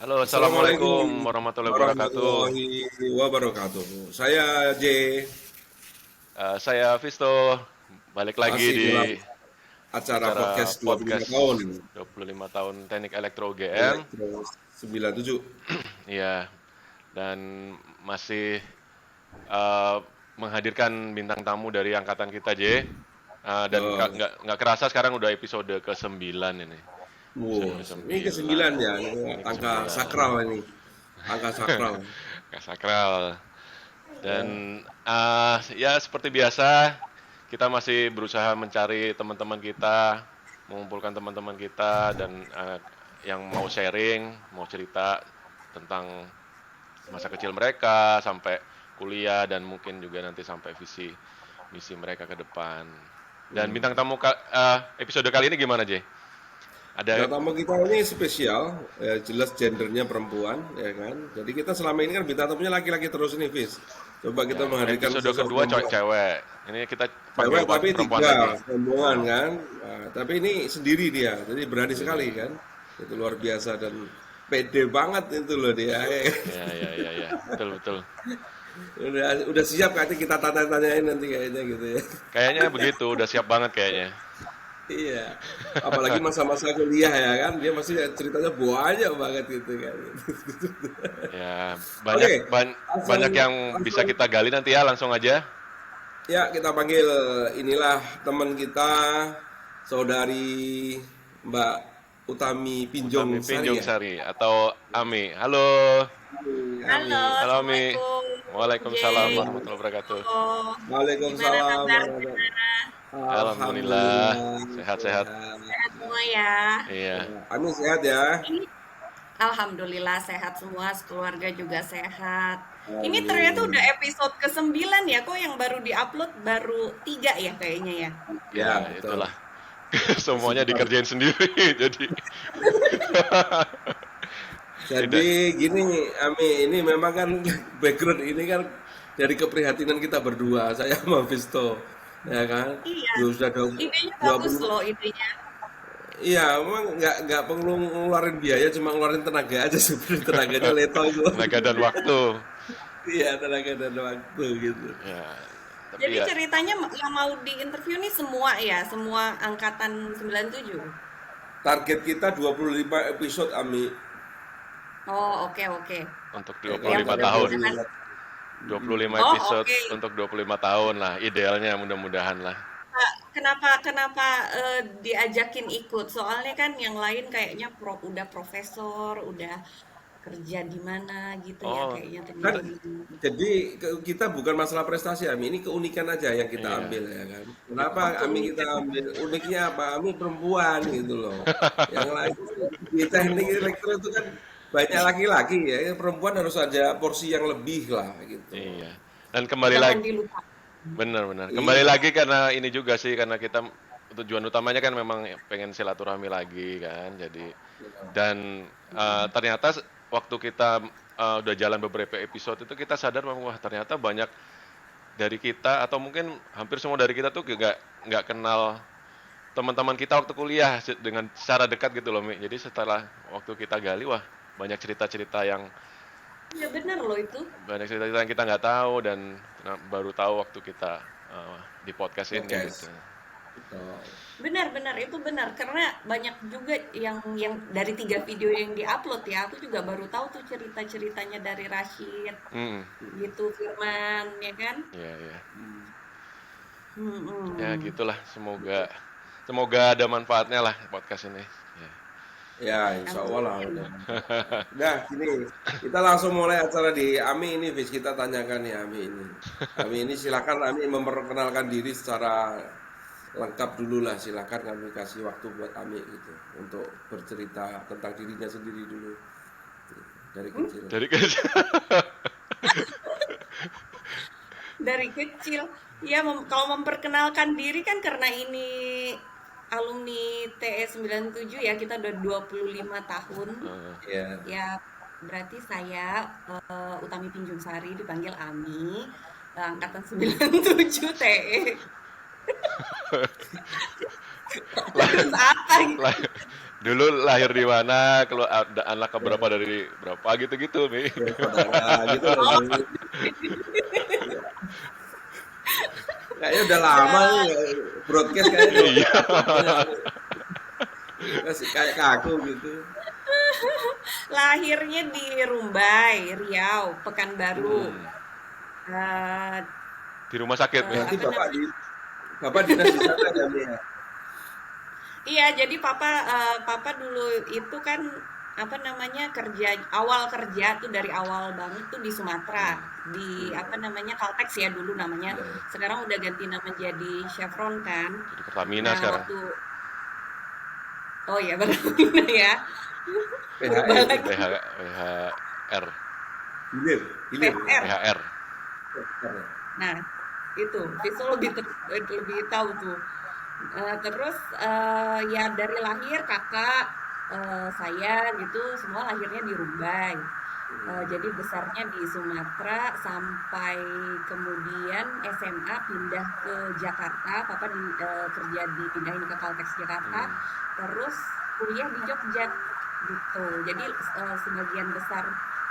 Halo, Assalamualaikum Assalamualaikum warahmatullahi wabarakatuh. warahmatullahi wabarakatuh. Saya J, Saya Visto, balik lagi masih di dalam acara acara podcast 25 podcast tahun 25 tahun Teknik Elektro UGM. Elektro 97. Ya, dan masih eh, menghadirkan bintang tamu dari angkatan kita, J. Dan Oh, nggak kerasa sekarang udah episode ke-9 ini. Episode wow, ini ke-9. ke-9 ya, ini Ini angka ke-9. sakral ini. Angka sakral. Nggak sakral. Dan Ya. ya seperti biasa, kita masih berusaha mencari teman-teman kita, mengumpulkan teman-teman kita dan yang mau sharing, mau cerita tentang masa kecil mereka sampai kuliah dan mungkin juga nanti sampai visi misi mereka ke depan. Dan bintang tamu episode kali ini gimana, Jay? Nah, Ada tamu kita ini spesial, ya, jelas gendernya perempuan, ya kan. Jadi kita selama ini kan bintang tamunya laki-laki terus nih, Fis. Coba kita ya, menghadirkan episode sosok kedua perempuan. cewek. Ini kita panggil Cewek tapi perempuan tiga lagi. rombongan kan. Nah, tapi ini sendiri dia, jadi berani sekali Sendiri. kan. Itu luar biasa dan pede banget itu loh dia. Ya, ya, ya, ya. Betul, betul. Udah siap nanti kita tanya-tanyain nanti kayaknya gitu ya. Kayaknya begitu, udah siap banget kayaknya. Iya. Apalagi masa-masa kuliah ya kan, dia masih ceritanya banyak banget gitu kan. Ya, Oke, langsung banyak yang bisa langsung kita gali nanti ya, langsung aja. ya kita panggil inilah teman kita, saudari Mbak Utami Utami Pinjong Pinjung Sari ya. Sari atau Ami. Halo, Ami. Halo, halo Ami. Assalamualaikum. J. Waalaikumsalam warahmatullahi wabarakatuh. Oh, gimana Waalaikumsalam kabar? warahmatullahi. Alhamdulillah, Alhamdulillah sehat-sehat. sehat. Sehat semua ya. Iya, Ya, Ami sehat ya. Ini Alhamdulillah sehat semua, keluarga juga sehat. Ini ternyata Amin. udah episode ke-9 ya, kok yang baru diupload baru 3 ya kayaknya ya. ya Ya betul. itulah. Semuanya Sebentar. dikerjain sendiri, jadi tidak. Jadi gini Ami, ini memang kan background ini kan dari keprihatinan kita berdua, saya sama Visto, ya kan. Iya, Sudah idenya dua bagus puluh. loh idenya. Iya, memang nggak perlu ngeluarin biaya, cuma ngeluarin tenaga aja sebenarnya tenaganya leto itu. Tenaga dan waktu. Iya, tenaga dan waktu gitu. Ya, tapi Jadi ya ceritanya yang mau diinterview nih semua ya, semua angkatan 97. Target kita 25 episode Ami, Oh, oke oke. untuk ya kan? 25 Yang tahun. Target jangan 25 Oh, episode oke. untuk 25 tahun lah, idealnya mudah-mudahan lah. Kak, kenapa diajakin ikut? Soalnya kan yang lain kayaknya udah profesor, udah kerja di mana gitu ya Oh, kayaknya kan. teman-teman. Jadi kita bukan masalah prestasi Ami, ini keunikan aja yang kita iya. ambil ya kan. Kenapa Oh, Ami kita keunikan. ambil? Uniknya apa? Ami perempuan gitu loh. Yang lain di teknik elektro itu kan banyak laki-laki ya, perempuan harus ada porsi yang lebih lah gitu. Iya. Dan kembali Jangan lagi, dilupakan. benar-benar. Kembali Iya. lagi karena ini juga sih, karena kita tujuan utamanya kan memang pengen silaturahmi lagi kan. Jadi dan ternyata waktu kita udah jalan beberapa episode itu kita sadar bahwa wah ternyata banyak dari kita atau mungkin hampir semua dari kita tuh nggak kenal teman-teman kita waktu kuliah dengan secara dekat gitu loh Mi. Jadi setelah waktu kita gali wah banyak cerita-cerita yang Ya benar loh itu. kita nggak tahu dan baru tahu waktu kita di podcast ini gitu. Podcast. Betul. Benar-benar itu benar karena banyak juga yang dari 3 video yang diupload ya. Aku juga baru tahu tuh cerita-ceritanya dari Rashid Hmm, gitu, Firman ya kan? ya ya. Ya Hmm. gitulah. Semoga ada manfaatnya lah podcast ini. Ya. Ya, insya Allah lah. Amin. Udah, gini, kita langsung mulai acara di Ami ini, Fis. Kita tanyakan nih Ami ini. Ami ini silakan Ami memperkenalkan diri secara lengkap dulu lah. Silakan kami kasih waktu buat Ami gitu untuk bercerita tentang dirinya sendiri dulu dari kecil. Dari kecil. Dari kecil ya kalau memperkenalkan diri kan karena ini alumni TE 97 ya kita udah 25 tahun Ya, ya berarti saya Utami Pinjung Sari dipanggil Ami angkatan 97 TE terus apa gitu? La- Dulu lahir di mana, kalau ada anak keberapa dari berapa gitu-gitu, Mi. Ya, saudara gitu loh. Oh, Mi. Kayaknya udah lama nih udah. nggak broadcast kayaknya kok Iya. masih kayak kaku gitu. Lahirnya di Rumbai, Riau, Pekanbaru. Hmm. Eh, Di rumah sakit, Mi. Berarti apa namanya? bapak dinas di sana ya, Mi, ya? Iya, jadi papa dulu itu kan apa namanya kerja awal kerja tuh dari awal banget tuh di Sumatera, di apa namanya Caltex ya dulu namanya. Ya. Sekarang udah ganti nama jadi Chevron kan. Di Pertamina Nah, sekarang. waktu oh ya baru ya berubah PHR, lagi PHR. hilir, hilir. PR. PHR. Nah, itu Viso lebih tahu tuh. Terus ya dari lahir kakak saya gitu semua lahirnya di Rumbai. Jadi besarnya di Sumatera sampai kemudian SMA pindah ke Jakarta. Papa kerja dipindahin ke Caltex Jakarta. Terus kuliah di Jogja gitu. Jadi sebagian besar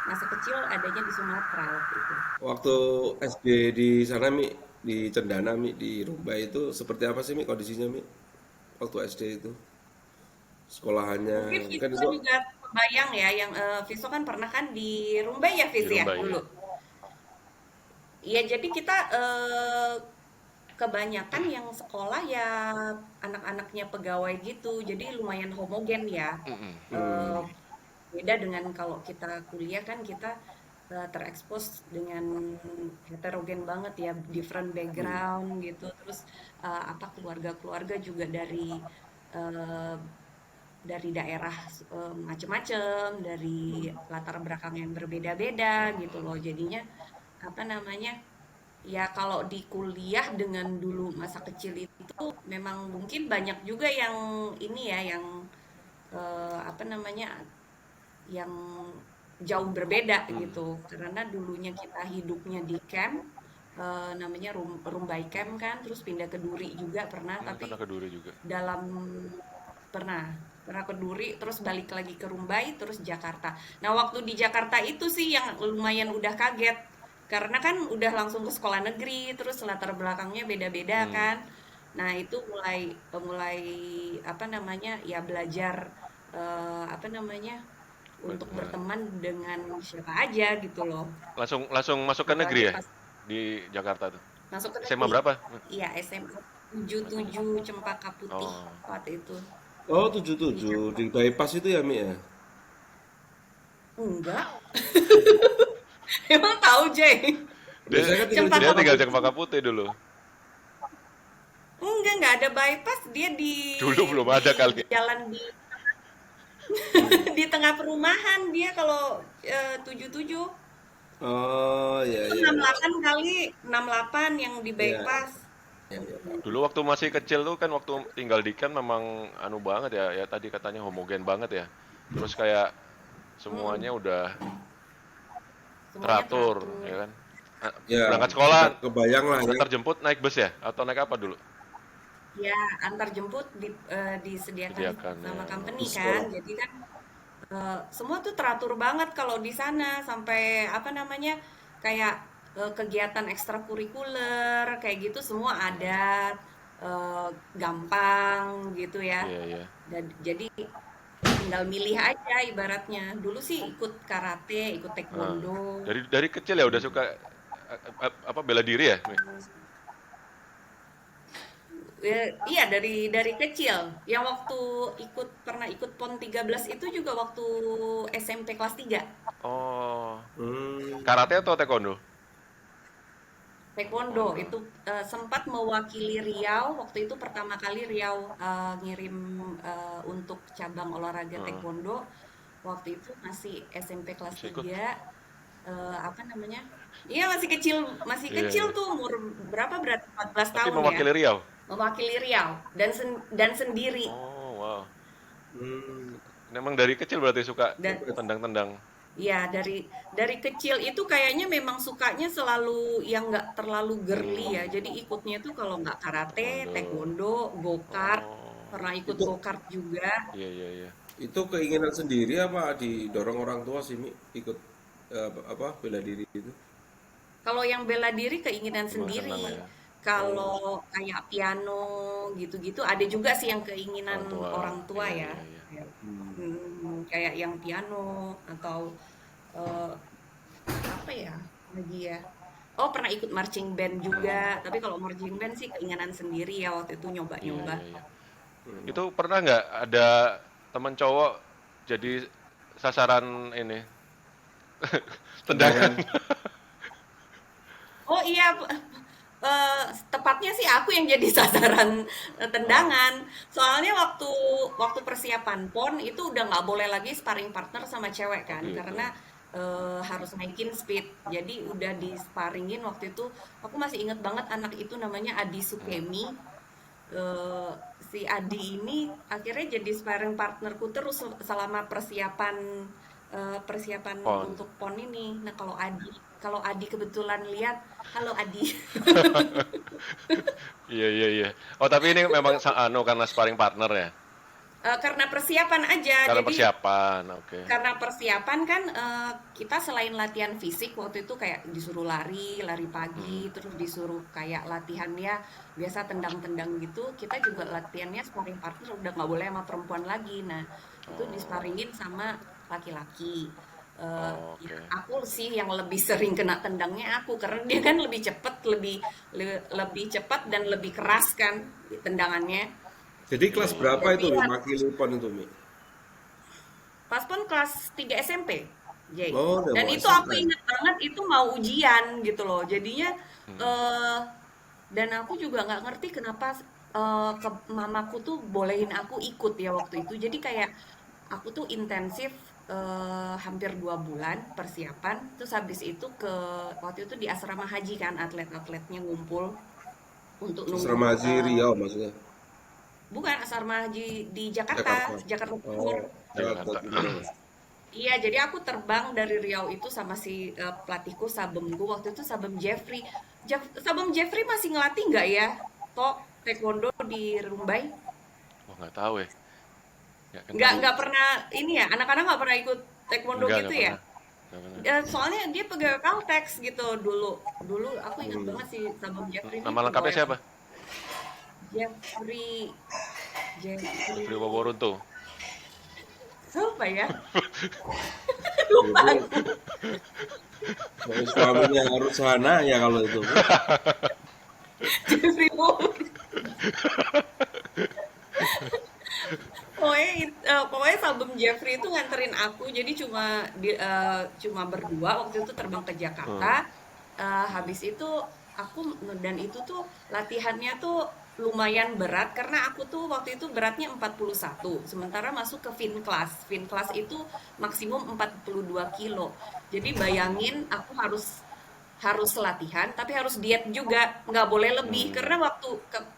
masa kecil adanya di Sumatera waktu itu. Waktu SD di sana, Mi, di Cendana, Mi, di Rumbai itu seperti apa sih, Mi, kondisinya, Mi? Waktu SD itu Mungkin sekolahannya, kan Viso itu juga kebayang ya, yang Viso kan pernah kan di Rumbai ya Di Vis ya Rumbai, ya. dulu. Iya jadi kita kebanyakan yang sekolah ya anak-anaknya pegawai gitu, jadi lumayan homogen ya. Mm-mm. Eh, Beda dengan kalau kita kuliah kan kita terekspos dengan heterogen banget ya, different background gitu. Terus apa keluarga-keluarga juga eh, dari daerah macem-macem, dari latar belakang yang berbeda-beda gitu loh. Jadinya apa namanya? Ya kalau di kuliah dengan dulu masa kecil itu memang mungkin banyak juga yang ini ya yang apa namanya? Yang jauh berbeda gitu. Karena dulunya kita hidupnya di camp namanya Rumbai Camp kan, terus pindah ke Duri juga pernah, tapi Pernah ke Duri juga. dalam pernah pernah ke Duri terus balik lagi ke Rumbai terus Jakarta. Nah waktu di Jakarta itu sih yang lumayan udah kaget karena kan udah langsung ke sekolah negeri terus latar belakangnya beda-beda Hmm. kan. Nah itu mulai mulai apa namanya ya belajar apa namanya untuk berteman dengan siapa aja gitu loh. Langsung langsung masuk ke negeri Apalagi ya pas di Jakarta tuh. masuk ke SMA negeri. berapa? Iya SMA 77 Cempaka Putih Oh, waktu itu oh di 77 Cakung. di bypass itu ya, Mi, ya? Enggak. Emang tahu, Jay? dia Biasanya kan tinggal di dia Cempaka Cempaka tinggal Putih. Cempaka Putih dulu. enggak ada bypass, dia Dulu belum ada di kali. jalan di tengah perumahan dia kalau 77 Oh, ya, itu ya, 68 kali 68 yang di ya, bypass. ya, ya. Dulu waktu masih kecil tuh kan waktu tinggal di Ken memang anu banget ya, ya tadi katanya homogen banget ya. Terus kayak Mm, semuanya udah semuanya teratur, teratur. ya kan. Ya, Berangkat kita sekolah, kebayang lah ya. antar jemput naik bus ya? Atau naik apa dulu? Ya, antar jemput disediakan Sediakan sama ya. company Di kan. sekolah. Jadi kan semua tuh teratur banget kalau di sana sampai apa namanya kayak kegiatan ekstrakurikuler kayak gitu semua ada gampang gitu ya. Iya, iya. Dan jadi tinggal milih aja ibaratnya. Dulu sih ikut karate, ikut Ah, taekwondo. dari kecil ya udah suka apa bela diri ya? Mi? Iya dari kecil. Yang waktu pernah ikut PON 13 itu juga waktu SMP kelas 3. Oh, Hmm, karate atau taekwondo? Taekwondo Taekwondo. itu sempat mewakili Riau waktu itu pertama kali Riau ngirim untuk cabang olahraga Heeh. taekwondo waktu itu masih SMP kelas Bisa ikut. 3 apa namanya? Iya masih Iya, kecil iya. tuh umur berapa berarti 14 Tapi tahun ya mewakili Riau. mewakili Riau dan sendiri Oh, wow. hmm. Memang dari kecil berarti suka dan Hebat. tendang-tendang. ya dari kecil itu kayaknya memang sukanya selalu yang nggak terlalu girly Hmm, ya. Jadi ikutnya tuh kalau nggak karate, taekwondo. taekwondo, go-kart, Oh. pernah ikut Itu go-kart juga. Iya, iya, iya. itu keinginan sendiri apa didorong orang tua sih Mi ikut apa bela diri itu? Kalau yang bela diri keinginan Emang senang sendiri. ya. Oh, Kalau kayak piano gitu-gitu ada juga sih yang keinginan orang tua. orang tua Iya, ya. iya, iya. Kayak, Hmm. kayak yang piano atau eh, apa ya lagi ya. Oh, pernah ikut marching band juga. Tapi kalau marching band sih keinginan sendiri ya waktu itu Iya, nyoba-nyoba. iya, iya. Itu pernah nggak ada teman cowok jadi sasaran ini tendangan? Tendangan. Oh iya, tepatnya sih aku yang jadi sasaran Oh, tendangan. Soalnya waktu waktu persiapan PON itu udah nggak boleh lagi sparring partner sama cewek oh kan, gitu. karena harus naikin speed. Jadi udah disparingin waktu itu. Aku masih inget banget anak itu namanya Adi Hmm. Sukemi. Eh, si Adi ini akhirnya jadi sparring partnerku terus selama persiapan persiapan Pon. untuk PON ini. Nah, kalau Adi kebetulan lihat, halo Adi. Iya, iya, iya. Oh, tapi ini memang karena sparring partner ya. Karena persiapan aja. Karena Jadi persiapan, oke. karena persiapan kan kita selain latihan fisik waktu itu kayak disuruh lari, lari pagi, Mm-mm. terus disuruh kayak latihan ya biasa tendang-tendang gitu. Kita juga latihannya sparring partner udah nggak boleh sama perempuan lagi. Nah, itu Oh, disparingin sama laki-laki. oh, Ya, oke. aku sih yang lebih sering kena tendangnya aku karena dia kan lebih cepet, lebih cepat dan lebih keras kan tendangannya. Jadi Iya, kelas iya, iya. berapa Jadi itu Mi ya maki pon itu Mi? pas pun kelas 3 SMP, Jay. Oh, udah Dan mau itu aku SMP. inget banget itu mau ujian gitu loh. Jadinya Mm-mm. eh dan aku juga nggak ngerti kenapa ke mamaku tuh bolehin aku ikut ya waktu itu. Jadi kayak aku tuh intensif hampir 2 bulan persiapan. Terus habis itu waktu itu di asrama haji kan atlet-atletnya ngumpul untuk nunggu Asrama Haji Riau maksudnya. bukan asrama haji di Jakarta, Jakarta. Jakarta Timur. Oh, Jakarta Jakarta. Timur. Iya, jadi aku terbang dari Riau itu sama si pelatihku Sabemku waktu itu Sabem Jeffrey. Sabem Jeffrey masih ngelatih nggak ya? Tok taekwondo di Rumbai? Wah, nggak tahu ya. Nggak kenal. Nggak pernah ini ya, anak-anak nggak pernah ikut taekwondo gitu Nggak ya? pernah. Nggak pernah. Soalnya dia pegawai Caltex gitu dulu. Dulu aku ingat Hmm. banget si Sabem Jeffrey ini Nama lengkapnya pegawai siapa? Caltex. Jeffrey, Jeffrey, Jeffrey Waworuntu. siapa ya? Lupa Itu aku. suaminya Rushana ya kalau itu. Jeffrey Wong. Pokoknya Sabem Jeffrey itu nganterin aku jadi cuma berdua waktu itu terbang ke Hmm. Jakarta. Habis itu aku dan itu tuh latihannya tuh lumayan berat karena aku tuh waktu itu beratnya 41 sementara masuk ke fin class. Fin class itu maksimum 42 kilo. Jadi bayangin aku harus harus latihan tapi harus diet juga nggak boleh lebih Hmm. karena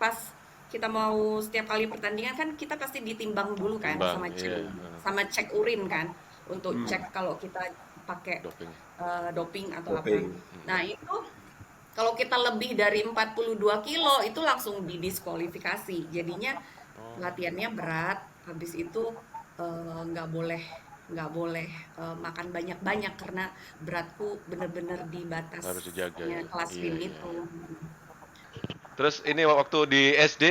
pas kita mau setiap kali pertandingan kan kita pasti ditimbang dulu kan Timbang, iya. sama cek urin kan untuk Hmm. cek kalau kita pakai Doping. doping atau apa. Doping. Nah, itu kalau kita lebih dari 42 kilo itu langsung didiskualifikasi. Jadinya Oh, latihannya berat, habis itu nggak boleh makan banyak-banyak karena beratku bener-bener di harus dijaga batasnya ya. kelas Iya, fin iya, itu. iya. Terus ini waktu di SD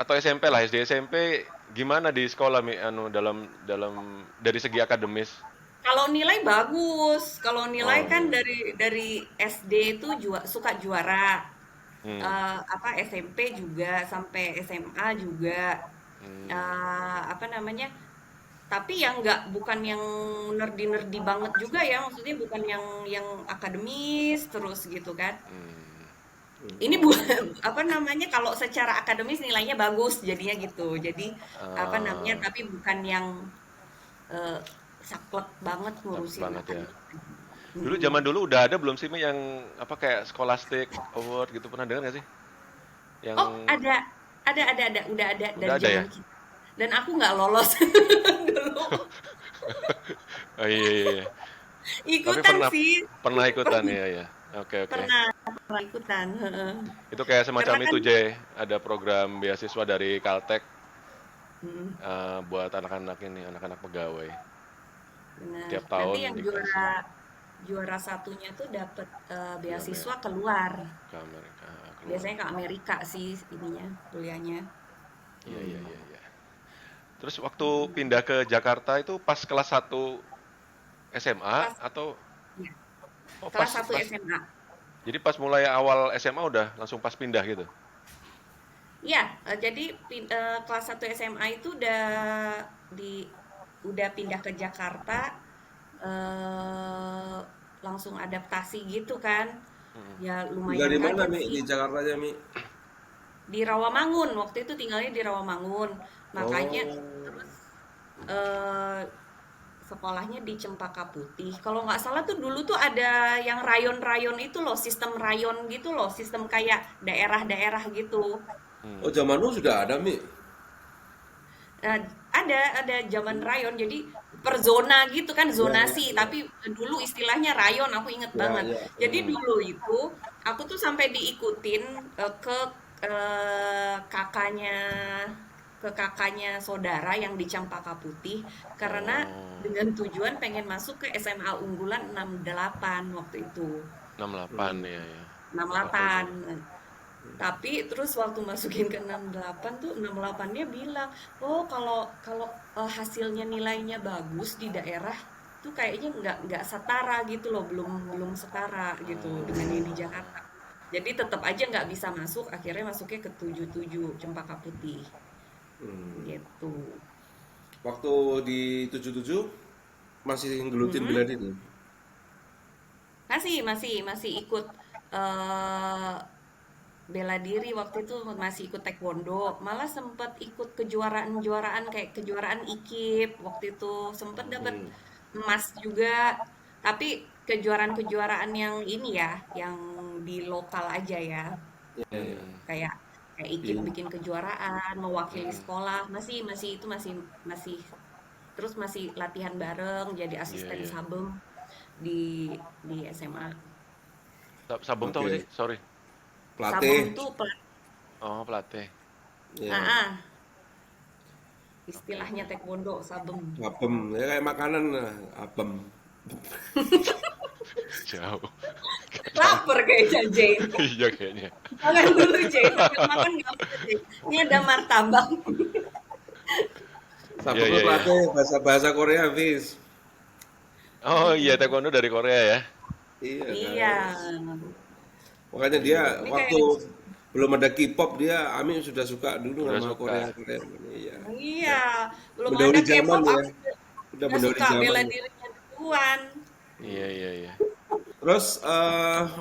atau SMP lah, SD SMP gimana di sekolah Mi anu dalam dalam dari segi akademis? Kalau nilai bagus, kalau nilai Oh, kan iya. dari SD itu suka juara. Hmm. Apa SMP juga sampai SMA juga. Hmm. Apa namanya? Tapi yang nggak bukan yang nerdy-nerdy banget juga ya, maksudnya bukan yang akademis terus gitu kan. Hmm. Ini bukan apa namanya kalau secara akademis nilainya bagus jadinya gitu. Jadi apa namanya Ah, tapi bukan yang eh, saklek banget takut ngurusin banget ya. akademik. Dulu Mm-mm. zaman dulu udah ada belum sih Mi yang apa kayak Scholastic Award gitu pernah dengar nggak sih? Yang Oh, ada, udah ada udah dari ada ya? zaman kita. Dan aku nggak lolos dulu. Oh iya, iya, iya. Tapi Ikutan pernah sih, pernah ikutan pernah, ya ya. Oke, oke. pernah, pernah ikutan. Heeh. Itu kayak semacam Karena kan itu J, ada program beasiswa dari Caltech Mhm, buat anak-anak ini, anak-anak pegawai. bener. Tiap Nanti tahun yang dikasih juara juara satunya tuh dapat di Amerika, beasiswa keluar. ke Amerika keluar. Biasanya ke Amerika sih ininya kuliahnya. Iya, iya, iya, iya. Terus waktu Mhm. pindah ke Jakarta itu pas kelas 1 SMA Pas atau ya, oh kelas pas satu pas SMA. jadi pas mulai awal SMA udah langsung pas pindah gitu. Iya, jadi kelas 1 SMA itu di udah pindah ke Jakarta, eh, langsung adaptasi gitu kan. Mm. Ya Tinggal lumayan di mana, kaget Mi? sih. Di Jakarta aja, Mi? Di Rawamangun, waktu itu tinggalnya di Rawamangun. Makanya Oh, terus eh, sekolahnya di Cempaka Putih. Kalau nggak salah tuh dulu tuh ada yang rayon-rayon itu loh, sistem rayon gitu loh, sistem kayak daerah-daerah gitu. oh Hmm. zaman dulu sudah ada, Mi? Eh, ada zaman rayon, jadi per zona gitu kan, Ya, ya, zonasi, ya. tapi dulu istilahnya rayon, aku inget Ya, banget. ya. Jadi Hmm. dulu itu aku tuh sampai diikutin ke kakaknya saudara yang di Cempaka Putih karena Oh, dengan tujuan pengen masuk ke SMA unggulan 68 waktu itu. 68 Hmm. ya ya. Waktu itu. 68. Tapi terus waktu masukin ke 68 tuh 68-nya bilang, "Oh, kalau kalau hasilnya nilainya bagus di daerah tuh kayaknya nggak setara gitu loh, belum belum setara gitu dengan yang di Oh. Jakarta." Jadi tetap aja nggak bisa masuk, akhirnya masuknya ke 77 Cempaka Putih Hmm. gitu. Waktu di 77 masih ngelutin bela Mm-mm. diri. Masih ikut eh bela diri waktu itu, masih ikut taekwondo, malah sempet ikut kejuaraan-kejuaraan kayak kejuaraan IKIP waktu itu, sempet dapat Hmm. emas juga, tapi kejuaraan-kejuaraan yang ini ya, yang di lokal aja ya, Ya, ya. Hmm. kayak kayak IKIP Di, bikin kejuaraan mewakili Hmm. sekolah, masih masih itu masih masih terus masih latihan bareng jadi Iya asisten iya. sabeng di SMA. Sabung tuh apa sih? oke. Sorry. Sabeng Pelatih. tuh Oh, pelatih. Ya. ah, Oke istilahnya oke. taekwondo sabeng. Apem. Ya kayak makanan lah. Apem. Jauh. Lapar kayaknya Jane. Iya kayaknya. Makan dulu Jane, sambil makan nggak apa Jane. Ini ada martabak. Iya Sapem itu iya iya. pelatih bahasa-bahasa Korea, Fis. Oh iya, taekwondo dari Korea ya. Iya Iya, kan. Makanya dia Iya. ini waktu kayak belum ada K-pop dia Ami sudah suka dulu Udah sama suka. Korea Korea. Iya. iya, Udah belum ada mendahului zaman K-pop ya. aku Udah udah mendahului suka zaman. bela dirinya duluan. Iya iya iya. Terus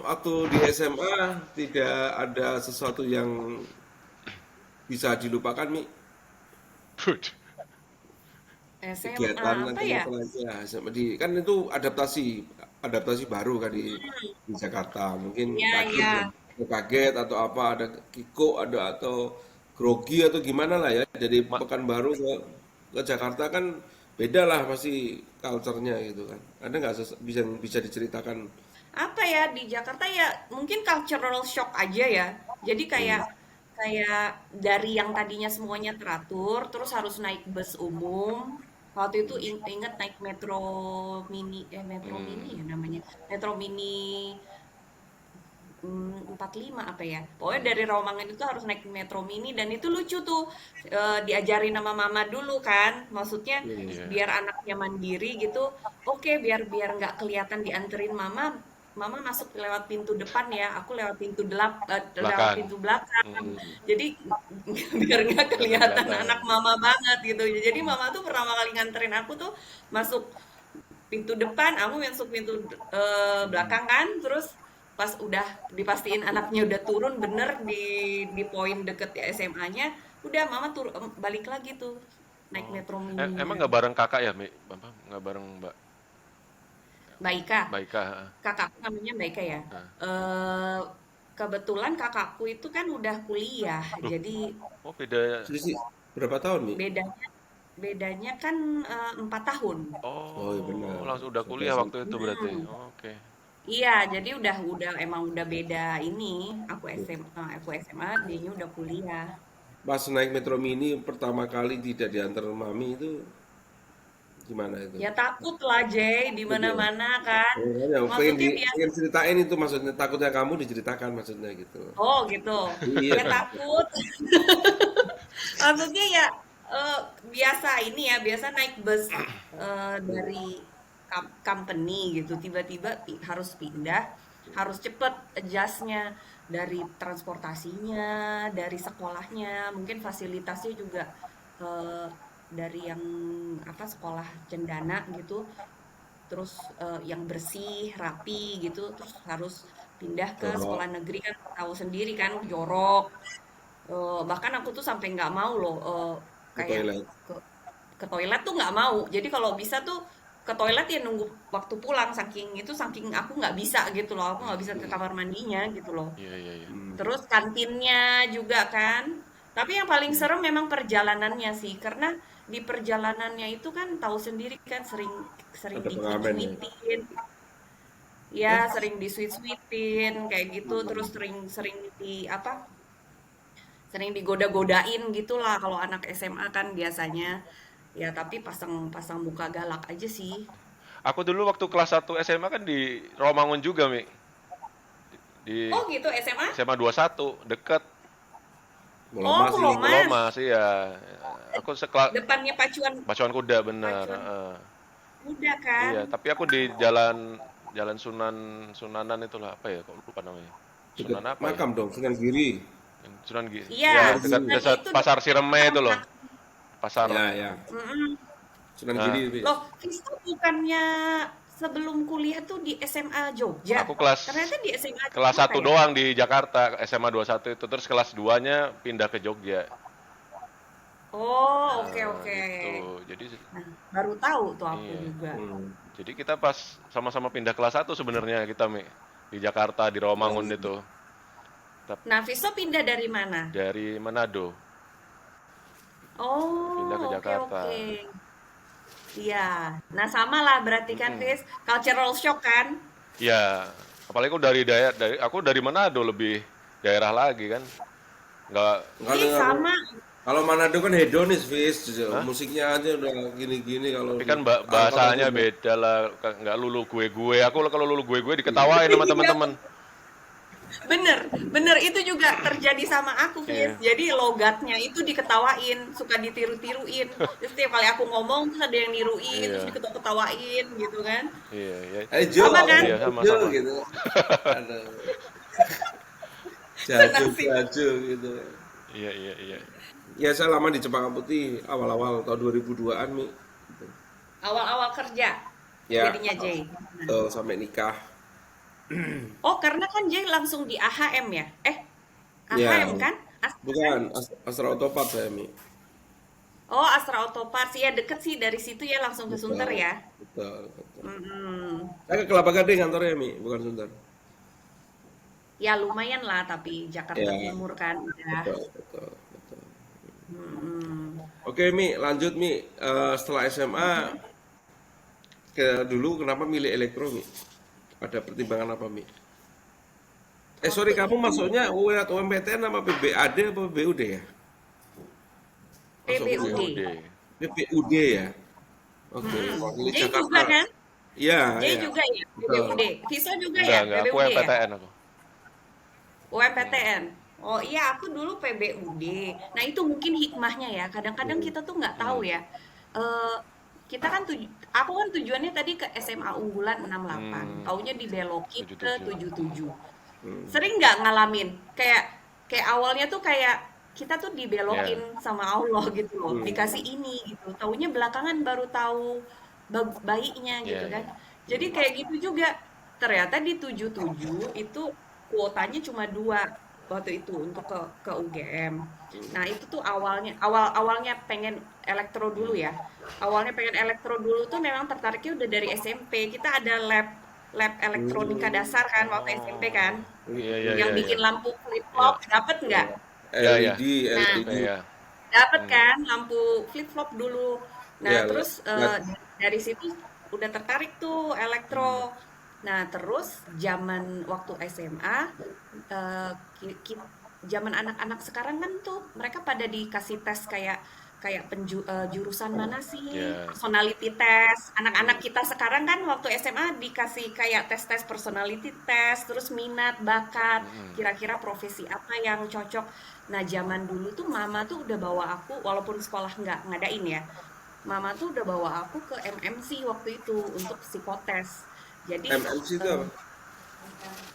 waktu di SMA tidak ada sesuatu yang bisa dilupakan, Mi. Food. SMA Kegiatan apa atau ya? apa lagi ya sama di kan itu adaptasi adaptasi baru kan di Jakarta. Mungkin Iya, kaget iya. ya. Atau kaget atau apa ada Kiko ada atau grogi atau gimana lah ya. Jadi Ma Pekanbaru ke Jakarta kan beda lah masih culture-nya gitu kan. Ada nggak bisa bisa diceritakan? Apa ya di Jakarta ya mungkin cultural shock aja ya. Jadi Hmm. kayak kayak dari yang tadinya semuanya teratur terus harus naik bus umum. Waktu itu inget naik metro mini hmm. ya namanya. Metro mini 45 apa ya. Pokoknya Hmm. dari Romangun itu harus naik metro mini dan itu lucu tuh. Diajarin sama mama dulu kan. Maksudnya Hmm. Iya. biar anaknya mandiri gitu. Oke, biar biar nggak kelihatan dianterin mama. Mama masuk lewat pintu depan ya. Aku lewat Belakang. pintu belakang. Hmm. Jadi biar nggak Biar nggak kelihatan kelihatan. anak mama banget gitu. Jadi mama tuh pertama kali nganterin aku tuh masuk pintu depan, aku masuk pintu belakang kan, terus pas udah dipastiin anaknya udah turun bener di poin deket ya SMA-nya, udah mama balik lagi tuh naik Oh. metro Emang mininya. nggak bareng kakak ya, Mi? Bapak nggak bareng Mbak Mbak Ika, Mbak Ika? Heeh. kakakku namanya Mbak Ika ya. Nah. eh Kebetulan kakakku itu kan udah kuliah, Loh, jadi oh beda. Selisih berapa tahun, Mi? bedanya bedanya kan 4 tahun. Oh iya benar. Oh, langsung udah Sudah kuliah sih. waktu itu berarti. Hmm. Oh, oke. Iya, jadi emang udah beda ini. Aku SMA, dianya udah kuliah. pas naik Metro Mini pertama kali tidak diantar mami itu gimana itu? Ya takut lah Jay, di Takut ya? mana-mana kan. Makanya Maksudnya biasa. pengen ceritain itu maksudnya takutnya kamu diceritakan maksudnya gitu. Oh gitu. Iya. Ya takut. Maksudnya ya eh, biasa ini ya, biasa naik bus dari company gitu, tiba-tiba harus pindah, harus cepet adjustnya dari transportasinya, dari sekolahnya, mungkin fasilitasnya juga eh, dari yang apa sekolah cendana gitu, terus yang bersih, rapi gitu, terus harus pindah ke Jorok sekolah negeri kan tahu sendiri kan jorok. Bahkan aku tuh sampai nggak mau loh ke kayak toilet. ke ke toilet tuh nggak mau. Jadi kalau bisa tuh ke toilet ya nunggu waktu pulang saking aku nggak bisa gitu loh. Aku nggak bisa ke kamar mandinya gitu loh. Iya, iya, iya. Hmm. Terus kantinnya juga kan. Tapi yang paling Hmm. serem memang perjalanannya sih karena di perjalanannya itu kan tahu sendiri kan sering sering Ada pengamen ya. dicuit-cuitin, ya sering disuit-suitin kayak gitu, terus sering sering di apa sering digoda-godain gitulah kalau anak SMA kan biasanya. Ya tapi pasang pasang muka galak aja sih. Aku dulu waktu kelas 1 SMA kan di Romangun juga, Mi. Di Oh gitu SMA? SMA 21, deket Mulai Oh masih Pulau Pulau Mas. Mas, iya. Aku sekelas Depannya pacuan Pacuan Kuda bener. pacuan Heeh. muda kan? Iya, tapi aku di jalan Jalan Sunanan itulah apa ya? Kok lupa namanya. deket Sunan apa ya? makam dong, Sunan Giri. Yang Sunan Iya, ya Sunan dekat Giri. Sunannya dekat itu Pasar dekat Ciremai itu loh. makam. Pasar. Ya, ya. Mm-mm. Sunan Giri, Nah, Fis. Loh, Vista bukannya sebelum kuliah tuh di SMA Jogja? aku kelas Ternyata di SMA kelas Jakarta satu ya? doang di Jakarta, SMA 21 itu. Terus kelas 2-nya pindah ke Jogja. Oh, oke Nah, oke. gitu. Jadi Nah, baru tahu tuh aku iya. juga. Hmm. Jadi kita pas sama-sama pindah kelas 1 sebenarnya kita, Mi. Di Jakarta, di Rawamangun Oh, itu. Nah, Vista pindah dari mana? Dari Manado pindah ke Oh, oke Jakarta. oke. Iya. Nah, sama lah berarti kan, Mm-mm. Vis. Cultural shock kan? Ya, apalagi aku dari Manado lebih daerah lagi kan. Nggak, kalau Ih, sama. kalau Manado kan hedonis, Fis. hah? Musiknya aja udah gini-gini kalau Tapi di kan angkot aja bahasanya udah. beda lah, nggak lulu gue-gue. Aku kalau lulu gue-gue diketawain sama Iya, teman-teman. bener, bener itu juga terjadi sama aku, Fis. Iya, Jadi logatnya itu diketawain, suka ditiru-tiruin. Terus setiap kali aku ngomong terus ada yang niruin, terus iya, diketawain gitu kan. iya, iya, Eh Jo, Sama kan? iya Jo sama-sama. gitu. Ada Senang jaju sih. jaju gitu. Iya, iya, iya. Ya saya lama di Cempaka Putih awal-awal tahun 2002-an Mi. Gitu. Awal-awal kerja Ya, jadinya Jay. sampai nikah. Oh, karena kan Jay langsung di AHM ya? Ya, AHM kan? Astra kan? bukan Astra Otopat saya Mi. Oh, Astra Autoparts. Ya deket sih dari situ ya langsung ke Sunter Betul, ya. betul, betul. Mm-mm. Saya ke Kelapa Gading kantornya Mi, bukan Sunter. Ya lumayan lah, tapi Jakarta Ya, Timur kan udah. betul, betul, betul. Mm-mm. Oke Mi, lanjut Mi. Setelah SMA dulu kenapa milih elektro Mi? Ada pertimbangan apa Mi? Sorry, Waktu kamu itu masuknya UMPTN sama PBAD apa PBUD ya? Masuk kuliah. PBUD. PBUD. PBUD ya? Oke, Mm-mm. wakili Jay Jakarta. juga kan? Iya, Jay iya. juga ya Betul. PBUD. Visa juga ya Enggak, aku PBUD ya? MPTN aku. UMPTN. Oh iya, aku dulu PBUD. Nah itu mungkin hikmahnya ya. Kadang-kadang Hmm, kita tuh nggak tahu Hmm, ya. Eh kita kan aku kan tujuannya tadi ke SMA unggulan 68. hmm, Taunya dibelokin ke 77. 77. hmm, Sering nggak ngalamin kayak kayak awalnya tuh kayak kita tuh Ya, dibelokin sama Allah gitu loh, hmm. dikasih ini gitu. Taunya belakangan baru tahu baiknya gitu ya, kan. ya. Jadi kayak gitu juga. Ternyata di 77 itu kuotanya cuma dua waktu itu untuk ke UGM. Nah itu tuh awalnya pengen elektro dulu ya. Awalnya pengen elektro dulu tuh memang tertariknya udah dari SMP. Kita ada lab lab elektronika dasar kan waktu SMP Oh, kan, iya, iya, yang iya, iya. bikin lampu flip Iya, flop, dapet nggak? iya, iya. LED, Nah SMP LED. ya. dapet Hmm, kan lampu flip flop dulu. Nah Ya, terus LED. dari situ udah tertarik tuh hmm. elektro. Nah terus zaman waktu SMA, eh, zaman anak-anak sekarang kan tuh mereka pada dikasih tes kayak kayak jurusan mana sih, Ya. personality test. Anak-anak kita sekarang kan waktu SMA dikasih kayak tes-tes personality test, terus minat, bakat, kira-kira profesi apa yang cocok. Nah, zaman dulu tuh mama tuh udah bawa aku, walaupun sekolah nggak ngadain ya, mama tuh udah bawa aku ke MMC waktu itu untuk psikotes. Jadi MMC itu apa?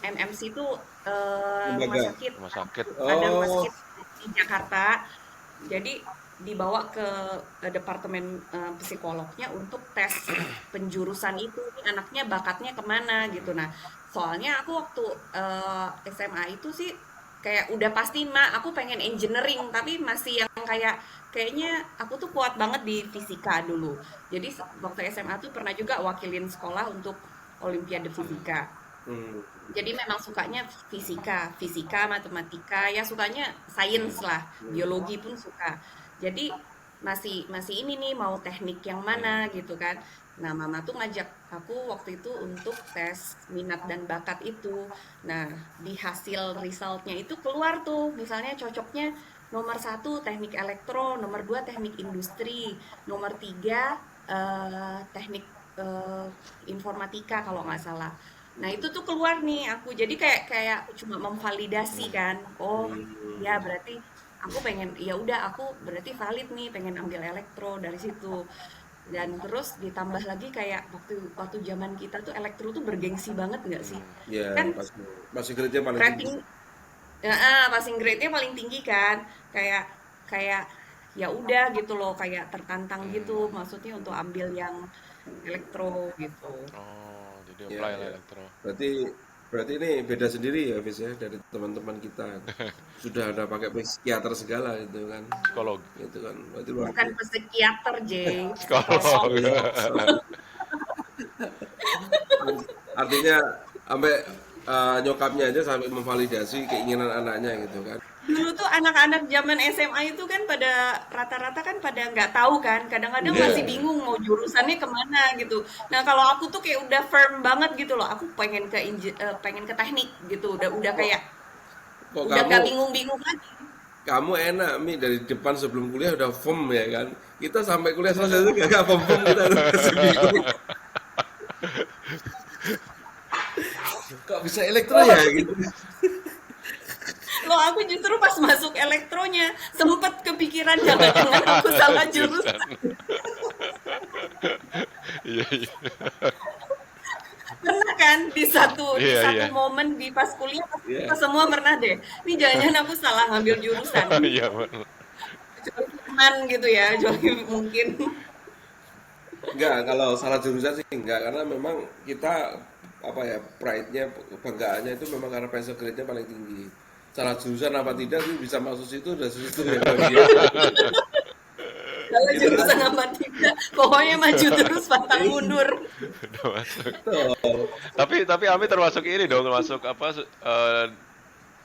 MMC itu rumah Lembaga. sakit, Rumah sakit. ada rumah Oh, sakit di Jakarta. Jadi dibawa ke departemen psikolognya untuk tes penjurusan itu. Ini anaknya bakatnya kemana gitu. Nah, soalnya aku waktu SMA itu sih kayak udah pasti aku pengen engineering, tapi masih yang kayaknya aku tuh kuat banget di fisika dulu. Jadi waktu SMA tuh pernah juga wakilin sekolah untuk Olimpiade Fisika. hmm. Jadi memang sukanya fisika, matematika, ya sukanya sains lah, biologi pun suka. Jadi masih masih ini nih mau teknik yang mana gitu kan. Nah, mama tuh ngajak aku waktu itu untuk tes minat dan bakat itu. Nah, di hasil resultnya itu keluar tuh, misalnya cocoknya nomor satu teknik elektro, nomor dua teknik industri, nomor tiga teknik eh, informatika kalau nggak salah. Nah, itu tuh keluar nih aku. Jadi kayak kayak cuma memvalidasi kan. Oh, ya berarti aku pengen ya udah aku berarti valid nih pengen ambil elektro dari situ. Dan terus ditambah lagi kayak waktu waktu zaman kita tuh elektro tuh bergengsi banget nggak sih? Ya, Kan pasti grade-nya paling tinggi. rating passing grade-nya paling tinggi kan. Kayak kayak ya udah gitu loh, kayak tertantang gitu maksudnya untuk ambil yang elektro gitu. Oh, jadi Ya, apply lah ya. elektro. Berarti berarti ini beda sendiri ya, Fis ya, dari teman-teman kita. Sudah ada pakai psikiater segala gitu kan. Psikolog. Gitu kan. Berarti luar Bukan biasa. psikiater, J, psikolog. Psikolog. Oh iya, sorry. Artinya sampai nyokapnya aja sampai memvalidasi keinginan anaknya gitu kan. Dulu tuh anak-anak zaman SMA itu kan pada rata-rata kan pada nggak tahu kan, kadang-kadang masih Iya. bingung mau jurusannya kemana gitu. Nah, kalau aku tuh kayak udah firm banget gitu loh, aku pengen ke teknik gitu, udah Kok kayak kok udah kamu nggak bingung-bingung lagi. kamu enak Mi dari depan sebelum kuliah udah firm ya kan. Kita sampai kuliah selesai itu gak firm kita udah masih bingung. Kok bisa elektro Loh, ya gitu. loh aku justru pas masuk elektronya sempet kepikiran jangan-jangan aku salah Jurusan. jurusan. Iya, iya. Pernah kan di Iya, satu iya. momen di pas kuliah kita Iya. semua pernah deh. Ini jangan-jangan aku salah ngambil jurusan. Iya, bener. Kecuali Firman gitu ya, kecuali mungkin. Enggak, kalau salah jurusan sih enggak karena memang kita apa ya pride-nya kebanggaannya itu memang karena pencil grade-nya paling tinggi. Salah jurusan apa tidak sih bisa masuk situ udah situ yang bahagia. Kalau Gitu kan? jurusan apa tidak, pokoknya maju terus pantang mundur. Udah masuk. Betul. Tapi Ami termasuk ini dong, termasuk apa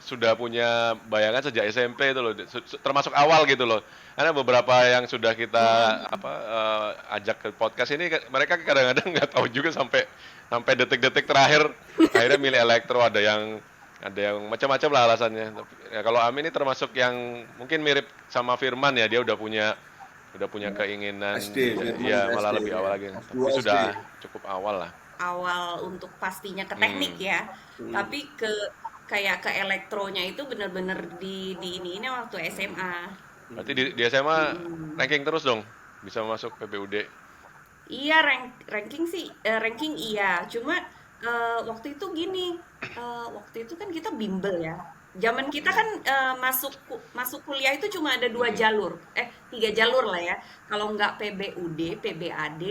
sudah punya bayangan sejak SMP itu loh, termasuk awal gitu loh. Karena beberapa yang sudah kita apa ajak ke podcast ini mereka kadang-kadang nggak tahu juga sampai sampai detik-detik terakhir akhirnya milih elektro, ada yang macam-macam lah alasannya. Tapi, ya, kalau Ami ini termasuk yang mungkin mirip sama Firman ya, dia udah punya keinginan SD, Firman ya malah SD lebih ya. awal lagi. Kelas Tapi 2 SD. sudah cukup awal lah. Awal untuk pastinya ke teknik ya, tapi kayak ke elektronya itu bener-bener di ini waktu SMA. Berarti di SMA ranking terus dong, bisa masuk PPUD. Iya, ranking sih, ranking iya. Cuma waktu itu gini, waktu itu kan kita bimbel ya. Zaman kita kan masuk kuliah itu cuma ada dua jalur, tiga jalur lah ya. Kalau nggak PBUD, PBAD,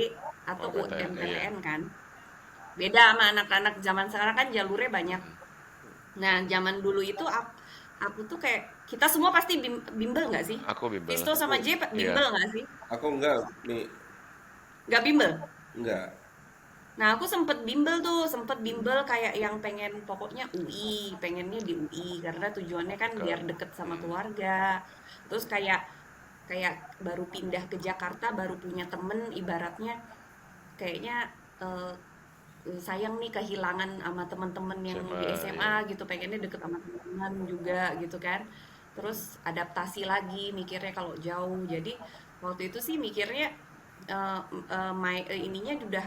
atau Oh, PTN, iya. UMPTN kan. Beda sama anak-anak zaman sekarang kan jalurnya banyak. Nah, zaman dulu itu aku tuh kayak kita semua pasti bimbel nggak sih? Aku bimbel. Visto sama J Iya. bimbel nggak sih? Aku enggak nih, Nggak bimbel. enggak. Nah, aku sempet bimbel kayak yang pengen pokoknya UI, pengennya di UI karena tujuannya kan Ke biar deket sama keluarga. Terus kayak kayak baru pindah ke Jakarta, baru punya temen ibaratnya kayaknya eh, sayang nih kehilangan sama teman-teman yang di SMA ya. SMA gitu, pengennya deket sama teman-teman juga gitu kan. Terus adaptasi lagi mikirnya kalau jauh. Jadi waktu itu sih mikirnya ininya udah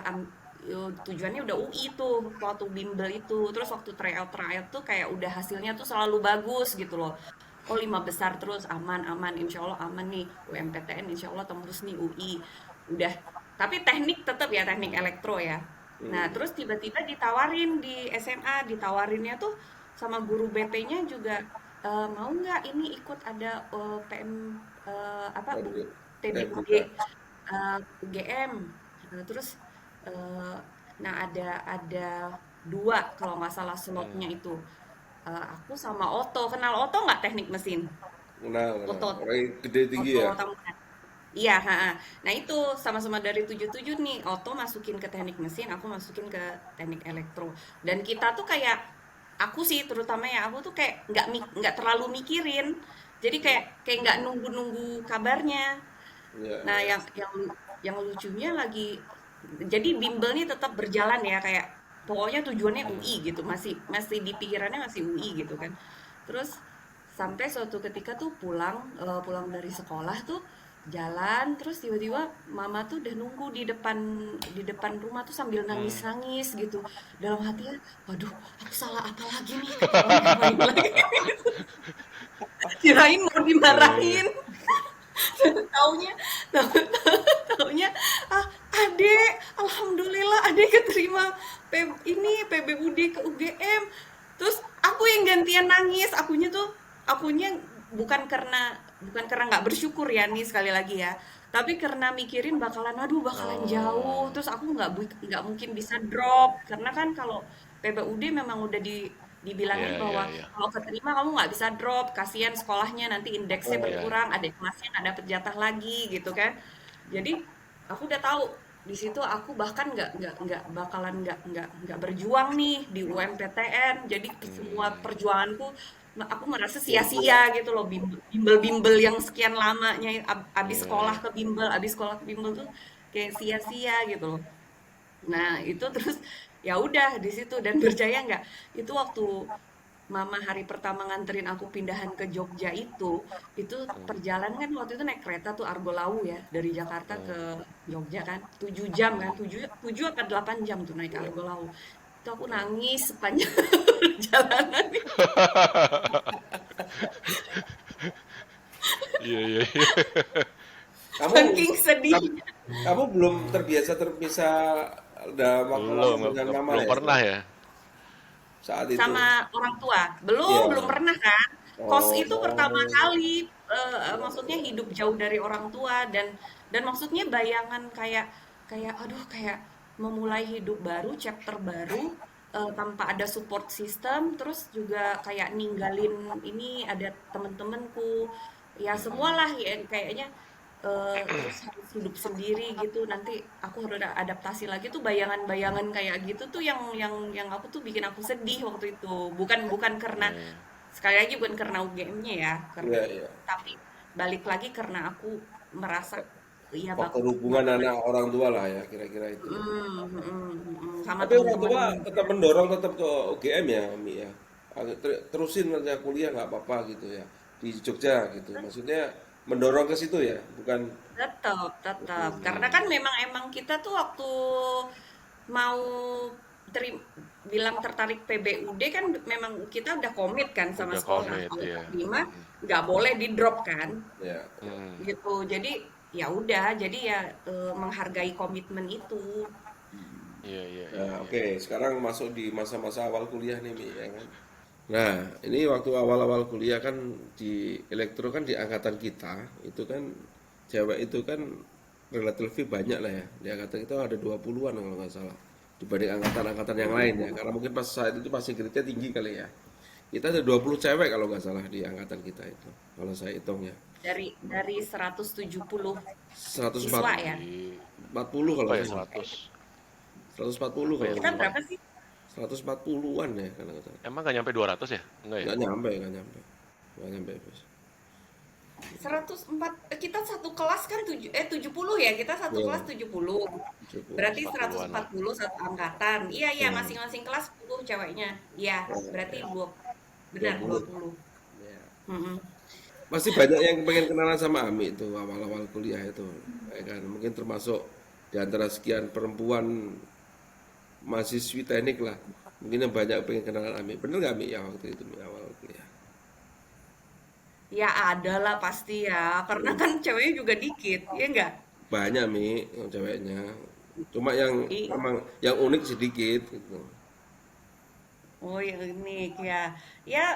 tujuannya udah UI tuh waktu bimbel itu. Terus waktu tryout tuh kayak udah hasilnya tuh selalu bagus gitu loh. Oh, 5 besar terus aman aman, insya Allah aman nih. UMPTN insya Allah tembus nih UI. Udah, tapi teknik tetap ya, teknik elektro ya. Nah, Hmm. terus tiba-tiba ditawarin di SMA, ditawarinnya tuh sama guru BP-nya juga, mau nggak ini ikut ada PM, apa, Waduh, PBUD, bukan. UGM. Terus, eh, nah ada dua kalau nggak salah slotnya Hmm. itu. Aku sama Oto, kenal Oto nggak teknik mesin? Kenal. Oto, Orang yang gede tinggi Oto ya. Tambunan. Iya, ha. Nah itu sama-sama dari 77 nih. Oto masukin ke teknik mesin, aku masukin ke teknik elektro. Dan kita tuh kayak, aku sih terutama ya, aku tuh kayak nggak terlalu mikirin. Jadi kayak kayak nggak nunggu-nunggu kabarnya. Iya, Nah iya. yang lucunya lagi, jadi bimbel nih tetap berjalan ya, kayak pokoknya tujuannya UI gitu, masih masih di pikirannya masih UI gitu kan. Terus sampai suatu ketika tuh pulang dari sekolah tuh jalan, terus tiba-tiba mama tuh udah nunggu di depan rumah tuh sambil Hmm. nangis-nangis gitu. Dalam hatinya, waduh, aku salah apa lagi nih, ketahuan ngapain lagi. Kirain mau Iya, iya. dimarahin. Taunya, taunya, ah, adek, alhamdulillah adek keterima ini PBUD ke UGM. Terus aku yang gantian nangis, akunya bukan karena nggak bersyukur ya nih, sekali lagi ya, tapi karena mikirin bakalan jauh, Oh. terus aku nggak mungkin bisa drop, karena kan kalau PBUD memang udah Iya, dibilangin iya, bahwa iya. kalau keterima kamu nggak bisa drop, kasihan sekolahnya nanti indeksnya Oh, Iya. berkurang, adik kelasnya nggak dapet jatah lagi gitu kan. Jadi aku udah tahu di situ aku bahkan nggak berjuang nih di UMPTN. Jadi semua Hmm. perjuanganku aku merasa sia-sia. sia-sia gitu loh, bimbel-bimbel yang sekian lamanya, abis Iya, sekolah iya. ke bimbel, abis sekolah ke bimbel tuh kayak sia-sia gitu loh. Nah, itu terus ya udah di situ, dan percaya nggak, itu waktu mama hari pertama nganterin aku pindahan ke Jogja itu Hmm. perjalanan kan waktu itu naik kereta tuh Argo Lawu ya, dari Jakarta ke Hmm. Jogja kan, 7 jam kan, Hmm. 7 apa 8 jam tuh naik ke Iya. Argo Lawu. Itu aku Hmm. nangis sepanjang perjalanan itu, Iya, iya, iya. Kamu saking kamu, sedihnya. kamu belum terbiasa terpisah dalam waktu lama Belum, dengan mama belum ya pernah ya. saat itu. Sama orang tua? Belum Iya. pernah kan? Kos itu pertama Oh. kali, Iya, maksudnya iya. hidup jauh dari orang tua, dan maksudnya bayangan kayak kayak aduh, kayak memulai hidup baru, chapter baru, tanpa ada support system, terus juga kayak ninggalin ini ada temen-temenku, ya Hmm. semualah ya kayaknya, terus harus hidup sendiri gitu, nanti aku harus adaptasi lagi tuh, bayangan-bayangan kayak gitu tuh yang aku tuh bikin aku sedih waktu itu. Bukan bukan karena, Iya, iya. sekali lagi bukan karena UGM-nya ya, Iya, iya. tapi balik lagi karena aku merasa ya Faktor hubungan bakalan, anak orang tua lah ya kira-kira itu. sama Tapi orang temen-temen tua tetap juga. mendorong tetap ke UGM ya, Mi ya. Terusin aja kuliah nggak apa-apa gitu ya di Jogja gitu. Maksudnya mendorong ke situ ya, bukan. Tetap, tetap. Karena Hmm. kan memang emang kita tuh waktu mau bilang tertarik PBUD kan memang kita udah komit kan sama Udah sekolah. komit Kalau ya. keterima Hmm. nggak boleh di drop kan, Ya, ya. Hmm. gitu. Jadi ya udah, jadi ya menghargai komitmen itu. Iya, iya, iya, Nah, iya. oke, sekarang masuk di masa-masa awal kuliah nih, Mi, ya kan? Nah, ini waktu awal-awal kuliah kan di elektro kan di angkatan kita itu kan cewek itu kan relatif banyak lah ya. Di angkatan kita ada 20-an kalau nggak salah dibanding angkatan-angkatan yang lain ya. Karena mungkin pas saat itu pasti grade tinggi kali ya. Kita ada 20 cewek kalau nggak salah di angkatan kita itu. Kalau saya hitung ya. Dari 170 140 siswa ya. kalau Apa ya, saya. 100? 140 Apa kalau ya, Kita nggak lupa. salah. berapa sih? 140-an ya kalau nggak salah. Emang nggak nyampe 200 ya? Enggak ya? Nggak nyampe, nggak nyampe. Nggak nyampe, Bos. 104, kita satu kelas kan 70 ya, kita satu Ya, kelas 70. 70. Berarti 40-an lah. 140 satu angkatan. Iya, iya, Ya, masing-masing kelas 10 ceweknya. Iya, berarti benar 20. 20. Ya. Mm-mm. Masih banyak yang pengen kenalan sama Ami itu awal-awal kuliah itu, ya kan? Mungkin termasuk di antara sekian perempuan mahasiswi teknik lah. Mungkin yang banyak pengen kenalan Ami. Bener nggak Ami ya waktu itu Mi, awal kuliah? Ya ada lah pasti ya, karena kan ceweknya juga dikit, ya enggak? Banyak Mi yang ceweknya. Cuma yang I, memang yang unik sedikit gitu. oh ya ini ya, ya,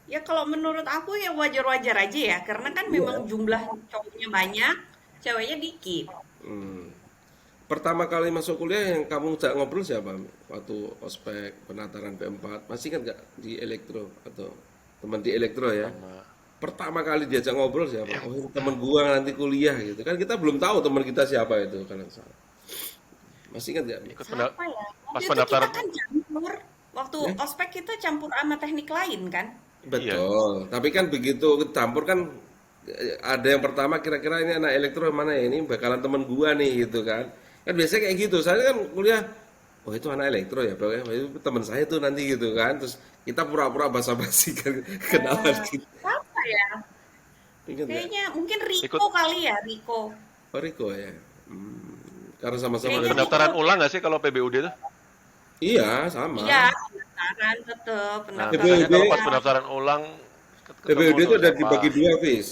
ya kalau menurut aku ya wajar-wajar aja ya, karena kan memang Iya. jumlah cowoknya banyak, ceweknya dikit. Hmm. Pertama kali masuk kuliah yang kamu jak ngobrol siapa Mi? Waktu ospek penataran P4 masih kan nggak di elektro atau teman di elektro ya? Pertama Pertama kali diajak ngobrol siapa? yang Oh ini teman gua nanti kuliah gitu kan kita belum tahu teman kita siapa itu kan salah. Masih ingat nggak Mi? ikut Siapa ya? pas Waktu itu kita pendaftaran. kan campur, waktu Ya? ospek kita campur sama teknik lain kan? Iya, Betul, tapi kan begitu campur kan ada yang pertama kira-kira ini anak elektro yang mana ya ini bakalan temen gua nih gitu kan. Kan biasanya kayak gitu. Saya kan kuliah, oh itu anak elektro ya, Bang, ya. Oh, itu teman saya tuh nanti gitu kan. Terus kita pura-pura basa-basi kan kenalan gitu. Siapa ya? Ingat nggak? Kayaknya mungkin Riko ikut kali ya, Riko. Oh Riko ya. Karena sama-sama Kayaknya dari Riko pendaftaran deh. ulang nggak sih kalau PBUD tuh? iya sama. Iya, pendaftaran tetep, Nah, pendaftaran biasanya PBUD kalau pas ulang. pendaftaran ulang ketemu PBUD itu tuh ada siapa. dibagi dua, Fis.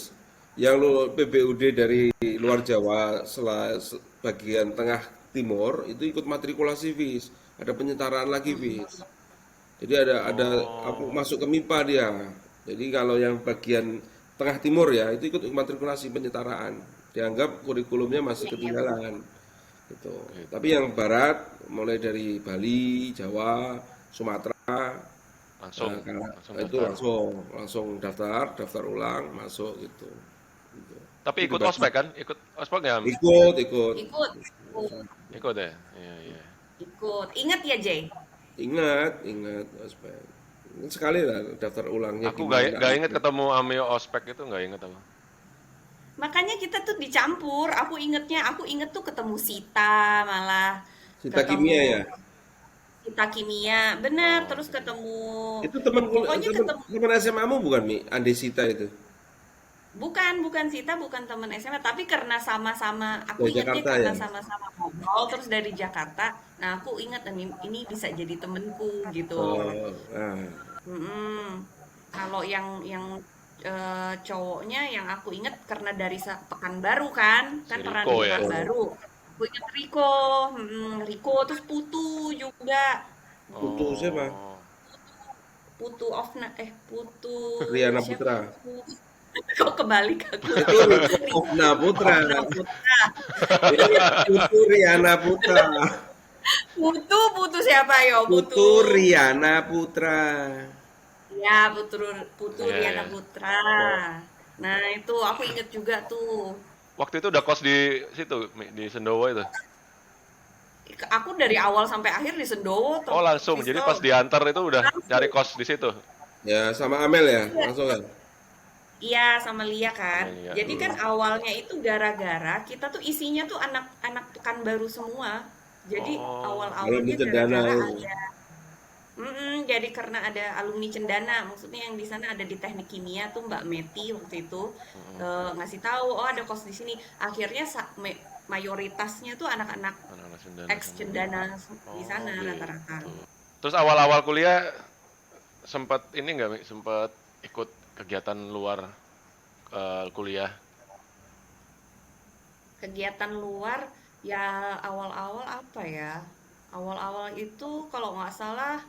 Yang lu PBUD dari luar Jawa, bagian tengah timur itu ikut matrikulasi, Fis. Ada penyetaraan lagi, Fis. Jadi ada aku Oh, masuk ke MIPA dia. Jadi kalau yang bagian tengah timur ya itu ikut matrikulasi penyetaraan. Dianggap kurikulumnya masih Iya, iya, benar. ketinggalan gitu. Tapi gitu. yang barat mulai dari Bali, Jawa, Sumatera, Langsung, karena langsung itu daftar. langsung daftar ulang masuk gitu. Gitu. Tapi Itu ikut dibagi. ospek kan? Ikut ospek nggak? Ikut. Ikut, ikut, Ikut ya? Iya, iya. ikut. Ingat ya, Jay? Ingat ospek. Sekali lah daftar ulangnya Aku gimana. gak inget ketemu Amio ospek itu nggak inget aku. Makanya kita tuh dicampur. Aku inget tuh ketemu Sita malah, Sita kimia ketemu ya. Sita Kimia, bener. Oh, Terus gitu. ketemu, Itu teman pokoknya teman ketemu. teman SMA-mu bukan Mi? Andesita itu. Bukan, bukan Sita, bukan teman SMA, tapi karena sama-sama, aku Dari ingetnya Jakarta karena ya. sama-sama ngobrol, terus dari Jakarta. Nah, aku ingat ini bisa jadi temenku gitu. Oh, nah. Mm-mm. Kalau cowoknya yang aku inget karena dari Pekanbaru kan, Si kan pernah di Riko ya. Oh, Pekanbaru. Aku inget Riko, Riko terus Putu juga, Putu siapa? Oh, Putu Putu Riana siapa Putra. Putu? Kok kebalik aku Itu namanya? Riko Ofna Putra. Ofna Putra. Putu Riana Putra. Putu siapa yo? Putu Riana Putra. Ya, Putu Putu iya, Riana iya. Putra. Nah, itu aku inget juga tuh. Waktu itu udah kos di situ, Mi, di Sendowo itu. Aku dari awal sampai akhir di Sendowo toh, Oh, langsung. Jadi Visto. pas diantar itu udah cari Langsung. kos di situ. Ya sama Amel ya, Iya, langsung kan. iya, sama Lia kan. Amelia. Jadi kan Hmm. awalnya itu gara-gara kita tuh isinya tuh anak-anak Pekanbaru semua. Jadi Oh, Alumni awal-awalnya Cendana gara-gara itu. ada, jadi karena ada alumni Cendana, maksudnya yang di sana ada di Teknik Kimia tuh Mbak Meti waktu itu ngasih tahu, oh ada kos di sini. Akhirnya mayoritasnya tuh anak-anak anak-anak Sendana ex semua. Cendana di Oh, sana rata-rata. gitu. Terus awal-awal kuliah sempat ini nggak, Mi? Sempat ikut kegiatan luar kuliah. Kegiatan luar ya awal-awal apa ya? Awal-awal itu kalau nggak salah,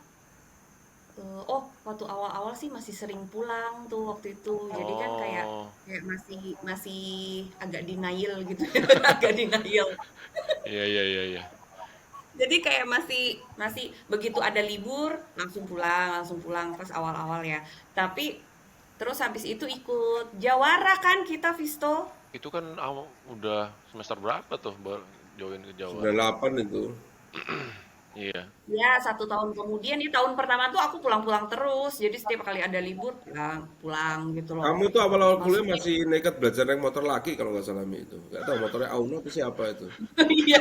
waktu awal-awal sih masih sering pulang tuh waktu itu. Jadi kan kayak Oh, kayak masih masih agak denial gitu, agak denial. iya, iya, iya, iya. Jadi kayak masih masih begitu ada libur langsung pulang pas awal-awal ya. Tapi terus habis itu ikut Jawara kan kita Visto. Itu kan udah semester berapa tuh join ke Jawara? 98 itu. Iya. Ya, 1 tahun kemudian nih tahun pertama tuh aku pulang-pulang terus. Jadi setiap kali ada libur pulang, pulang gitu loh. Kamu tuh awal-awal kuliah Maksudnya masih nekat belajar naik motor laki kalau nggak salah Mi itu. Nggak tahu motornya Auno atau siapa itu. iya,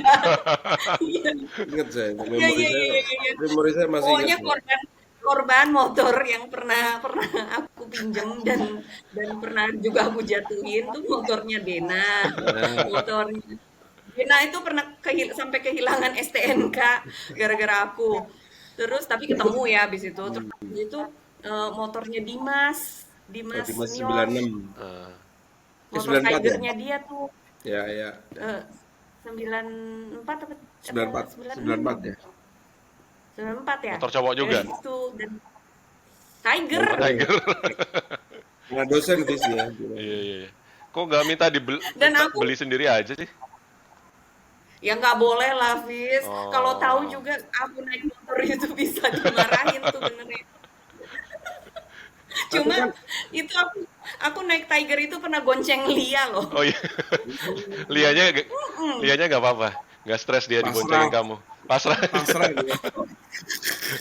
iya, Ingat saya, iya, iya, iya, iya, iya. memori saya masih ingat. Pokoknya korban korban motor yang pernah pernah aku pinjem dan pernah juga aku jatuhin tuh motornya Dena. Nah, Motornya Dena itu pernah sampai kehilangan STNK gara-gara aku. Terus tapi ketemu ya habis itu. Terus habis itu motornya Dimas, Dimas berarti masih Senior, 96. Eh, motor 94 ya? Tigernya dia tuh Ya, ya. eh, 94 apa 94, 96 94 ya. 94 ya? motor cowok Ya juga. gitu dan Tiger. Oh, Tiger. Nah, dosen bis ya. Iya, iya, iya. Kok nggak minta Dan aku beli sendiri aja sih? ya nggak boleh lah, Fis. Kalau tahu Oh. juga aku naik motor itu bisa dimarahin tuh benernya. Tapi Cuma kan itu aku naik Tiger itu pernah gonceng Lia loh. Oh iya. Lianya nggak apa-apa. Nggak stres dia pasrah, diboncengin kamu. Pasrah. pasrah dia.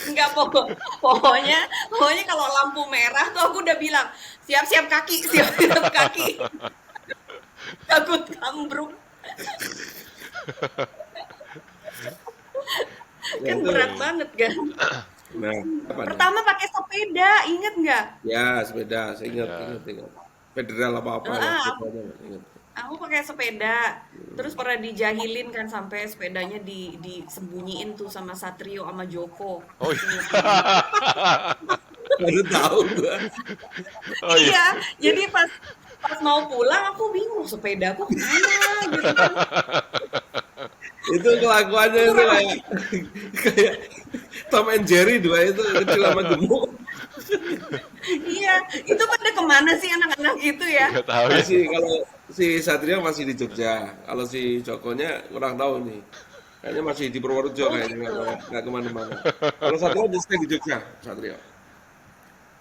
Enggak pokoknya pokoknya kalau lampu merah tuh aku udah bilang siap-siap kaki, siap-siap kaki. Takut kambruk. Ya, Kan itu. berat banget kan. Nah, apa nih? Pertama pakai sepeda, inget nggak? Ya, sepeda, saya ingat, Ya. ingat. Federal apa-apa lah, Aku sepedanya ingat. aku pakai sepeda. Terus pernah dijahilin kan sampai sepedanya disembunyiin tuh sama Satrio sama Joko. Oh iya. Ingat banget. Baru tahu gua. Oh iya. Iya, jadi pas pas mau pulang aku bingung sepedaku kemana gitu kan. Itu kelakuannya Itu itu kayak kayak Tom and Jerry dua itu kecil sama gemuk. iya, itu pada kemana sih anak-anak itu ya? Nggak tahu ya. Masih kalau si Satria masih di Jogja, kalau si Jokonya kurang tahu nih. Kayaknya masih di Purworejo Oh kayaknya gitu. nggak kemana-mana. Kalau Satria di stay di Jogja, Satria.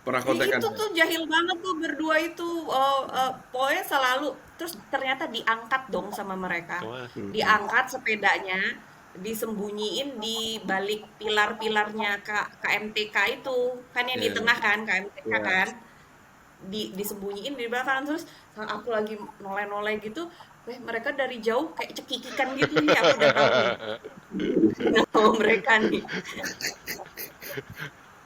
Pernah Ya kontekan itu saya. tuh jahil banget tuh berdua itu pokoknya selalu terus ternyata diangkat dong sama mereka. Kemana? Diangkat sepedanya, disembunyiin di balik pilar-pilarnya KMTK itu. Kan yang di Ya, tengah kan KMTK ya. kan. Disembunyiin di belakang terus aku lagi noleh-noleh gitu. Mereka dari jauh kayak cekikikan gitu nih aku udah tahu nih. Nama mereka nih.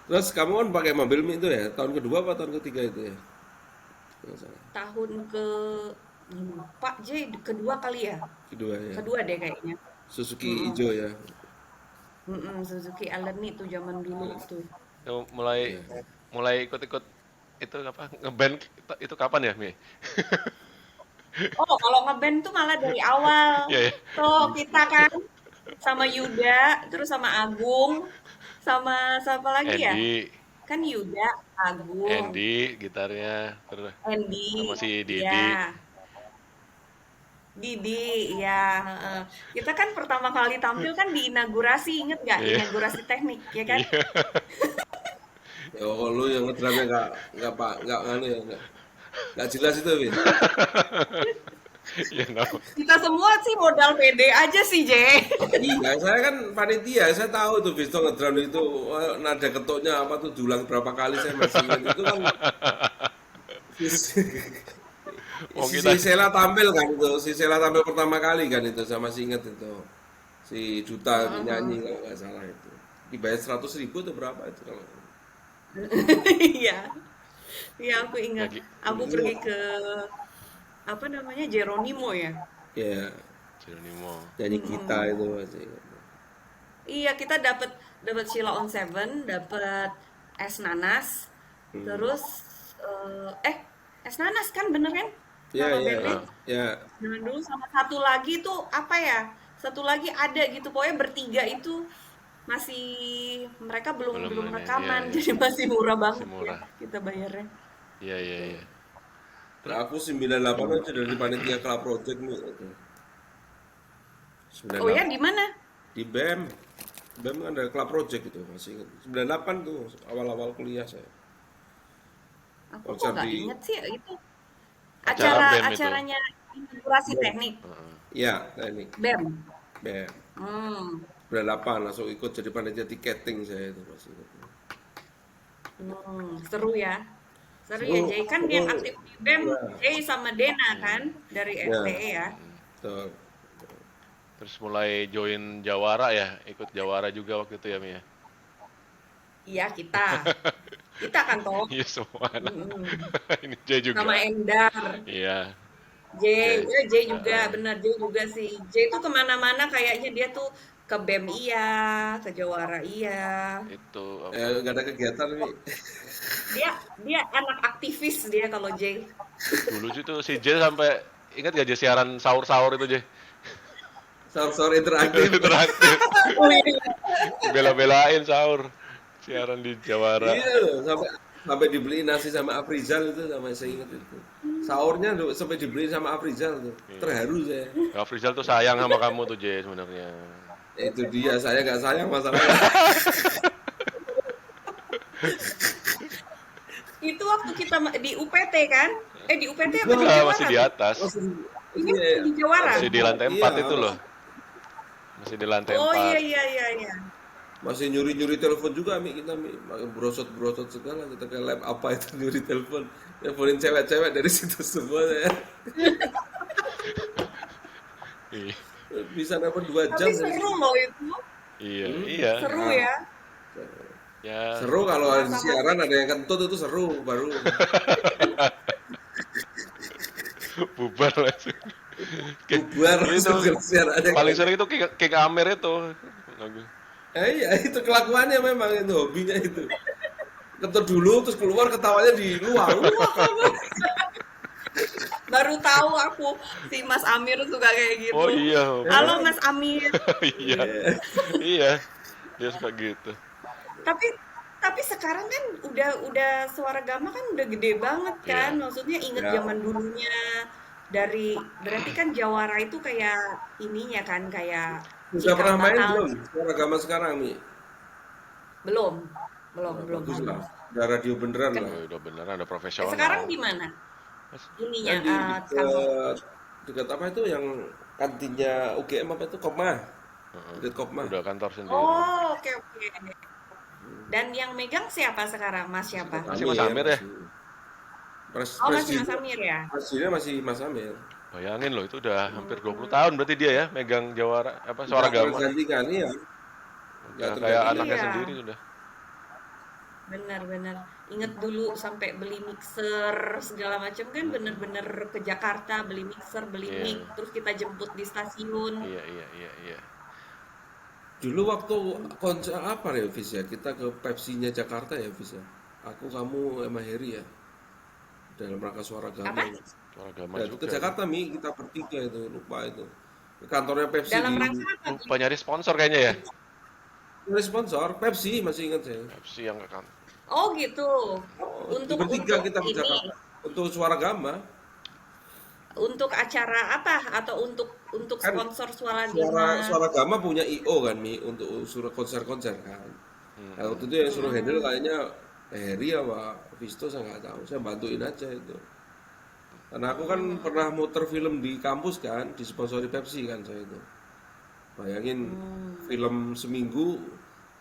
Terus kamu kan pakai mobil Mi itu ya, tahun kedua apa tahun ketiga itu ya? Nggak salah. Tahun ke lupa kedua kali ya. Kedua ya. Kedua deh kayaknya. Suzuki Mm-mm. hijau ya. Suzuki Alani tuh zaman dulu tuh. Mulai Ya. mulai ikut-ikut itu apa ngeband itu kapan ya, Mi? Oh, kalau ngeband tuh malah dari awal. Iya, ya. Tuh kita kan sama Yuda, terus sama Agung, sama siapa lagi ya? Andy, Kan Yuda, Agung, Andy gitarnya, terus sama Andy, si Didi. ya, Didi, ya. Heeh. Kita kan pertama kali tampil kan di inaugurasi, inget nggak? Iya. Inaugurasi teknik, ya kan? Iya. Ya, oh, lu yang ngedramnya nggak pak nggak nganu ya nggak jelas itu Vin. Iya, no. Kita semua sih modal pede aja sih, J. Iya, saya kan panitia, saya tahu tuh Visto ngedram itu nada ketuknya apa tuh diulang berapa kali saya masih ingat itu kan Oh si kita, Sela tampil kan itu, si Sela tampil pertama kali kan itu saya masih ingat itu si Duta nyanyi kalau nggak salah itu dibayar 100.000 atau berapa itu kalau Iya, iya aku ingat. lagi Aku pergi ke apa namanya Jeronimo ya. ya Geronimo. nyanyi kita itu masih ingat. Iya kita dapat dapat Sheila on Seven, dapat es nanas, terus es nanas kan bener kan Ya, nama ya, bandnya? ya, Jangan dulu sama satu lagi tuh apa ya? Satu lagi ada gitu, pokoknya bertiga itu masih mereka belum Belum belum ini, rekaman, iya, iya. jadi masih murah Masih banget ya murah. kita bayarnya. Iya, iya, iya. Nah, aku 98 kan sudah di panitia Club Project nih itu. Oh ya 98 di mana? di BEM. BEM kan ada Club Project itu masih ingat. 98 tuh awal-awal kuliah saya. Aku kok Konser nggak di inget sih itu Acara BEM itu. acaranya inaugurasi BEM. teknik Iya, teknik BEM. BEM. Hmm. beralapan langsung ikut jadi panitia tiketing saya itu masih ingat. Seru ya. Seru ya, Seru, Jay. Kan yang seru. aktif di BEM, Ya, Jay sama Dena kan, Hmm. dari ya, FTE ya. betul. Terus mulai join Jawara ya, ikut Jawara juga waktu itu ya Mi ya. Iya, kita. Kita kan, toh. Iya semua anak. Mm-mm. Ini Jay Sama juga. Endar. Iya, Jay, Jay. Jay juga, Heeh. bener Jay juga sih. Jay tuh kemana-mana kayaknya dia tuh ke BEM iya, ke Jawara iya. Itu apa? Nggak ada kegiatan nih. Dia dia anak aktivis dia kalau Jay. Dulu sih tuh si Jay sampai ingat gak Jay siaran sahur-sahur itu Jay? Sore-sore interaktif. Interaktif. Oh iya. Bela-belain sahur. Siaran di Jawara. Iya loh, sampai sampai dibeliin nasi sama Afrizal itu, sama saya ingat itu. Sahurnya loh, sampai dibeliin sama Afrizal tuh. Iya. Terharu saya. Rizal tuh sayang sama kamu tuh Jay sebenarnya. Itu dia, saya nggak sayang masalahnya. Itu waktu kita di UPT kan? Di UPT apa di Enggak, masih Jawara di tuh? atas. Masih, Ini iya, masih di Jawara. Masih di lantai iya, 4 itu loh. Masih di lantai Oh iya 4. iya iya iya. masih nyuri-nyuri telepon juga Mi, kita Mi, pakai brosot-brosot segala, kita ke lab apa itu nyuri telepon, teleponin cewek-cewek dari situ semua ya. Iya, Bisa dapat 2 jam Tapi dari seru situ. loh itu. iya, Hmm, iya. Seru ya. ya. Ya, Seru kalau ada Masa-masa siaran ada yang kentut itu seru baru. bubar langsung. Bubar Itu langsung kalau siaran ada yang paling kentut. sering itu King Amer itu. Lagu. Iya itu kelakuannya memang itu hobinya itu. Kentut dulu terus keluar ketawanya di luar. Wah, baru tahu aku si Mas Amir suka kayak Oh gitu. iya, Halo Mas Amir. iya, iya. Dia suka gitu. Tapi sekarang kan udah Suara Gama kan udah gede banget kan. Iya. Maksudnya inget ya. zaman dulunya dari berarti kan Jawara itu kayak ininya kan kayak Sudah cikal pernah main bakal belum? Suara Gama sekarang Mi. belum belum Nah, belum bagus belum. lah. Udah radio beneran Kan lah. Oh, udah beneran, udah sekarang profesional. di mana? Ininya Di kantor. dekat apa itu yang kantinnya UGM apa itu Kopma. Heeh. Dekat Kopma. Udah kantor sendiri. Oh, oke oke. Dan yang megang siapa sekarang? Mas siapa? Masih Mas Amir Amir ya? masih. Oh, masih Mas Presidennya Amir ya? presidennya masih Mas Amir. Bayangin loh, itu udah hampir 20 tahun berarti dia ya megang Jawara apa Suara Nggak Gama. tergantikan iya. Nggak Udah kayak tergantikan. anaknya Iya, sendiri sudah. benar-benar. Ingat dulu sampai beli mixer segala macam kan bener-bener ke Jakarta beli mixer, beli mic, Iya, terus kita jemput di stasiun. iya, iya, iya, iya. Dulu waktu konser apa ya Fis ya? Kita ke Pepsi-nya Jakarta ya Fis ya. Aku kamu sama Heri ya. Dalam rangka Suara Gama. Apa? Ya. Suara Gama Ya, itu ke juga ya. Jakarta Mi, kita bertiga itu lupa itu. Ke kantornya Pepsi Dalam di rangka apa tuh? Lupa nyari sponsor kayaknya ya. dari sponsor Pepsi masih ingat saya. Pepsi yang ke kan. Oh gitu. Oh, Untuk bertiga kita ke ini, Jakarta untuk Suara Gama. untuk acara apa? Atau untuk Kan sponsor Suara Suara Gama? Suara Gama punya IO kan Mi untuk suruh konser-konser kan. Nah, waktu itu yang suruh handle kayaknya Heri apa Visto saya nggak tahu. Saya bantuin aja itu. Karena aku kan pernah muter film di kampus kan, disponsori Pepsi kan saya itu. Bayangin film seminggu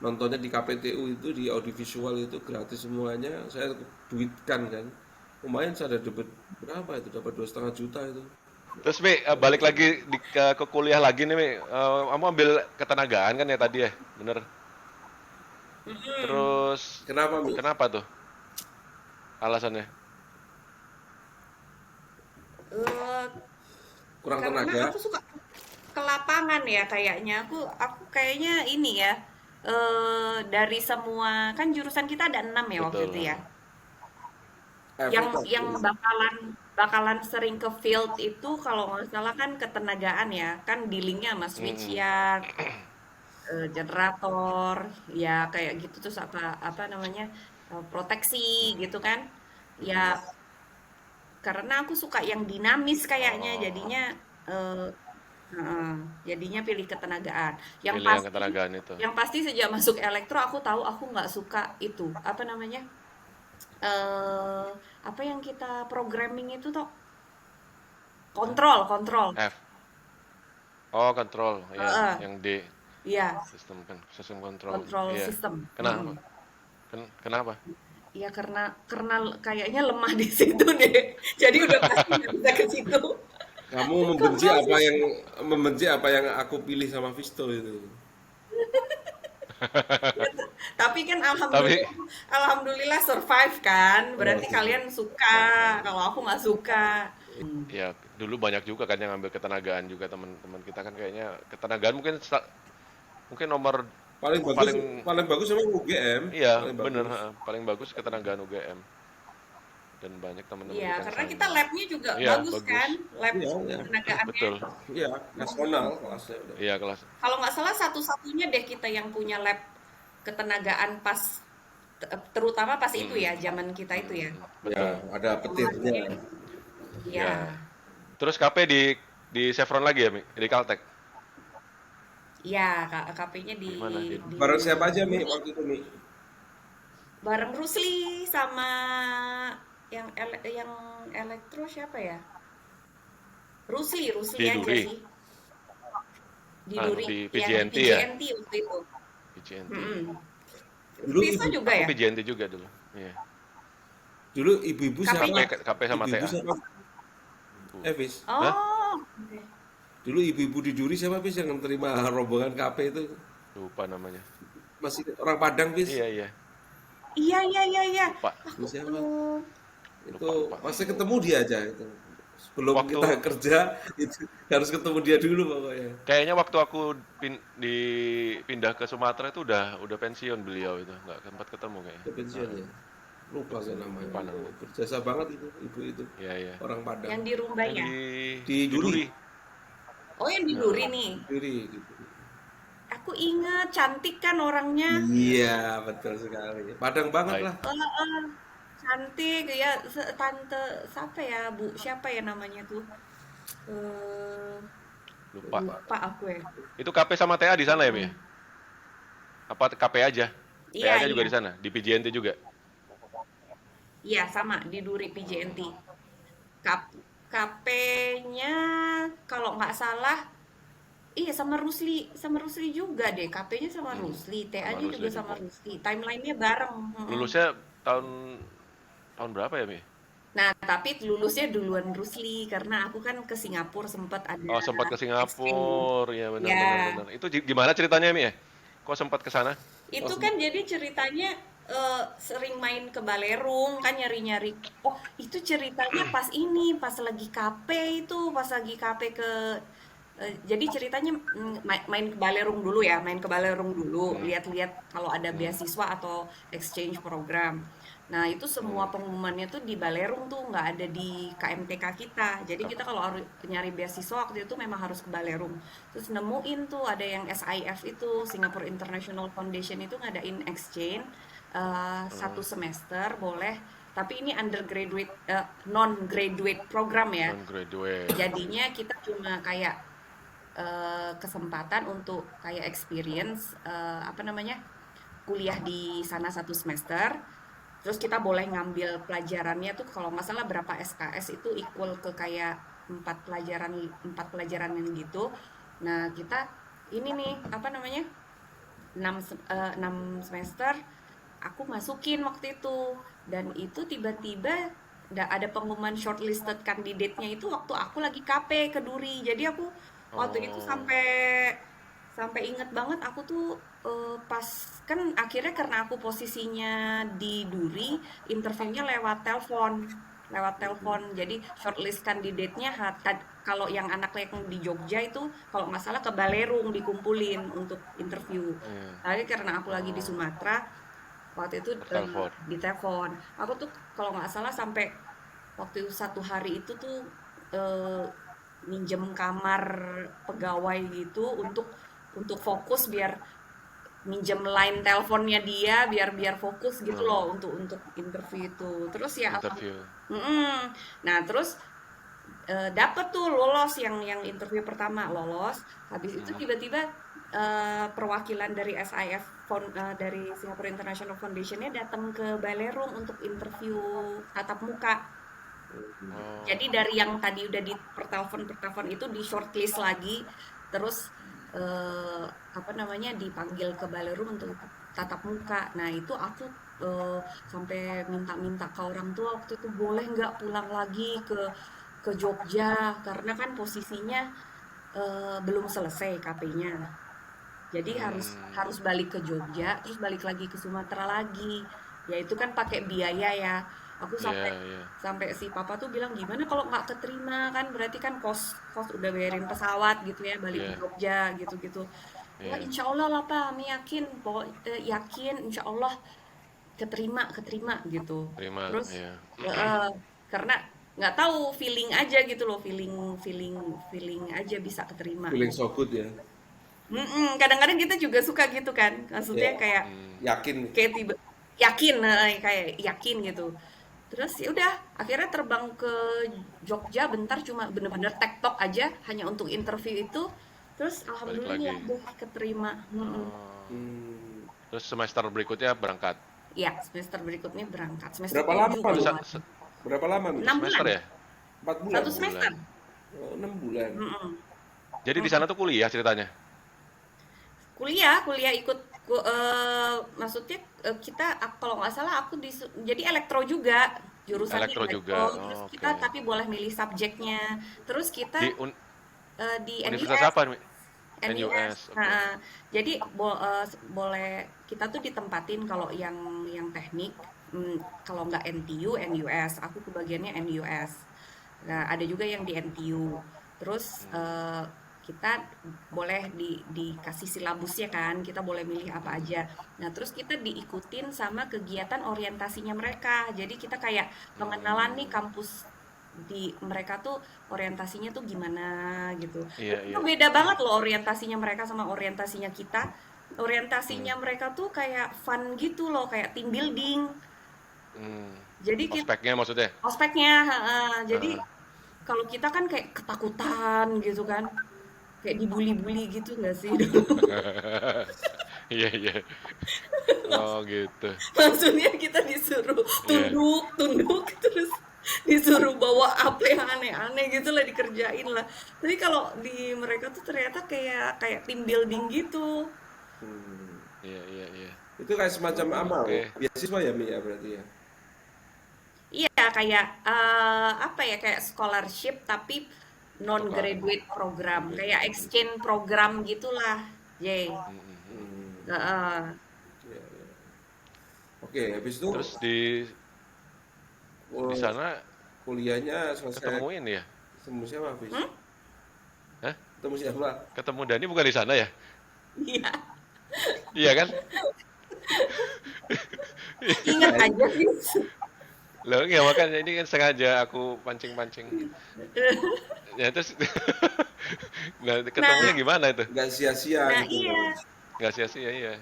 nontonnya di KPTU itu di audiovisual itu gratis semuanya, saya duitkan kan. Lumayan saya dapat berapa itu? Dapat 2,5 juta itu. Terus Mi, balik lagi ke kuliah lagi nih Mi. Kamu ambil ketenagaan kan ya tadi ya, bener. Terus Kenapa Mi? kenapa tuh alasannya? Eh, Kurang karena tenaga? aku suka ke lapangan ya kayaknya. Aku kayaknya ini ya. Dari semua kan jurusan kita ada 6 ya waktu Betul. itu ya. Yang Efek yang bakalan sering ke field itu kalau nggak salah kan ketenagaan ya. Kan dealingnya sama switchyard, generator, ya kayak gitu terus apa namanya proteksi gitu kan. Ya karena aku suka yang dinamis kayaknya Oh, jadinya eh, heeh, jadinya pilih ketenagaan. Yang pilih yang pasti ketenagaan itu. sejak masuk elektro aku tahu aku nggak suka itu apa namanya eh apa yang kita programming itu toh kontrol kontrol. F. Oh, kontrol. Ya, Heeh. yang D. Iya, sistem kontrol. kontrol Iya. sistem. Kenapa? Kenapa? Iya karena kayaknya lemah di situ deh. Jadi udah pasti nggak bisa ke situ. Kamu Kontrol sistem. membenci apa yang aku pilih sama Visto itu. Ya, tapi kan Tapi alhamdulillah survive kan. Oh, Berarti gitu. kalian suka. Kalau aku nggak suka. ya dulu banyak juga kan yang ngambil ketenagaan juga, teman-teman kita kan kayaknya ketenagaan mungkin mungkin nomor Paling bagus paling. paling bagus memang UGM, Iya, paling bener, bagus. heeh. Paling bagus ketenagaan UGM dan banyak teman-teman Iya, kita yang karena kita sana. labnya juga Iya, bagus bagus. kan, lab Iya, iya. ketenagaannya. Betul. Iya, nasional kelasnya udah. Iya, kelas. Kalau nggak salah satu-satunya deh kita yang punya lab ketenagaan pas terutama pas itu Mm-mm. ya, zaman kita itu ya. Ya, Betul. ada petirnya. Iya. Iya. Ya. Terus KP di Chevron lagi ya, Mi? Di Caltech. Iya, KP-nya di Gimana sih? di Bareng siapa aja, Mi, Duri waktu itu, Mi? bareng Rusli sama yang elektro siapa ya? Rusli Di aja Duri. sih. Di Duri Di yang di PJNT ya? PJNT waktu itu. PJNT. Mm-mm. Dulu Visto ibu juga Aku ya? PJNT juga dulu. Iya. dulu ibu-ibu siapa? KP-nya? KP sama Ibu-ibu TA. siapa? Vis. Hah? Oh, oke. Dulu ibu-ibu di Duri siapa, Vis, yang terima rombongan KP itu? Lupa namanya. Masih orang Padang, Vis. Iya, iya. Iya. Lupa. Aku Siapa? Itu Lupa. pasti ketemu dia aja itu. Sebelum Waktu kita kerja itu harus ketemu dia dulu pokoknya. Kayaknya waktu aku pindah ke Sumatera itu udah pensiun beliau itu, nggak sempat ketemu kayaknya. Dia pensiun ya. Lupa saya namanya. Lupa namanya. Berjasa banget itu ibu itu. Iya, iya. Orang Padang. Yang di Rumbai Yang ya? Di di Duri. Duri. Oh, yang di Duri nih. Duri gitu. Aku ingat, cantik kan orangnya. Iya, betul sekali. Padang banget Baik. lah. Cantik ya, tante siapa ya, Bu? Siapa ya namanya tuh? Eh, Lupa. lupa aku ya. Itu KP sama TA di sana ya, Mi? Apa KP aja? Iya, TA-nya juga iya. di sana, di PJNT juga. Iya, sama di Duri PJNT. KP-nya kalau nggak salah, iya sama Rusli juga deh. KP-nya sama Hmm, Rusli, sama TA-nya juga Rusli sama juga. Rusli. Timeline-nya bareng. Mm-mm. Lulusnya tahun tahun berapa ya, Mi? Nah, tapi lulusnya duluan Rusli karena aku kan ke Singapura sempat ada Oh, sempat ke exchange. Singapura. Ya, benar benar Ya, benar. Itu gimana ceritanya, Mi ya? Kok sempat ke sana? itu Pas kan jadi ceritanya sering main ke Balerung kan nyari-nyari. Oh, itu ceritanya pas lagi KP itu, pas lagi KP ke jadi ceritanya main ke Balerung dulu ya, main ke Balerung dulu, Hmm, lihat-lihat kalau ada hmm, beasiswa atau exchange program. Nah, itu semua hmm. pengumumannya tuh di Balerung tuh nggak ada di KMTK kita. Jadi Kap- kita kalau nyari beasiswa waktu itu memang harus ke Balerung. Terus nemuin tuh ada yang SIF itu, Singapore International Foundation itu ngadain exchange hmm, 1 semester boleh. Tapi ini undergraduate, non graduate program ya. non graduate. Jadinya kita cuma kayak kesempatan untuk kayak experience apa namanya kuliah di sana 1 semester. Terus kita boleh ngambil pelajarannya tuh kalau nggak salah berapa SKS itu equal ke kayak 4 pelajaran yang gitu. Nah kita ini nih apa namanya 6 semester aku masukin waktu itu dan itu tiba-tiba ada pengumuman shortlisted kandidatnya itu waktu aku lagi KP ke Duri. Jadi aku waktu itu Oh, sampai sampai inget banget aku tuh pas kan akhirnya karena aku posisinya di Duri, interviewnya lewat telepon. Jadi shortlist kandidatnya kalau yang anak yang di Jogja itu kalau nggak salah ke Balerung dikumpulin untuk interview. iya. Tapi karena aku lagi di Oh, Sumatera, waktu itu bertelepon. ditelepon. Aku tuh kalau nggak salah sampai waktu itu 1 hari itu tuh eh, minjem kamar pegawai gitu untuk fokus biar minjem line teleponnya dia biar biar fokus gitu Hmm, loh untuk interview itu. Terus ya interview. mm-mm. Nah, terus dapet tuh lolos yang interview pertama lolos. Habis itu Hmm. tiba-tiba perwakilan dari SIF dari Singapore International Foundation-nya datang ke Balerung untuk interview tatap muka. Oh, Jadi dari yang tadi udah di pertelepon itu di shortlist lagi, terus eh, apa namanya dipanggil ke ballroom untuk tatap muka. Nah itu aku sampai minta-minta ke orang tua waktu itu boleh nggak pulang lagi ke Jogja karena kan posisinya belum selesai KP-nya. Jadi harus Hmm, harus balik ke Jogja, terus balik lagi ke Sumatera lagi. Ya itu kan pakai biaya ya. Aku iya, sampai iya, sampai si papa tuh bilang gimana kalau nggak keterima kan berarti kan kos kos udah bayarin pesawat gitu ya balik ke iya, Jogja gitu-gitu. Ya iya, insya Allah lah Pak, Ami yakin, yakin insya Allah keterima keterima gitu. terima, Terus iya. karena nggak tahu feeling aja gitu loh feeling feeling feeling aja bisa keterima Feeling gitu. so good ya. Kadang-kadang kita juga suka gitu kan, Ya, maksudnya kayak Hmm, yakin. kayak tiba yakin, kayak yakin gitu. Terus ya udah, akhirnya terbang ke Jogja bentar cuma bener-bener tektok aja hanya untuk interview itu. Terus balik alhamdulillah lagi. deh keterima. Oh, Hmm. terus semester berikutnya berangkat. Ya, semester berikutnya berangkat. Semester Berapa 7 lama, Itu kalau Mi? nggak salah. Berapa lama, Mi? 6 semester bulan. ya? 4 bulan. Satu 6 semester. bulan. Oh, 6 bulan. Mm-mm. Jadi di sana Mm-mm. tuh kuliah ceritanya. Kuliah, kuliah ikut maksudnya kita kalau nggak salah aku jadi elektro juga, jurusannya Elektro elektro, juga. terus Oh, kita oke. tapi boleh milih subjeknya. Terus kita Di di universitas NUS, apa, Mi? NUS. NUS. Oke. Nah, jadi boleh kita tuh ditempatin kalau yang teknik, kalau nggak NTU, NUS. Aku kebagiannya NUS. Nah, ada juga yang di NTU. Terus kita boleh dikasih silabusnya kan, kita boleh milih apa Hmm, aja. Nah, terus kita diikutin sama kegiatan orientasinya mereka. Jadi kita kayak pengenalan nih hmm, kampus di mereka tuh orientasinya tuh gimana gitu. Dan iya, itu iya. beda banget loh orientasinya mereka sama orientasinya kita. Hmm, Orientasinya mereka tuh kayak fun gitu loh, kayak team building. hmm. Jadi kita Ospeknya maksudnya? ospeknya, heeh. Jadi Heeh. kalau kita kan kayak ketakutan gitu kan, kayak dibully-bully gitu nggak sih dulu? Iya, iya. Oh, gitu. Maksudnya kita disuruh Iya. tunduk, tunduk, terus disuruh bawa apa yang aneh-aneh gitu lah dikerjain lah. Tapi kalau di mereka tuh ternyata kayak kayak team building gitu. Hmm. Iya, iya, iya. Itu kayak semacam amal. Oke. Beasiswa ya, Mi, ya berarti ya. Iya kayak apa ya kayak scholarship tapi non Apa? graduate program, Non kayak graduate gitu. exchange program gitulah. Yay. Hmm, hmm, hmm. Hmm. Heeh. Ya, ya. Oke, habis itu Terus di oh, sana kuliahnya selesai. ketemu ini ya? Ketemu siapa, habis? Hmm? Hah? Ketemu siapa? Ketemu Dani bukan di sana ya? Iya. Iya kan? Ingat Nah, aja sih. Loh, nggak makanya ini kan sengaja aku pancing-pancing. Ya terus, nah ketemunya Nah, gimana itu? nggak sia-sia nah gitu. iya. Nggak sia-sia ya.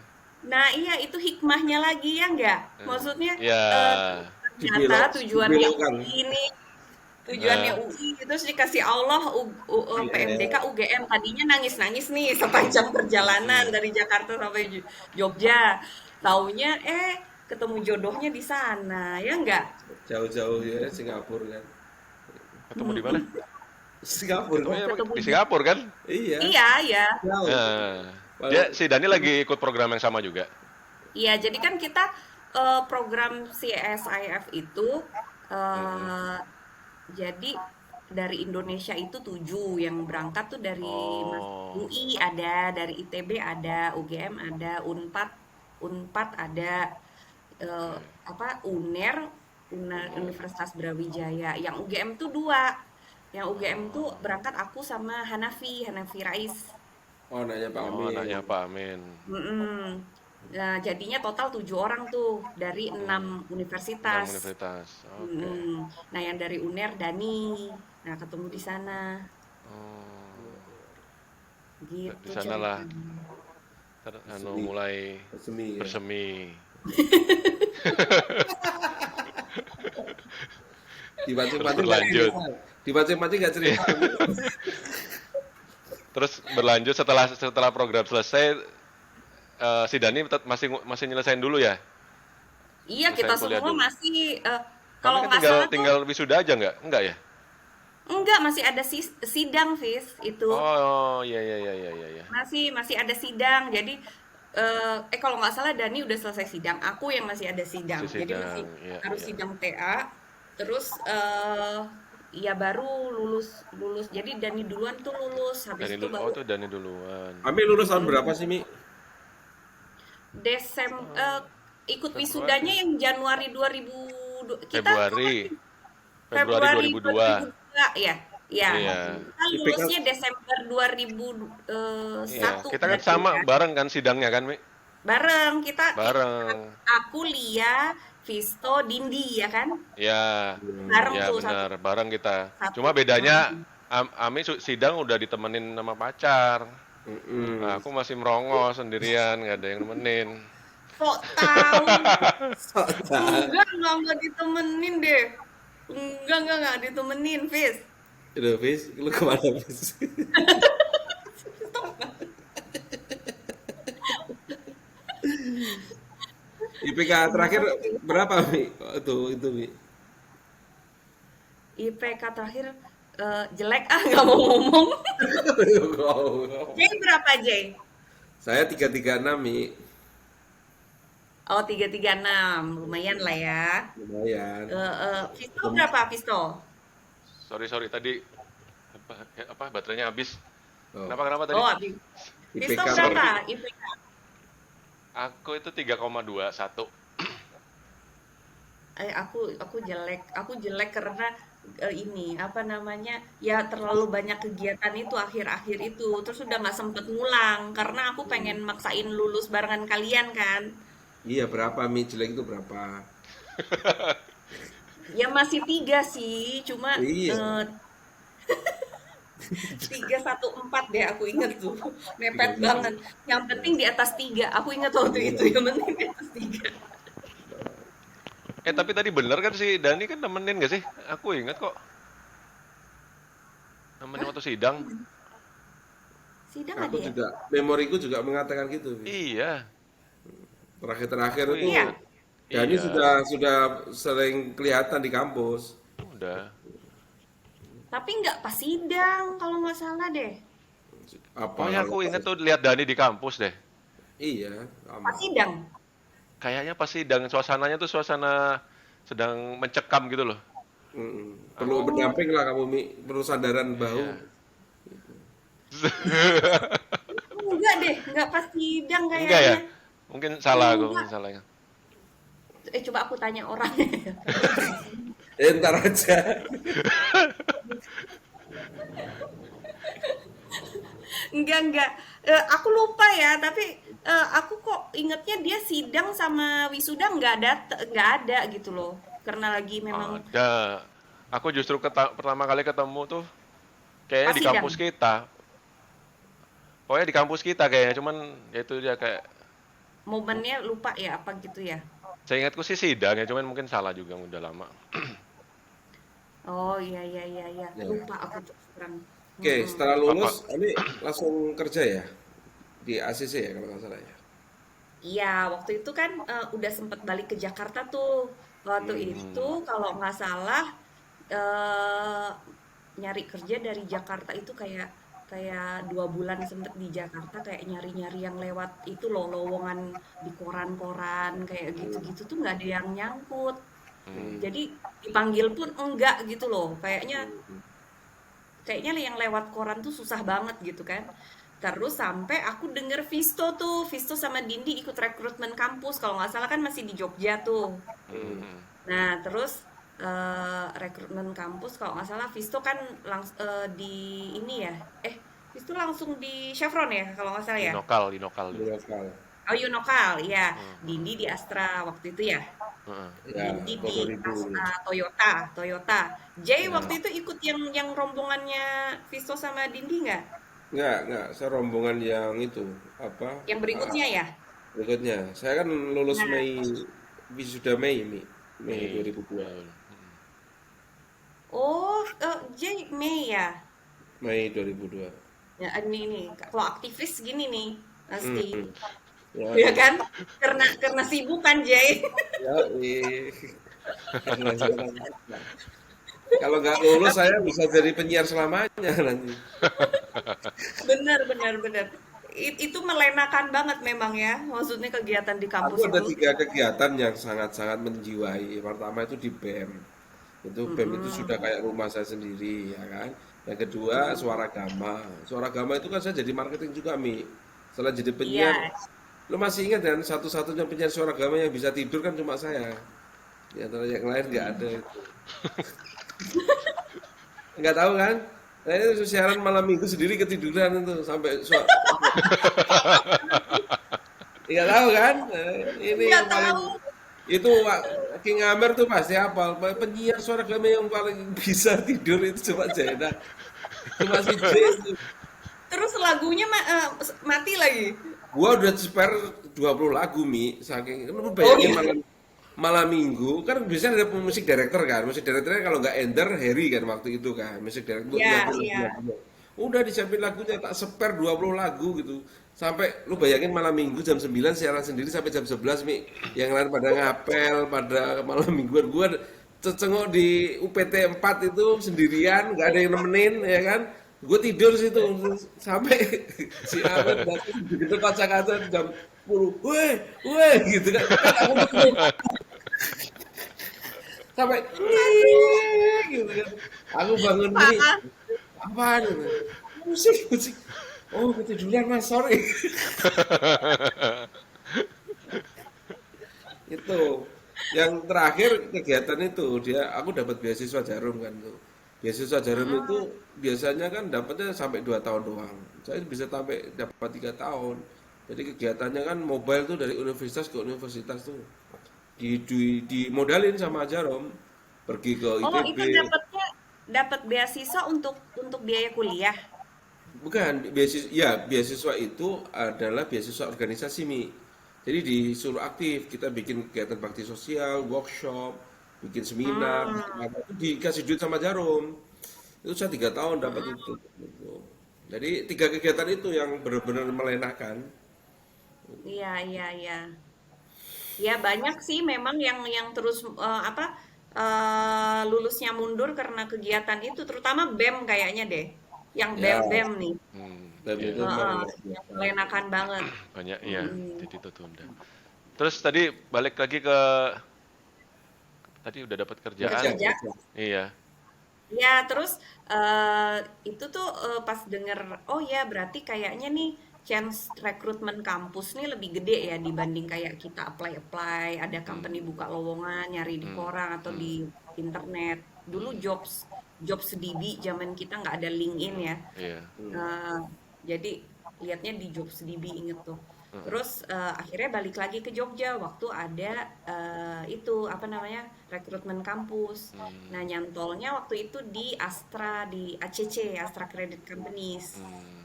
Nah iya itu hikmahnya lagi ya enggak? Maksudnya Ya, eh, ternyata Dibelok, tujuannya dibelokkan. UI ini, tujuannya eh, UI terus dikasih Allah PMDK Iya. UGM tadinya nangis-nangis nih sepanjang perjalanan mm, dari Jakarta sampai Jogja. Taunya ketemu jodohnya di sana, ya enggak? Jauh-jauh ya Singapura kan. ketemu di mana? Singapura kan? Ketemunya emang Ketemu di Singapura kan? Iya, iya, iya. jauh. Eh, dia Padahal si Dani lagi ikut program yang sama juga. Iya, jadi kan kita program CSIF itu Mm-mm. eh, jadi dari Indonesia itu 7 yang berangkat tuh dari Oh, UI ada, dari ITB ada, UGM ada, Unpad ada, eh, oke. apa UNER, Universitas Brawijaya. Yang UGM tuh dua. Yang UGM tuh Oh, berangkat aku sama Hanafi Rais. oh nanya Pak oh, Amin. anaknya Pak Amin. Mm-mm. Nah, jadinya total 7 orang tuh dari enam Hmm, 6 universitas. universitas. Oke. Mm-mm. Nah, yang dari UNER Dani. Nah, ketemu di sana. Oh, di Gitu sanalah ceritanya. anu Semi, mulai semi ya. bersemi. Terus Dipancing-pancing nggak berlanjut. cerita. Dipancing-pancing nggak cerita. Terus berlanjut setelah setelah program selesai, si Dani masih masih nyelesain dulu ya? Iya, kita Nyelesain kuliah semua dulu. masih Tapi kalau kan nggak tinggal salah tuh tinggal wisuda aja nggak? Enggak ya? Enggak, masih ada sidang, Fis, itu. Oh, iya iya iya iya iya. Iya. Masih ada sidang. Jadi kalau nggak salah Dani udah selesai sidang. Aku yang masih ada sidang. Masih Jadi masih sidang. Iya harus iya. sidang TA. Terus ya baru lulus lulus. Jadi Dani duluan tuh lulus. Habis itu Oh, baru tuh Dani duluan. Ami lulus tahun mm, berapa sih, Mi? ikut wisudanya Februari. yang Januari 2000. Kita Februari. kemarin Februari Februari 2002. 2002 ya. Ya, Iya. kita IPK lulusnya Desember Iya. 2001 Kita kan berarti sama ya. bareng kan sidangnya kan, Mi? Bareng Bareng. aku Lia, Visto, Dindi ya kan? Ya, Bareng ya tuh satu benar, bareng kita. satu. Cuma bedanya Heeh. Ami sidang udah ditemenin sama pacar. Nah, Mm-mm. aku masih merongos sendirian, nggak ada yang nemenin. Kok tahu? Sok tahu. Enggak ditemenin deh. Enggak ditemenin, Vis. Udah, Fis, lu kemana, Fis? IPK terakhir Kenapa sih? berapa, Mi? Oh, itu, Mi. IPK terakhir jelek nggak mau ngomong. Jay berapa, Jay? Saya 336, Mi. Oh, 336. Lumayan lah ya. Lumayan. Visto berapa, Visto? Sorry tadi apa baterainya habis. Oh, Kenapa tadi? Oh, habis. Visto IPK Sorry. berapa IPK? Aku itu 3,21. Aku jelek. Aku jelek karena ini apa namanya? Ya terlalu banyak kegiatan itu akhir-akhir itu. Terus udah nggak sempet ngulang karena aku pengen maksain lulus barengan kalian kan. iya berapa, Mi? Jelek itu berapa? Ya masih 3 sih, cuma Iya, 314 deh aku inget tuh. Mepet 300. banget. Yang penting di atas 3. Aku inget waktu itu Iya. yang penting di atas 3. Tapi tadi bener kan si Dani kan nemenin gak sih? Aku ingat kok nemenin waktu sidang. Sidang ada Aku ya? juga, memoriku juga mengatakan gitu, Fis. Iya, Terakhir-terakhir aku itu Iya. ingat. Dani Iya, sudah sering kelihatan di kampus. udah. Tapi nggak pas sidang kalau nggak salah deh. Apa Oh ya kalau aku pas ingat tuh lihat Dani di kampus deh. iya, Pas sama. sidang. Kayaknya pas sidang suasananya tuh suasana sedang mencekam gitu loh. Perlu Oh, berdamping lah kamu, Mi. Perlu sandaran bahu. Iya. enggak deh, nggak pas sidang Enggak ya? kayaknya. Mungkin salah aku, Enggak. mungkin salah. Coba aku tanya orang. Ntar aja. Enggak. Aku lupa ya, tapi aku kok ingetnya dia sidang sama wisuda nggak ada gitu loh. Karena lagi memang Ada. Aku justru pertama kali ketemu tuh kayaknya pas di kampus sidang. kita. Pokoknya di kampus kita kayaknya, cuman ya itu dia kayak Momennya lupa ya apa gitu ya. saya ingatku sih sidang ya, cuman mungkin salah juga udah lama. Oh iya. Ya. Lupa aku terus terang. Oke, Mm-mm. setelah Apa? lulus, ini langsung kerja ya? Di ACC ya kalau nggak salah ya? Iya, waktu itu kan udah sempet balik ke Jakarta tuh. Waktu itu Hmm. kalau nggak salah eh nyari kerja dari Jakarta itu kayak kayak 2 bulan sempet di Jakarta kayak nyari-nyari yang lewat itu loh lowongan di koran-koran kayak gitu-gitu tuh nggak ada yang nyangkut. Hmm. Jadi dipanggil pun enggak gitu loh. Kayaknya yang lewat koran tuh susah banget gitu kan. Terus sampai aku denger Visto sama Dindi ikut rekrutmen kampus. Kalau nggak salah kan masih di Jogja tuh. Hmm. Nah, terus rekrutmen kampus kalau nggak salah Visto kan di ini ya. Visto langsung di Chevron ya kalau nggak salah Di ya. lokal, di lokal. Di lokal. Oh, Unokal, ya. Hmm. Dindi di Astra waktu itu ya. Hmm. Ya, Dindi tahun di 2000. Toyota. Jay Ya. waktu itu ikut yang rombongannya Visto sama Dindi nggak? Enggak. Saya rombongan yang itu, apa, Yang berikutnya ya? berikutnya. Saya kan lulus Nah, Mei, wisuda Mei, Mi. Mei Mei. 2002. Betul. oh, Jay Mei ya? Mei 2002. Ya, ini. Kalau aktivis gini nih, pasti. Hmm. Ya, Ya kan? Karena sibuk kan, Jay. ya, karena jalan. Kalau nggak lulus saya bisa jadi penyiar selamanya nanti. Benar, benar, benar. Itu melenakan banget memang ya, maksudnya kegiatan di Aku kampus ada itu. 3 kegiatan yang sangat-sangat menjiwai. Pertama itu di BEM. Itu BEM itu sudah Mm-mm. kayak rumah saya sendiri, ya kan. Yang kedua, Suara Gama. Suara Gama itu kan saya jadi marketing juga, Mi. Setelah jadi penyiar, Iya, lo masih ingat kan satu-satunya penyiar Suara Gama yang bisa tidur kan cuma saya. Di antara yang lain nggak ada itu. Nggak tahu kan? Saya itu siaran malam minggu sendiri ketiduran itu sampai nggak tahu kan? Ini nggak yang paling tahu. itu King Amer tuh pasti hafal. Penyiar Suara Gama yang paling bisa tidur itu cuma Jaina, cuma si J Terus itu. terus lagunya mati lagi. Gua udah spare 20 lagu, Mi. Saking kan lu Oh bayangin iya. malam malam minggu kan biasanya ada musik director kan. Musik directornya kalau nggak Ender, Harry kan waktu itu kan. Musik director untuk Iya, nyiapin iya. lagu-lagunya. Udah disiapin lagunya tak spare 20 lagu gitu. Sampai lu bayangin malam minggu jam 9 siaran sendiri sampai jam 11, Mi. Yang lain pada ngapel, pada malam mingguan gua cecengok di UPT 4 itu sendirian, nggak ada yang nemenin ya kan. Gue tidur situ sampai si Ahmed datang begitu kaca-kaca jam 10, weh, weh gitu kan. Kan aku nunggu sampai "Wih," gitu kan. Aku bangun ini Parah. apaan gitu. Musik, musik. Oh, ketiduran Mas, sorry. Itu. Yang terakhir kegiatan itu dia aku dapat beasiswa Jarum kan tuh. Beasiswa Jarum itu Mm-mm. biasanya kan dapatnya sampai 2 tahun doang. Saya bisa sampai dapat 3 tahun. Jadi kegiatannya kan mobile tuh dari universitas ke universitas tuh. Dimodalin sama Jarum. Pergi ke Oh, ITB. itu dapat beasiswa untuk biaya kuliah. Bukan, beasiswa, ya beasiswa itu adalah beasiswa organisasi, Mi. Jadi disuruh aktif, kita bikin kegiatan bakti sosial, workshop, bikin seminar, bikin Hmm. apa, itu dikasih duit sama Jarum. Itu saya 3 tahun dapat Mm-mm. itu. Gitu. Jadi 3 kegiatan itu yang benar-benar melenakan. Iya, iya, iya. Ya banyak sih memang yang terus apa lulusnya mundur karena kegiatan itu, terutama BEM kayaknya deh. Yang Ya, BEM-BEM nih. dan Ya, itu memang Heeh, luar yang biasa. melenakan banget. banyak ya, Mm-mm. jadi tertunda. Terus tadi balik lagi ke tadi udah dapat Kerja, kerjaan. Kerja. kerja. Iya. Ya, terus itu tuh pas denger, oh ya berarti kayaknya nih chance rekrutmen kampus nih lebih gede ya dibanding kayak kita apply-apply, ada company Hmm, buka lowongan, nyari di hmm, koran atau hmm, di internet. Dulu hmm, jobs jobs DB zaman kita nggak ada LinkedIn hmm, ya. iya. Eee, jadi lihatnya di Jobsdb inget tuh. Heeh. Terus akhirnya balik lagi ke Jogja waktu ada itu apa namanya rekrutmen kampus. Hmm, Nah nyantolnya waktu itu di Astra di ACC Astra Credit Companies. hmm.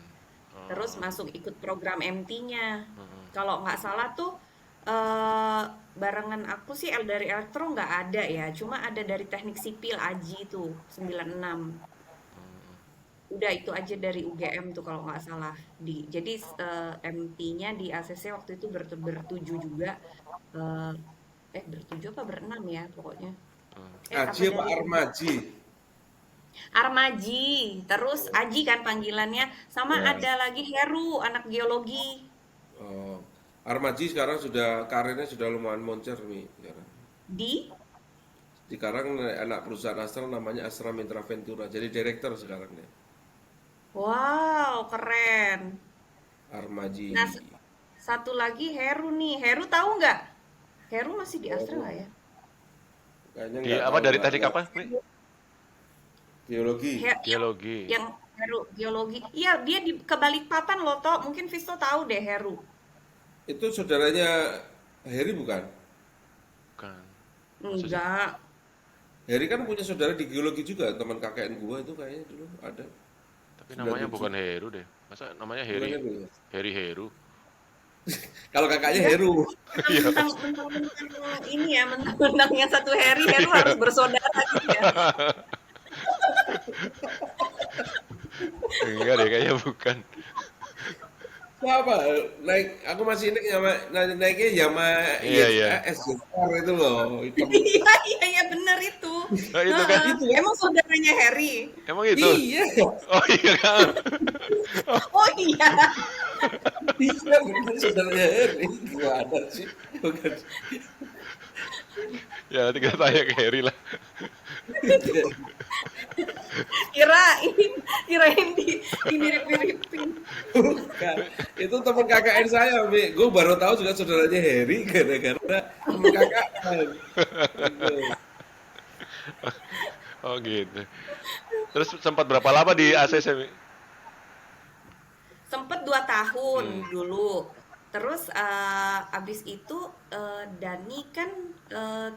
Terus Oh, masuk ikut program MT-nya. heeh. Kalau nggak salah tuh eh barengan aku sih dari elektro nggak ada ya. Cuma ada dari teknik sipil Aji tuh 96. Udah itu aja dari UGM tuh kalau nggak salah. Jadi MT-nya di ACC waktu itu bertujuh juga. Eh, bertujuh apa berenam ya pokoknya. Apa Aji apa dari Armaji? Armaji, terus Aji kan panggilannya, sama Ya. ada lagi Heru, anak geologi Oh. Armaji sekarang sudah karirnya sudah lumayan moncer nih sekarang. di. Sekarang anak perusahaan Astra namanya Astra Mitra Ventura. Jadi direktur sekarang nih. Wow, keren. Armaji. Nah, satu lagi Heru nih. Heru tahu nggak? Heru masih di Astra nggak Oh, ya? kayaknya Di nggak apa tahu dari nggak tadi nggak apa, Mi? geologi. Geologi. Yang Heru geologi. Iya, dia di ke Balikpapan loh, Tok. Mungkin Visto tahu deh Heru. Itu saudaranya Heri bukan? Bukan. Masa sih? Enggak. Heri kan punya saudara di geologi juga, teman KKN gua itu kayaknya dulu ada. Tapi namanya 97. bukan Heru deh. Masa namanya Bukan Heri? itu ya? Heri Heru? Kalau kakaknya Iya, Heru. Iya. mentang-mentang ini ya, mentang-mentang yang satu Heru harus bersaudara gitu ya. Enggak deh, kayaknya bukan. apa naik aku masih ingat naiknya Yamaha Iya, iya. SJR itu loh hitam Iya, iya, iya, bener itu. Nah, itu kan. Heeh. itu kan Emang saudaranya Harry? Emang itu? iya Oh iya kan? Oh iya. iya benar saudaranya Harry gimana sih bukan Ya nanti kita tanya ke Heri lah. Kirain dimirip-miripin. bukan itu teman KKN saya Mi gue baru tahu juga saudaranya Harry gara-gara teman KKN itu Oh gitu. Terus sempat berapa lama di ACC, Mi? Sempet 2 tahun Hmm, dulu. Terus abis itu Dani kan eh,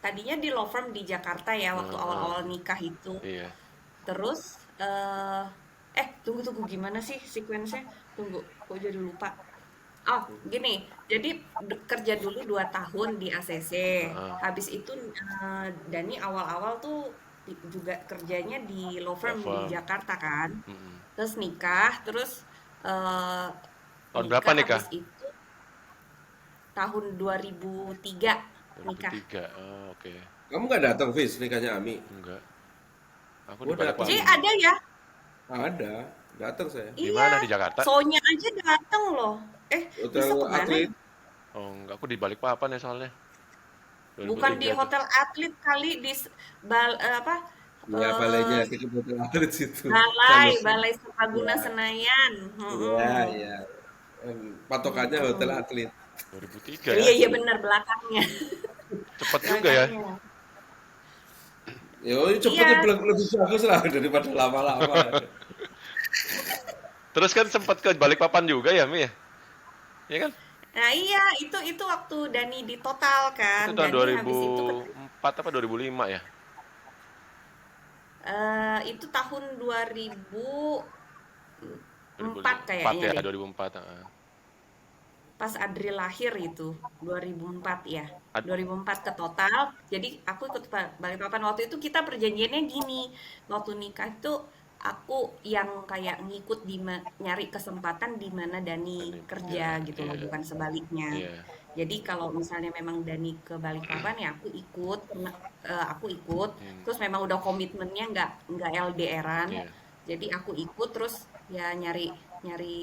tadinya di law firm di Jakarta ya waktu heeh, awal-awal nikah itu. iya. Terus tunggu gimana sih sequence-nya? Tunggu, kok jadi lupa. Oh, gini. Jadi kerja dulu 2 tahun di ACC. Heeh, Habis itu Dani awal-awal tuh juga kerjanya di law firm di Lava. Jakarta kan. Mm-mm. Terus nikah, terus eh, Tahun berapa nikah nikah? habis itu tahun 2003 nikah. 2003. Oh, oke. kamu nggak datang Fis nikahnya Ami Enggak. Aku di oh J datang Balikpapan. ada ya? ada datang saya Di Iya, mana? Di Jakarta? Sonya aja dateng loh. hotel Bisa kemana atlet ya? Oh, enggak. Aku di Balikpapan ya soalnya. Bukan di 2003 tuh. hotel atlet kali di apa? ya balainya eh, di hotel atlet situ balai, Charles Balai Serbaguna ya Senayan. iya Mm-mm. iya patokannya hotel Mm-mm. atlet 2003 ya. Iya, iya benar belakangnya. Cepet juga ya. Belakangnya. ya cepetnya Iya, lebih bagus lah daripada lama-lama Terus kan sempat ke Balikpapan juga ya, Mi ya? Iya kan? nah iya itu waktu Dani di total kan. Itu tahun Dani habis itu 2004 apa 2005 ya? itu tahun 2004 2004 kayaknya ya, deh. 2004. Heeh. Pas Adri lahir itu 2004 ya. Ad- 2004 ke total. Jadi aku ikut Balikpapan waktu itu kita perjanjiannya gini. Waktu nikah itu aku yang kayak ngikut nyari kesempatan di mana Dani Ini kerja. kerja gitu loh, Iya. bukan sebaliknya. Iya. Jadi kalau misalnya memang Dani ke Balikpapan ya aku ikut. Hmm, Terus memang udah komitmennya nggak LDRan. iya. Jadi aku ikut terus ya nyari nyari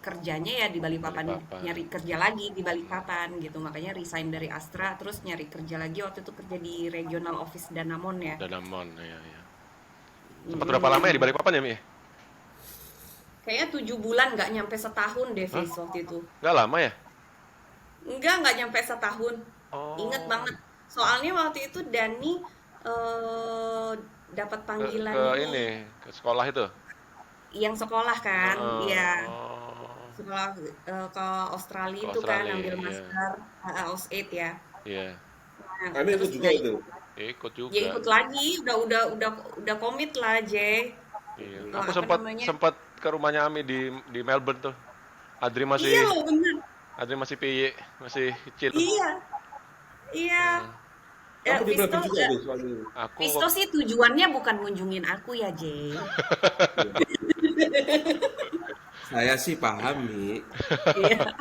kerjanya ya di Balikpapan, Balikpapan. nyari kerja lagi di Balikpapan gitu. Makanya resign dari Astra terus nyari kerja lagi waktu itu kerja di regional office Danamon ya. Danamon, iya, iya. Sempat berapa lama ya di Mm-mm. Balikpapan ya, Mi? Kayaknya 7 bulan nggak nyampe setahun deh Hah? Fis waktu itu. Nggak lama ya? Nggak nyampe setahun. Ingat Oh, banget. Soalnya waktu itu Dani eh, dapat panggilan ke ini ini, ke sekolah itu. yang sekolah kan, Heeh. ya Oh, sekolah ke Australia ke itu kan Australia, ambil iya. master AUS8 ya. Iya. Nah, Ami itu terus juga itu Ikut ya juga. ikut lagi, udah komit lah J. Iya. Aku Apa sempat namanya? sempat ke rumahnya Ami di Melbourne tuh. Adri Iya masih loh bener. Adri masih PY, masih kecil. Iya, iya. Heeh. kamu di Visto, Melbourne juga Fis waktu itu Aku Visto sih tujuannya bukan ngunjungin aku ya J. saya sih paham Mi Iya,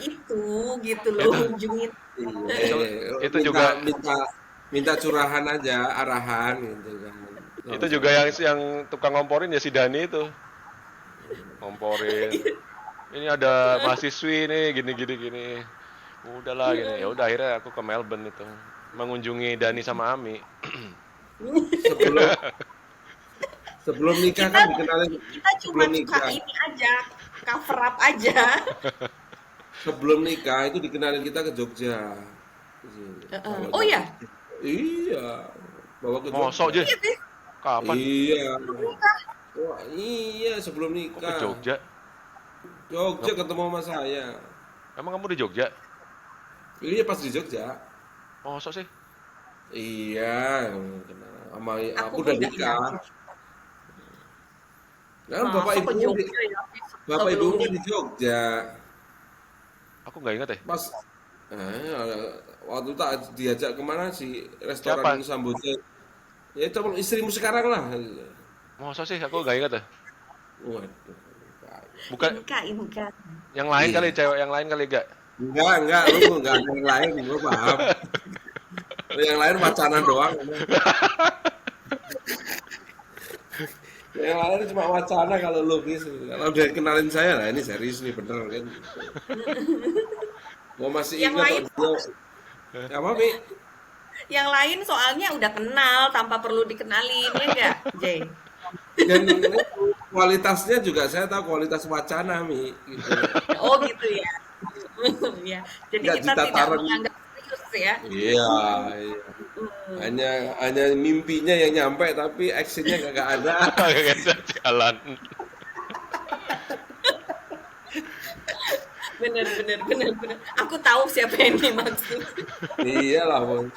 itu gitu loh itu ngunjungin. itu iya itu minta juga minta minta curahan aja arahan gitu kan itu sama juga saya yang tukang ngomporin ya si Dani itu ngomporin. Ini ada mahasiswi nih gini gini gini. Udahlah gini. Ya udah akhirnya aku ke Melbourne itu mengunjungi Dani sama Ami. sebelum sebelum nikah Kita kan dikenalin kita cuma sebelum suka nikah ini aja, cover up aja. sebelum nikah itu dikenalin kita ke Jogja. Heeh. Oh Bawanya ke ya, iya, bawa ke Mosok Jogja. aja. iya sih. Kapan? Iya. Wah, iya sebelum Kok ke nikah. Jogja? Jogja Ngap- ketemu sama saya. Emang kamu di Jogja? Iya pas di Jogja. Mosok sih? Iya, kenal. Sama Aku aku pun udah nggak nikah. yakin. Nah, Masa ke Jogja ya bapak sebelum ibumu kan di nikah? Jogja. Aku nggak ingat ya. Pas waktu itu tak diajak kemana sih Siapa? restoran Samboja. Ya calon istrimu sekarang lah. Mosok sih? Aku nggak ingat ya. Waduh. Bukan Inka, Inka. Yang lain kali, Iya. cewek yang lain kali gak? Enggak, lu enggak ada yang lain, gua paham. Yang lain wacana doang. Yang lain cuma wacana kalau logis. Kalau udah kenalin saya, lah ini serius nih bener kan. Gua masih Yang ingat lain kok dia. Apa, Mi? yang lain soalnya udah kenal tanpa perlu dikenalin ya enggak, Jay? Dan itu kualitasnya juga saya tahu kualitas wacana, Mi, gitu loh. Oh gitu ya. Ya. Jadi Enggak kita tidak ditataran. menganggap serius ya. Iya, iya. Hmm. Hanya mimpinya yang nyampe tapi actionnya nggak ada. Kagak jalan. Bener, bener, bener, bener. Aku tahu siapa yang dimaksud. Iyalah, Bos.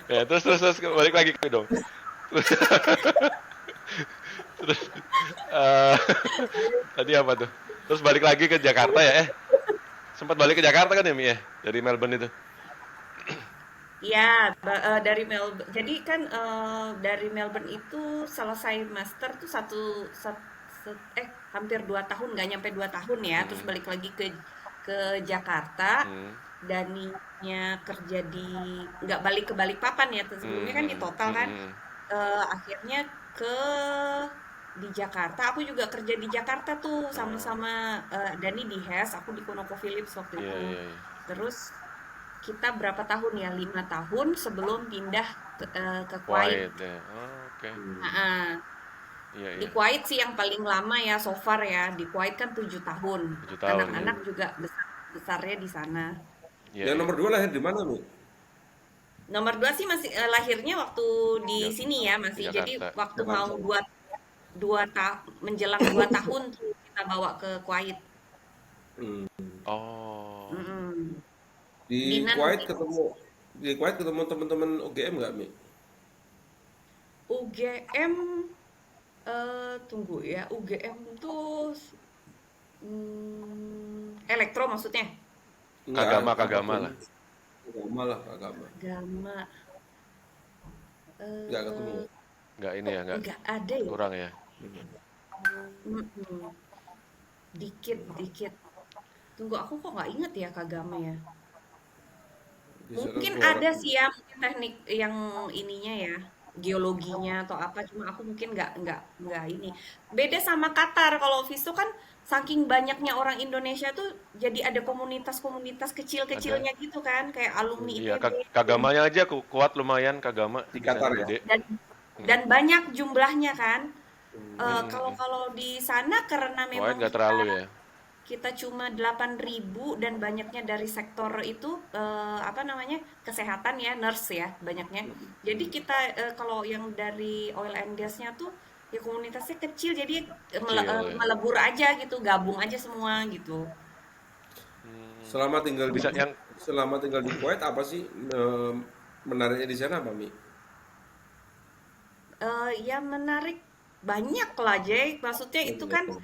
Ya, terus balik lagi ke dong. Terus eh, tadi apa tuh? Terus balik lagi ke Jakarta ya? Sempat balik ke Jakarta kan ya, Mi ya? Dari Melbourne itu. Ya, dari Melbourne. Jadi kan dari Melbourne itu selesai master tuh hampir 2 tahun, nggak nyampe 2 tahun ya. Terus Mm-mm. balik lagi ke Jakarta. Mm. Daninya kerja di nggak balik ke Balikpapan ya. Sebelumnya kan di Mm-mm. Total kan. Mm-mm. Akhirnya ke di Jakarta. Aku juga kerja di Jakarta tuh Oh, sama-sama Dani di HES, aku di ConocoPhillips waktu iya itu. iya iya. Terus kita berapa tahun ya? 5 tahun sebelum pindah ke Kuwait. Quiet ya. Oh, oke. Nah, Iya di iya. Kuwait sih yang paling lama ya so far ya. Di Kuwait kan 7 tahun. 7 tahun ya. Anak-anak juga besarnya di sana. Iya Yang iya. nomor 2 lahir di mana, Mi? Nomor 2 sih masih lahirnya waktu di Ja- sini ya di masih. Jadi Jakarta. waktu mau Jakarta. menjelang 2 tahun tuh kita bawa ke Kuwait. Hmm. Oh, Mm-mm. Di Dinan Kuwait ketemu teman-teman UGM nggak, Mi? UGM tunggu ya UGM tuh elektro maksudnya Enggak, Kagama Kagama apapun. lah. Agama lah, agama. agama Nggak ketemu. eh Nggak ini kok ya, nggak nggak ada ya. kurang ya. Mm-mm. Dikit dikit tunggu aku kok nggak inget ya kagama ya. Di sana Mungkin tuh orang ada sih ya, mungkin teknik yang ininya ya, geologinya atau apa, cuma aku mungkin nggak ini. Beda sama Qatar, kalau Visto kan saking banyaknya orang Indonesia tuh jadi ada komunitas-komunitas Ada. kecil-kecilnya gitu kan, kayak alumni Iya, ITB Kagamanya aja kuat lumayan Kagama di di sana Qatar ya. gede. dan Mm. dan banyak jumlahnya kan. Mm, mm, Kalau mm. kalau di sana karena Kuwait memang nggak terlalu ya. kita cuma 8.000 dan banyaknya dari sektor itu apa namanya kesehatan ya nurse ya banyaknya jadi kita kalau yang dari oil and gasnya tuh ya komunitasnya kecil jadi Kecil ya. melebur aja gitu gabung aja semua gitu. Hmm. Selama tinggal di Bisa yang selama tinggal di Kuwait apa sih menariknya di sana, apa, Mi? Ya menarik banyak lah Jay maksudnya itu Banyak kan ya.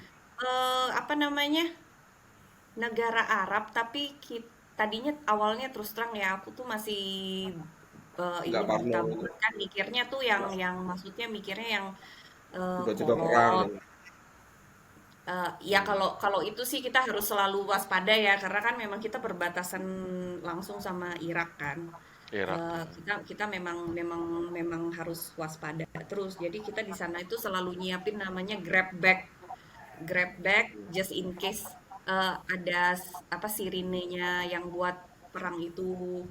apa namanya negara Arab tapi tadinya awalnya terus terang ya aku tuh masih ini Nggak parno buta gitu. banget kan mikirnya tuh yang maksudnya mikirnya yang Tiba-tiba perang. kolot. Ya kalau kalau itu sih kita harus selalu waspada ya karena kan memang kita berbatasan langsung sama Irak kan. Irak. Kita memang memang memang harus waspada terus. Jadi kita di sana itu selalu nyiapin namanya grab bag just in case ada apa sirinenya yang buat perang itu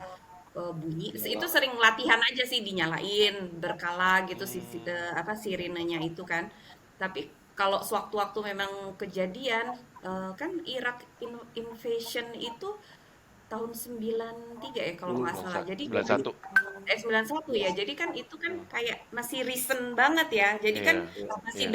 bunyi. Itu Nyala. sering latihan aja sih dinyalain berkala gitu Hmm. apa sirinenya itu kan. Tapi kalau sewaktu-waktu memang kejadian kan Irak invasion itu tahun 93 ya kalau nggak Hmm. salah. Jadi 91. 91 ya. Jadi kan itu kan kayak masih recent banget ya. Jadi kan Iya, masih iya.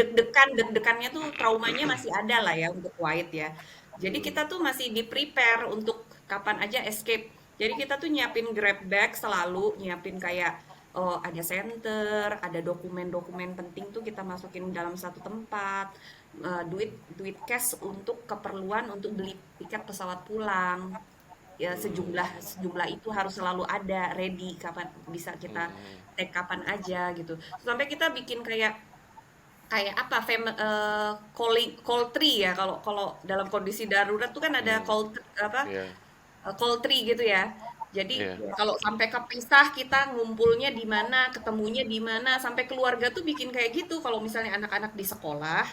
deg-degannya tuh traumanya masih ada lah ya untuk Kuwait ya. Jadi kita tuh masih di prepare untuk kapan aja escape. Jadi kita tuh nyiapin grab bag selalu, nyiapin kayak oh, ada center, ada dokumen-dokumen penting tuh kita masukin dalam satu tempat. Duit duit cash untuk keperluan untuk beli tiket pesawat pulang ya sejumlah sejumlah itu harus selalu ada ready kapan bisa kita Hmm. take kapan aja gitu sampai kita bikin kayak kayak apa call tree ya, kalau kalau dalam kondisi darurat tuh kan ada Hmm, apa iya, call tree gitu ya. Jadi iya. kalau sampai kepisah kita ngumpulnya di mana, ketemunya di mana, sampai keluarga tuh bikin kayak gitu. Kalau misalnya anak-anak di sekolah,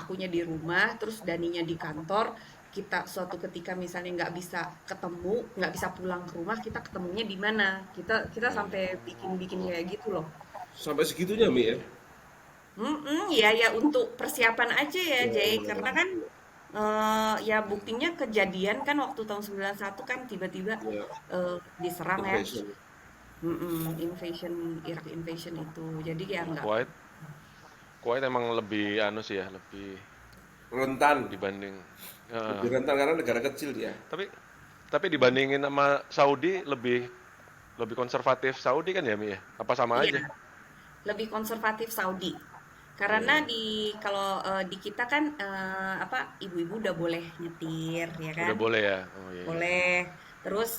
akunya di rumah, terus Daninya di kantor, kita suatu ketika misalnya nggak bisa ketemu, nggak bisa pulang ke rumah, kita ketemunya di mana? Kita kita sampai bikin-bikin Oh, kayak gitu loh. Sampai segitunya Mi ya. Ya ya untuk persiapan aja ya Jay, karena Ya, kan ya buktinya kejadian kan waktu tahun 91 kan tiba-tiba ya, diserang ya. invasion. Invasion Irak invasion itu. Jadi ya nggak. Kuwait, Kuwait emang lebih anu sih ya, lebih Rentan, dibanding. lebih Heeh. rentan karena negara kecil dia. Tapi dibandingin sama Saudi lebih lebih konservatif Saudi kan ya Mi ya? Apa sama Iya, aja? lebih konservatif Saudi. Karena Iya. kalau di kita kan apa ibu-ibu udah boleh nyetir ya Udah kan? boleh ya? Oh iya iya. Boleh. Terus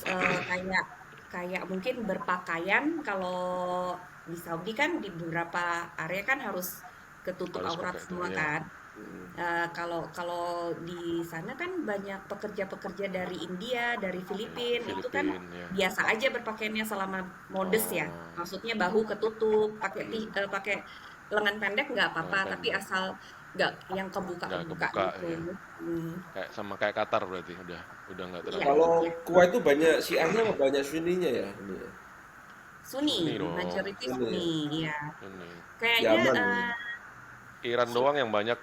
kayak kayak mungkin berpakaian kalau di Saudi kan di beberapa area kan harus ketutup Harus aurat pakai itu. semua Iya. kan. Kalau kalau di sana kan banyak pekerja-pekerja dari India, dari Filipina, itu kan Filipin ya. biasa aja berpakaiannya selama modest ya. Oh, Maksudnya bahu ketutup, pakai lengan pendek nggak lengan apa-apa, tapi pendek. asal nggak yang Nggak kebuka-kebuka kebuka gitu. ya. Hmm, Kayak Qatar berarti udah nggak iya, terlalu Kalau iya. Kuwait itu banyak Syiahnya apa banyak Sunninya ya? Ini ya? Sunni, Sunni dong. majority Sunni ya. Sunni, ya. Sunni. Kayaknya Yaman ini. Iran Su- doang yang banyak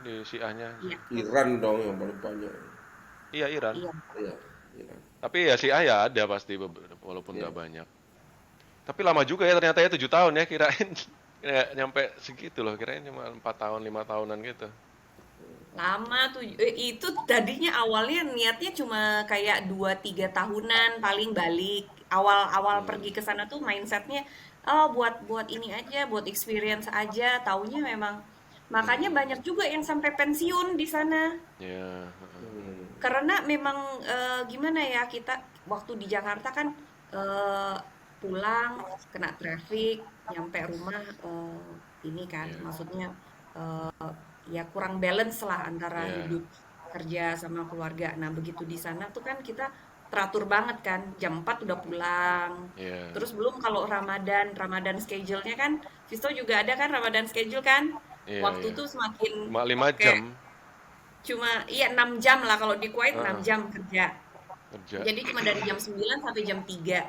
di Syiahnya. iya, Iran dong yang paling banyak. Iya Iran. iya. Iya, Iran. Tapi ya Syiah ya ada pasti walaupun Iya. nggak banyak. Tapi lama juga ya ternyata ya 7 tahun ya kirain ya, nyampe segitu loh kirain cuma 4 tahun 5 tahunan gitu. Lama tuh, itu tadinya awalnya niatnya cuma kayak 2 3 tahunan paling balik. Awal-awal Hmm, pergi ke sana tuh mindsetnya, oh buat buat ini aja, buat experience aja. Taunya memang, makanya banyak hmm, juga yang sampai pensiun di sana. ya, Hmm. Karena memang gimana ya, kita waktu di Jakarta kan eh, pulang kena traffic, nyampe rumah ini kan, ya, maksudnya ya kurang balance lah antara ya, hidup kerja sama keluarga. Nah, begitu di sana tuh kan kita teratur banget kan, jam 4 udah pulang. ya, Terus belum kalau Ramadan, Ramadan schedule-nya kan, Visto juga ada kan Ramadan schedule kan? iya, Waktu iya. tuh semakin Cuma 5 jam cuma iya 6 jam lah kalau di Kuwait 6 Heeh, jam kerja. kerja. Jadi cuma dari jam 9 sampai jam 3.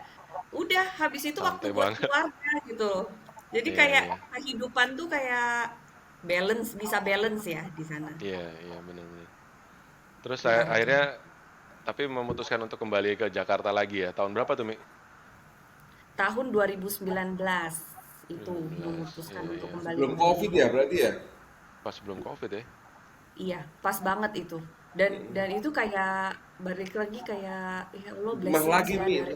Udah habis itu waktu Santai buat banget. keluarga gitu loh. Jadi Iya, kayak iya. kehidupan tuh kayak bisa balance ya di sana. Iya, iya benar-benar. Terus saya Antara akhirnya kerja. tapi memutuskan untuk kembali ke Jakarta lagi ya. Tahun berapa tuh, Mi? Tahun 2019 itu 2019. memutuskan Iya, untuk iya. kembali Sebelum ke COVID Bogor. ya berarti ya? Pas sebelum Covid ya. Iya, pas banget itu. Dan itu kayak balik lagi kayak ya Allah Hikmah blessings lagi ya Mi. dari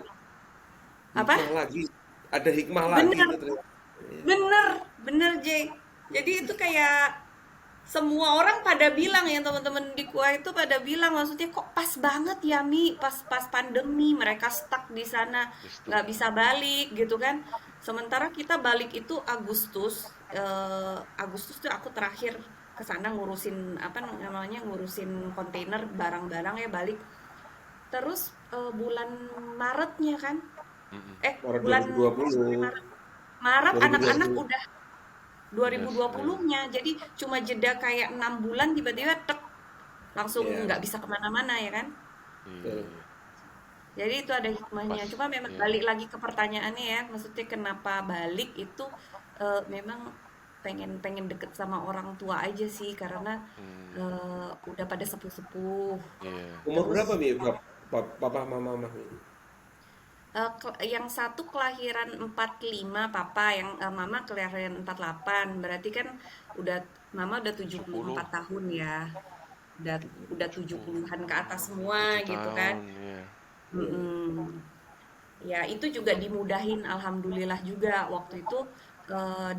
apa? Hikmah lagi. Ada hikmah lagi Bener, itu ternyata. bener, bener Jay. Jadi itu kayak semua orang pada bilang ya teman-teman di Kuwait itu pada bilang maksudnya kok pas banget ya Mi pas pas pandemi mereka stuck di sana Justru. nggak bisa balik gitu kan sementara kita balik itu Agustus tuh aku terakhir ke sana ngurusin apa namanya ngurusin kontainer barang-barang ya balik terus bulan Maretnya kan Mm-mm. Maret bulan sorry 2020. Maret Maret anak-anak 2020. udah Udah, iya. 2020-nya. Jadi cuma jeda kayak 6 bulan tiba-tiba tek langsung Iya. nggak bisa kemana-mana ya kan. Iya, Betul. iya. Jadi itu ada hikmahnya. Pas, Cuma memang iya. balik lagi ke pertanyaannya ya, maksudnya kenapa balik itu memang pengen pengen deket sama orang tua aja sih karena Hmm, udah pada sepuh-sepuh. iya. Umur Terus berapa Mi? Papa mama mama Mi? yang satu kelahiran 45 papa, yang mama kelahiran 48. Berarti kan udah mama udah tujuh puluh 70, empat tahun ya. udah udah 70, 70-an ke atas semua tujuh gitu kan. tahun, iya. Mm-mm. Ya itu juga dimudahin alhamdulillah juga waktu itu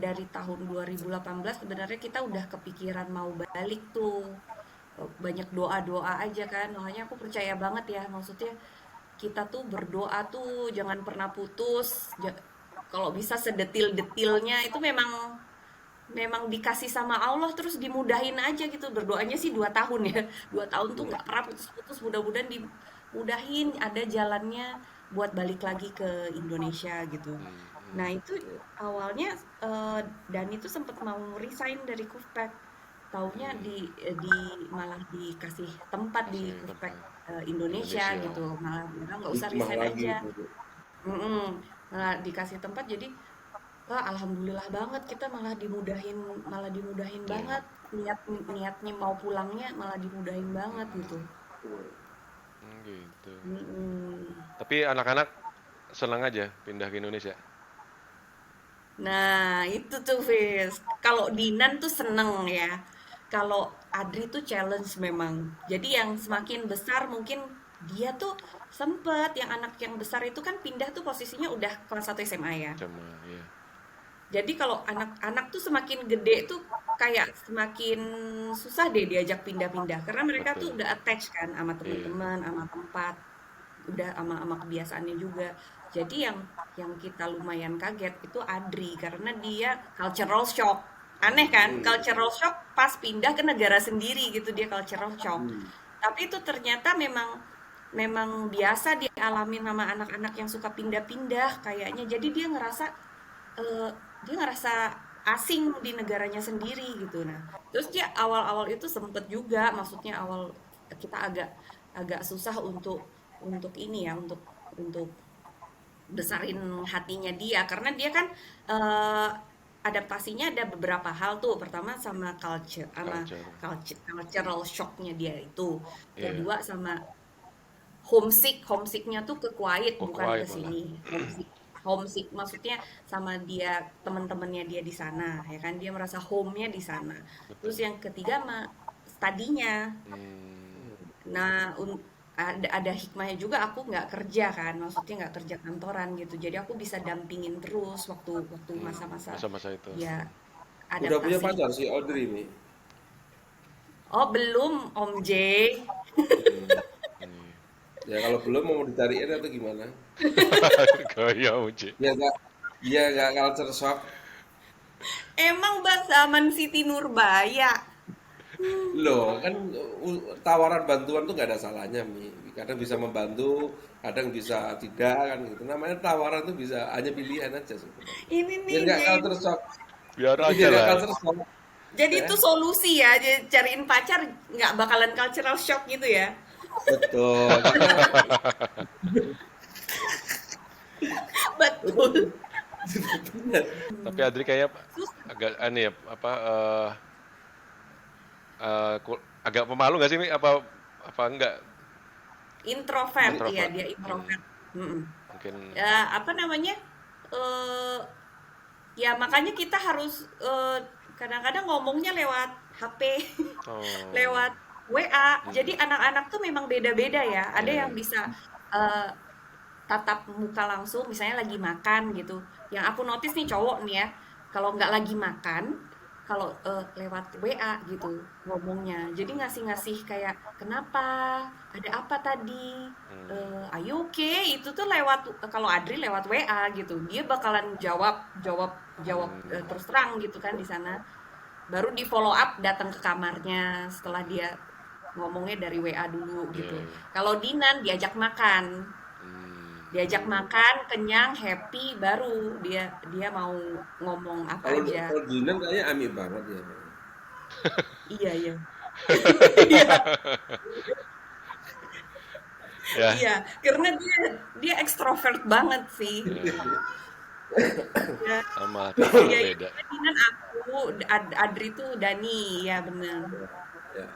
dari tahun 2018 sebenarnya kita udah kepikiran mau balik tuh. Banyak doa-doa aja kan makanya aku percaya banget ya maksudnya kita tuh berdoa tuh jangan pernah putus. Kalau bisa sedetil-detilnya itu memang memang dikasih sama Allah terus dimudahin aja gitu. Berdoanya sih 2 tahun ya. 2 tahun tuh nggak pernah putus-putus. Mudah-mudahan dimudahin ada jalannya buat balik lagi ke Indonesia gitu. Nah itu awalnya Dani tuh sempat mau resign dari Kufpek. Taunya di malah dikasih tempat di Kasih Kufpek tempat Indonesia Indonesia. gitu. Malah bilang nggak usah Hikmah resign lagi aja. itu. Mm-mm. Malah dikasih tempat jadi wah, alhamdulillah banget kita malah dimudahin Iya. banget. Niatnya mau pulangnya malah dimudahin banget gitu. Gitu. Mm-mm. Tapi anak-anak senang aja pindah ke Indonesia. Nah, itu tuh Fis. Kalau Dinan tuh seneng ya. Kalau Adri tuh challenge memang. Jadi yang semakin besar mungkin dia tuh sempet yang anak yang besar itu kan pindah tuh posisinya udah kelas 1 SMA ya. Sama ya. Jadi kalau anak-anak tuh semakin gede tuh kayak semakin susah deh diajak pindah-pindah karena mereka tuh Betul. udah attach kan sama Iya. teman-teman, sama tempat, udah sama kebiasaannya juga. Jadi yang kita lumayan kaget itu Adri karena dia cultural shock. Aneh kan? Cultural shock pas pindah ke negara sendiri gitu dia cultural shock. Tapi itu ternyata memang memang biasa dialamin sama anak-anak yang suka pindah-pindah kayaknya. Jadi eh, dia ngerasa asing di negaranya sendiri gitu. Nah, terus dia awal-awal itu sempet juga, maksudnya awal kita agak agak susah untuk ini ya, untuk besarin hatinya dia karena dia kan eh, adaptasinya ada beberapa hal tuh. Pertama sama Culture. cultural shocknya dia itu. Iya. Kedua sama homesicknya tuh ke Kuwait Kok bukan ke quiet malah. sini. Homesick maksudnya sama dia teman-temannya dia di sana ya kan dia merasa home-nya di sana. Betul. Terus yang ketiga studinya. Hmm. Nah, ada hikmahnya juga aku nggak kerja kan, maksudnya nggak kerja kantoran gitu. Jadi aku bisa dampingin terus waktu waktu masa-masa Masa-masa itu. dia Udah punya adaptasi. pacar si Audrey nih. Oh, belum Om J. Hmm. Ini. Ya kalau belum mau dicariin atau gimana? Gaya Uji. Dia nggak culture shock. Emang Mbak zaman Siti Nurbaya. Loh, kan tawaran bantuan tuh nggak ada salahnya, Mi. Kadang bisa membantu, kadang bisa tidak kan gitu. Namanya tawaran tuh bisa hanya pilihan aja sebenarnya. Ini Biar nih nggak J. culture shock. Biar Biar aja nggak lah. culture shock. Jadi Ya, itu solusi ya, jadi cariin pacar nggak bakalan cultural shock gitu ya. betul. Karena Betul. Tapi Adri kayaknya Susah. agak aneh ya apa agak pemalu nggak sih Mi? Apa enggak Introvert, iya introvert? dia introvert. Mm-mm. Mungkin Ya, apa namanya? eh Ya makanya kita harus kadang-kadang ngomongnya lewat HP, oh lewat WA. Jadi anak-anak tuh memang beda-beda ya. Ada iya yang iya. bisa eh, tatap muka langsung, misalnya lagi makan gitu. Yang aku notice nih cowok nih ya, kalau nggak lagi makan, kalau lewat WA gitu ngomongnya. Jadi ngasih-ngasih kayak kenapa, ada apa tadi, are you okay? Itu tuh lewat kalau Adri lewat WA gitu. Dia bakalan jawab, jawab, jawab terus terang gitu kan di sana. Baru di follow up datang ke kamarnya setelah dia ngomongnya dari WA dulu Iya gitu. iya. Kalau Dinan diajak makan, diajak makan kenyang happy baru dia dia mau ngomong apa kalau aja. kalau Dinan kayaknya Ami banget ya. Iya iya. Iya Ya, iya karena dia dia ekstrovert banget sih. Ya sama tiap anak iya iya beda. Dinan aku Adri tuh Dani ya bener. Ya.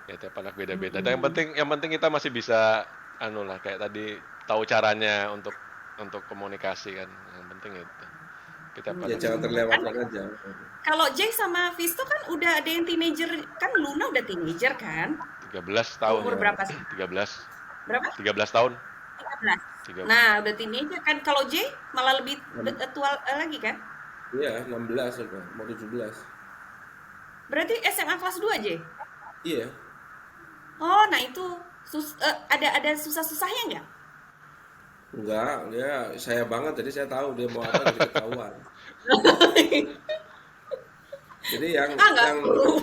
Ya tiap anak beda-beda. Dan Mm-mm. yang penting kita masih bisa anu lah kayak tadi tahu caranya untuk komunikasi kan. Yang penting itu. Kita Ya anak jangan Kan terlewatkan aja. kalau Jay sama Visto kan udah ada yang teenager kan Luna udah teenager kan? 13 tahun. Umur berapa sih? 13. Berapa? 13 tahun. 13. 3. Nah, udah teenager kan. Kalau J malah lebih tua lagi kan? Iya, 16 udah, mau 17. Berarti SMA kelas 2 J. Iya. Oh, nah itu ada susah-susahnya nggak? Enggak, dia saya banget jadi saya tahu dia mau apa jadi ketahuan. Jadi Nggak yang perlu.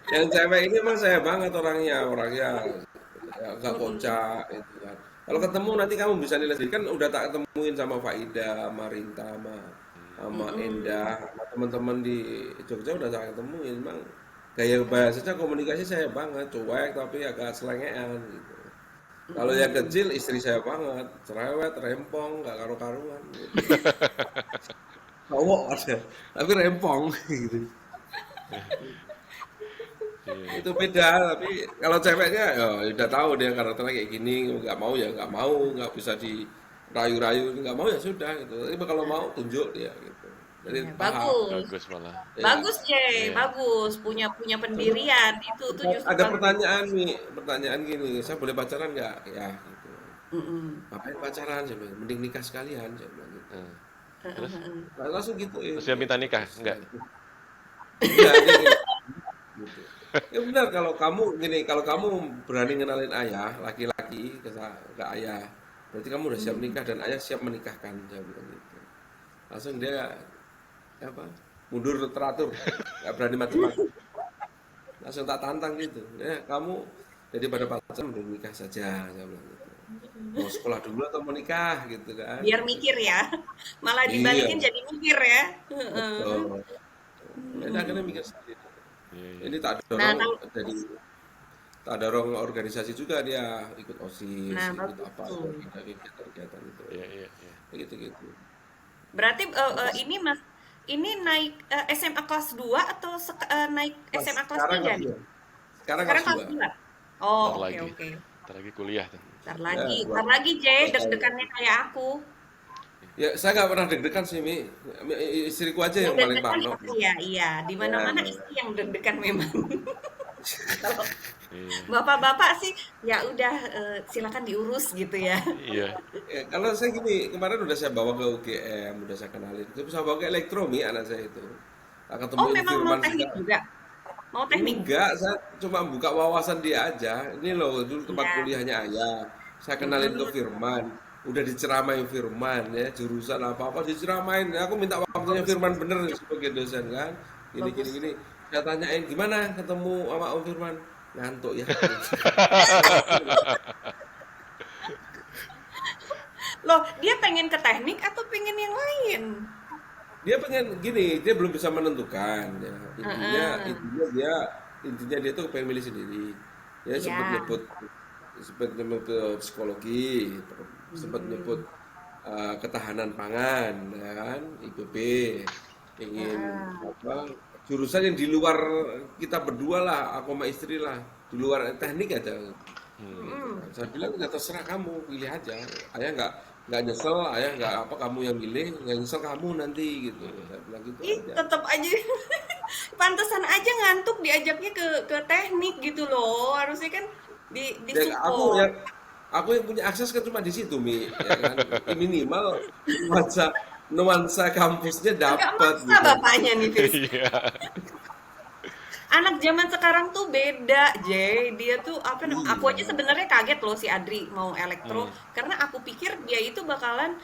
yang cewek ini emang saya banget orangnya ya, agak Mm-mm. kocak itu kan. Kalau ketemu nanti kamu bisa nilai sendiri kan udah tak ketemuin sama Faida, sama Rinta, sama Mm-mm. Endah, sama teman-teman di Jogja udah saya ketemuin. Emang gaya bahasanya komunikasi saya banget, cuek tapi agak selengean gitu. Kalau yang Mm-mm. kecil istri saya banget, cerewet, rempong, nggak karu-karuan gitu. Cowok ada, tapi rempong gitu. Iya. Itu beda, tapi kalau ceweknya ya udah tahu dia karakternya kayak gini, nggak mau ya nggak mau, nggak bisa dirayu-rayu, nggak mau ya sudah gitu. Tapi kalau mau tunjuk dia gitu. Jadi Ya, paham. bagus. Bagus malah. Ya. Bagus, Jay. Iya. Bagus. Punya punya Terus pendirian. Itu justru ada bagus. pertanyaan nih, pertanyaan gini, saya boleh pacaran nggak? Ya gitu. Mm-mm. Ngapain pacaran? Saya bilang, mending nikah sekalian, saya bilang gitu. Nah, terus Nah, langsung gituin terus dia minta gitu. nikah? Enggak. Setelah itu, enggak dia gitu. Ya benar kalau kamu gini, kalau kamu berani ngenalin ayah laki-laki ke ayah, berarti kamu udah siap nikah dan ayah siap menikahkan, dia bilang gitu. Langsung dia apa? Mundur teratur, nggak berani macam-macam. Langsung tak tantang gitu. Ya kamu daripada pacaran mending nikah saja, saya bilang gitu. Mau sekolah dulu atau mau nikah gitu kan? Biar mikir ya. Malah Iya, dibalikin jadi mikir ya. betul. Ya, akhirnya Mm-mm. mikir sendiri. Iya, iya. Ini tak Nah, dorong kalau dari tak dorong organisasi juga dia ikut OSIS, nah ikut bagus apa, tuh. kegiatan-kegiatan itu. Iya, iya, iya. Gitu-gitu. Berarti Apa ini Mas ini naik SMA kelas 2 atau naik Mas SMA kelas sekarang 3 kelas nih? 2? Sekarang Sekarang kelas kelas 2. 2. Oh, Ntar oke lagi. oke. Ntar lagi kuliah tuh. Ntar Ya, lagi, dua, ntar lagi Jay, 2 tahun. deg-degannya kayak aku. Ya, saya nggak pernah deg-degan sih, Mi. Istriku aja Yang yang paling deg-degan parno. iya iya, di Ya, mana-mana istri yang deg-degan memang. Kalau Iya. bapak-bapak sih ya udah silakan diurus gitu ya. Iya. kalau saya gini, kemarin udah saya bawa ke UGM, udah saya kenalin. Terus saya bawa ke Elektro, Mi, anak saya itu. Tak Oh, ketemuin memang mau Firman teknik segala. juga. Mau teknik? Enggak, saya cuma buka wawasan dia aja. Ini loh, dulu tempat Iya. kuliahnya ayah. Saya kenalin ke Mm-mm. Firman. Udah diceramain Firman ya, jurusan apa-apa diceramain. Aku minta waktunya Bagus Firman tuh. bener sebagai dosen kan. Gini gini Bagus. gini. Saya tanyain gimana ketemu sama Om Firman. Ngantuk ya. Loh, dia pengen ke teknik atau pengen yang lain? Dia pengen gini, dia belum bisa menentukan ya. Intinya Heeh. intinya dia tuh pengen milih sendiri. Dia Iya. sempat nyebut psikologi, sempat nyebut Mm-mm. ketahanan pangan, ya kan, IPB, ingin Heeh. apa jurusan yang di luar kita berdua lah, aku sama istri lah, di luar teknik aja gitu Mm. kan. Saya bilang ya terserah kamu pilih aja, ayah nggak nyesel, ayah nggak apa kamu yang milih, yang nyesel kamu nanti gitu, saya bilang gitu Ih, aja. tetap aja. Pantesan aja ngantuk diajaknya ke teknik gitu loh. Harusnya kan Dan disupport. aku yang punya akses kan cuma di situ Mi, ya kan, minimal nuansa nuansa kampusnya Agak dapat maksa gitu. bapaknya nih, Fis. Iya. Anak zaman sekarang tuh beda, Jay. Dia tuh apa namanya? Aku aja Iya. sebenarnya kaget loh si Adri mau elektro Hmm. karena aku pikir dia itu bakalan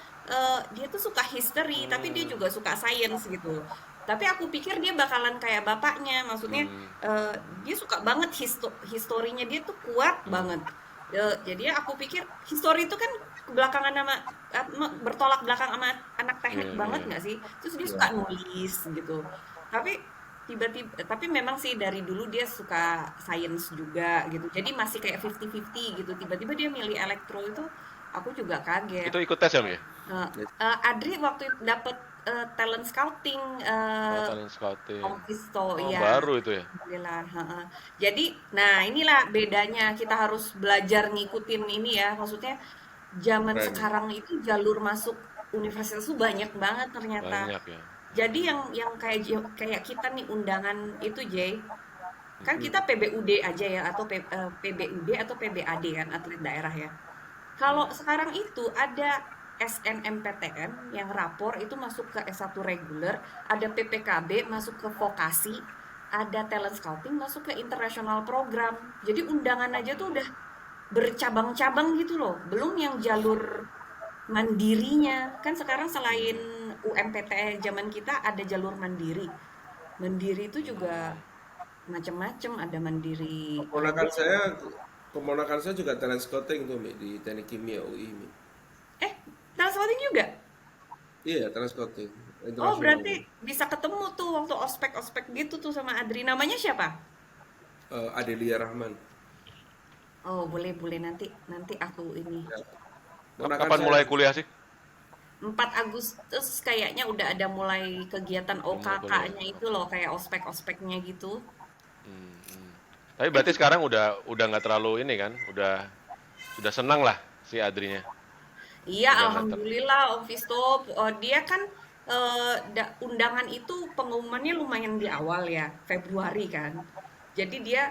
dia tuh suka history, tapi dia Hmm. juga suka science gitu. Tapi aku pikir dia bakalan kayak bapaknya, maksudnya Hmm. eh, dia suka banget historinya dia tuh kuat Hmm. banget. Jadi aku pikir history itu kan belakangan sama bertolak belakang sama anak teknik Iya, banget iya. nggak sih? Terus dia suka Ya. nulis gitu. Tapi tiba-tiba tapi memang sih dari dulu dia suka science juga gitu. Jadi masih kayak 50-50 gitu. Tiba-tiba dia milih elektro itu aku juga kaget. Itu ikut tes ya, Mi? Eh, Adri waktu itu dapet talent scouting Oh, talent scouting. Om Visto Oh, ya. baru itu ya? Alhamdulillah, heeh. Jadi, nah inilah bedanya kita harus belajar ngikutin ini ya. Maksudnya zaman Keren. sekarang itu jalur masuk universitas tuh banyak banget ternyata. Banyak ya. Jadi yang kayak kayak kita nih undangan itu Jay, kan Hmm. kita PBUD aja ya atau PBUD atau PBAD kan atlet daerah ya. Kalau Hmm. sekarang itu ada SNMPTN yang rapor itu masuk ke S1 reguler, ada PPKB masuk ke vokasi, ada talent scouting masuk ke international program. Jadi undangan aja tuh udah bercabang-cabang gitu loh. Belum yang jalur mandirinya. Kan sekarang selain UMPT zaman kita ada jalur mandiri. Mandiri itu juga macam-macam, ada mandiri Keponakan kredit. saya, keponakan saya juga talent scouting tuh, Mi, di Teknik Kimia UI, Mi. Eh, transporting juga? Iya, talent scouting Oh, internasional berarti tuh. bisa ketemu tuh waktu ospek-ospek gitu tuh sama Adri. Namanya siapa? Adelia Rahman. Oh, boleh boleh nanti nanti aku ini. Ya, ponakan Kapan saya mulai juga. kuliah sih? 4 Agustus kayaknya udah ada mulai kegiatan Udah mulai kuliah. OKK-nya itu Oke. loh, kayak ospek-ospeknya gitu. Hmm, hmm. Tapi Eh, berarti sekarang udah nggak terlalu ini kan? Sudah senang lah si Adrinya. iya, Udah nggak ter. alhamdulillah Om Visto. Dia kan undangan itu pengumumannya lumayan di awal ya, Februari kan. Jadi dia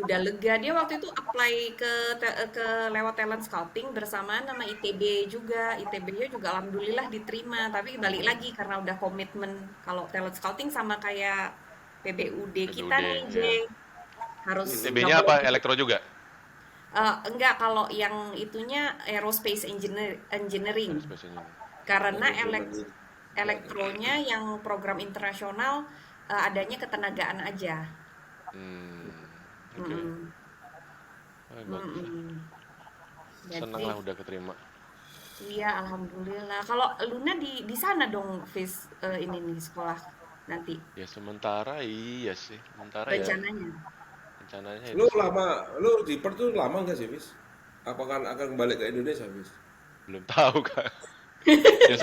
udah lega. Dia waktu itu apply ke lewat talent scouting bersamaan sama ITB juga. ITB-nya juga alhamdulillah diterima. Tapi balik lagi karena udah komitmen kalau talent scouting sama kayak PBUD kita PBUD nih, J. ya. Harus nggak ITB-nya boleh apa? putus. Elektro juga? Enggak, kalau yang itunya aerospace engineering. Aerospace ini. Karena Manajemen ini. Ya, ya. elektronya yang program internasional adanya ketenagaan aja. Hmm, oke. Mm-mm. Bagus lah. Mm-mm. Senang Jadi, lah udah keterima. iya alhamdulillah. Kalau Luna di sana dong, Fis, ini nih sekolah nanti Ya sementara iya sih. Sementara ya rencananya. rencananya ya Lu di sini. lama, lu di Perth tuh lama nggak sih, Fis? Apakah akan kembali ke Indonesia, Fis? Belum tahu Kak. Ya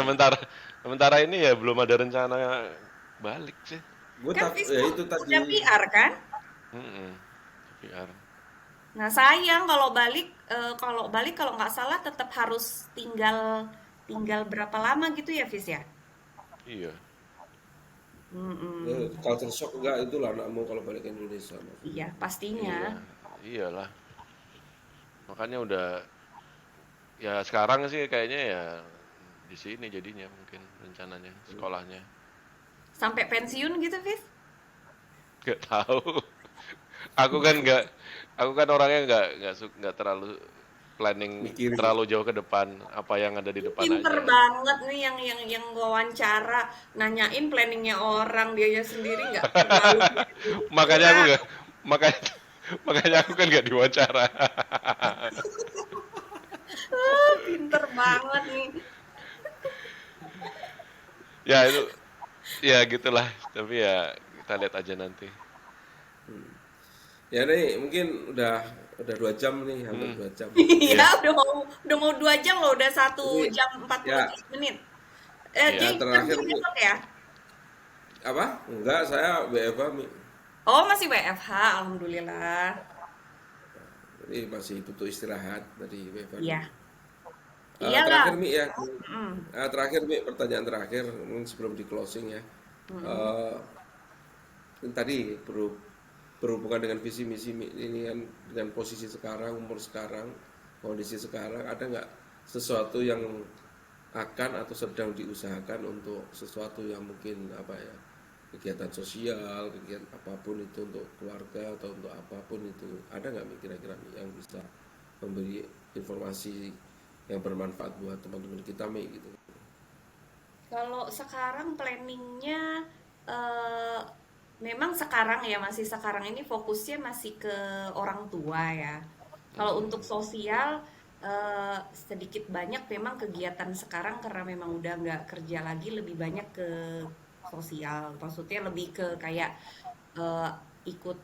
sementara ini ya belum ada rencana balik sih. Gue Kan tak, Fis ya tuh itu tadi. udah PR kan? Mm-mm. PR. Nah, sayang kalau balik kalau nggak salah tetap harus tinggal tinggal berapa lama gitu ya, Fis ya? Iya. Mm-mm. Culture shock enggak itulah anakmu kalau balik ke Indonesia maksudnya. Iya, pastinya. Iya. Iyalah. Makanya udah ya sekarang sih kayaknya ya di sini jadinya mungkin rencananya sekolahnya. Sampai pensiun gitu, Fis? Gak tahu. Aku kan nggak, aku kan orangnya nggak terlalu planning Mikirin. terlalu jauh ke depan apa yang ada di depan Pinter aja. banget nih yang wawancara, nanyain planningnya orang, dianya sendiri nggak terlalu mikirin Makanya aku orang. nggak, makanya makanya aku kan nggak diwawancara. Pinter banget nih. Ya itu, ya gitulah. Tapi ya kita lihat aja nanti. Ya nih mungkin udah 2 jam nih, hampir Hmm, 2 jam. Iya, iya, udah mau 2 jam loh, udah satu Ini jam empat puluh ya tiga menit. iya. Jay, terakhir kerja nih besok ya? apa? Enggak, saya WFH Mi. Oh, masih WFH, alhamdulillah. Jadi masih butuh istirahat dari WFH Iya, dulu. iyalah. Terakhir Mi ya. Mm, Terakhir Mi, pertanyaan terakhir mungkin sebelum di closing ya. mm. Eh, ini tadi berhubungan dengan visi misi ini kan, dengan posisi sekarang, umur sekarang, kondisi sekarang, ada nggak sesuatu yang akan atau sedang diusahakan untuk sesuatu yang mungkin apa ya, kegiatan sosial, kegiatan apapun itu untuk keluarga atau untuk apapun itu, ada nggak Mi, kira-kira Mi, yang bisa memberi informasi yang bermanfaat buat teman-teman kita Mi gitu. Kalau sekarang planningnya eh, memang sekarang ya masih sekarang ini fokusnya masih ke orang tua ya. Kalau untuk sosial sedikit banyak memang kegiatan sekarang karena memang udah nggak kerja lagi lebih banyak ke sosial. Maksudnya lebih ke kayak eh, ikut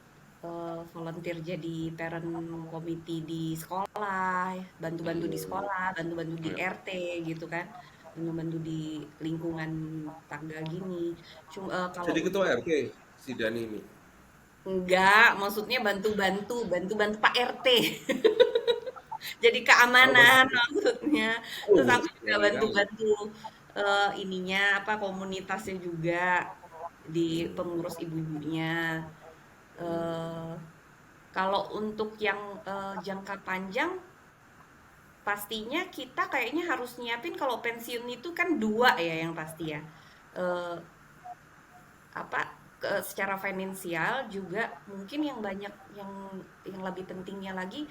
volunteer jadi parent committee di sekolah, bantu-bantu di Hmm. sekolah, bantu-bantu di Iya. RT gitu kan, bantu-bantu di lingkungan tangga gini. Cuma kalau Jadi ketua untuk RT si Dani Mi. enggak, maksudnya bantu-bantu Pak RT. Jadi Oh, keamanan maksudnya, maksudnya. Terus oh, aku juga ya kirain. bantu-bantu ininya apa komunitasnya juga di pengurus ibu-ibunya. Eh, Kalau untuk yang jangka panjang, pastinya kita kayaknya harus nyiapin kalau pensiun itu kan dua ya yang pasti ya. Eh, apa secara finansial juga mungkin yang banyak yang lebih pentingnya lagi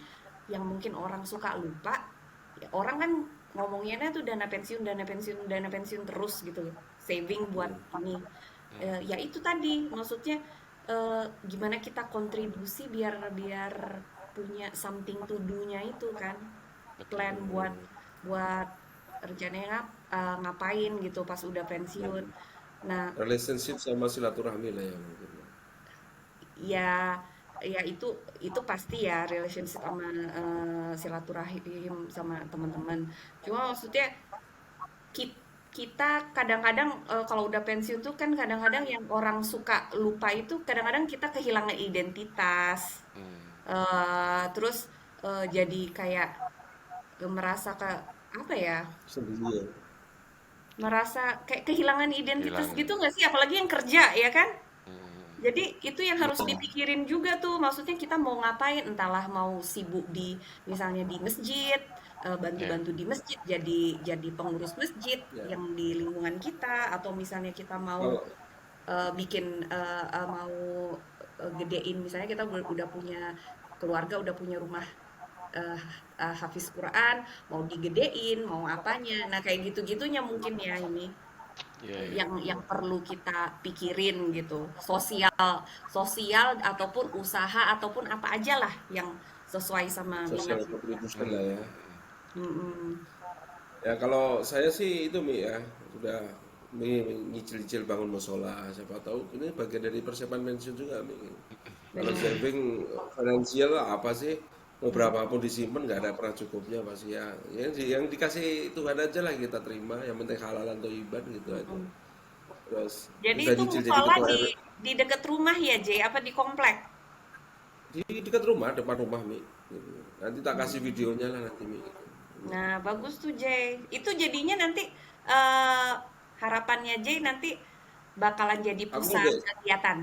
yang mungkin orang suka lupa. Ya, orang kan ngomongnya tuh dana pensiun, dana pensiun, dana pensiun terus gitu, saving buat ini. Ya itu tadi maksudnya gimana kita kontribusi biar biar punya something to do-nya itu kan, betul. plan buat rencananya ngapain gitu pas udah pensiun. Nah, Relationship sama silaturahmi lah ya mungkin. ya ya itu pasti ya relationship sama silaturahim sama teman-teman. Cuma maksudnya kita kadang-kadang kalau udah pensiun tuh kan kadang-kadang yang orang suka lupa itu kadang-kadang kita kehilangan identitas. Hmm, Terus jadi kayak merasa apa ya? Sendiri ya. Merasa kayak kehilangan identitas kehilangan. gitu nggak sih? Apalagi yang kerja ya kan? Hmm, Jadi itu yang harus dipikirin juga tuh, maksudnya kita mau ngapain, entahlah mau sibuk di misalnya di masjid, ya, bantu-bantu di masjid, jadi pengurus masjid Ya. yang di lingkungan kita, atau misalnya kita mau Kalau bikin mau gedein, misalnya kita udah punya keluarga, udah punya rumah eh, hafiz Quran, mau digedein, mau apanya, nah kayak gitu-gitunya mungkin ya ini ya, ya. yang perlu kita pikirin gitu. Sosial ataupun usaha ataupun apa aja lah yang sesuai sama minat social kita. contribution lah ya. Hmm, Mm-mm. Ya kalau saya sih itu Mi ya, sudah Mi nyicil-nyicil bangun musola, siapa tahu ini bagian dari persiapan pensiun juga Mi. Kalau Benar. saving finansial apa sih? Mau berapapun disimpan nggak ada pernah cukupnya pasti ya. Yang dikasih Tuhan aja lah kita terima, yang penting halal atau ibad gitu aja. Mm-mm. Terus Jadi udah itu nyicil jadi musola ketua di RW dekat rumah ya, Jay? Apa di komplek? di dekat rumah, depan rumah Mi. Gitu. Nanti tak kasih videonya lah nanti Mi. Nah, bagus tuh, Jay. Itu jadinya nanti eh, harapannya Jay nanti bakalan jadi Aku pusat mau kegiatan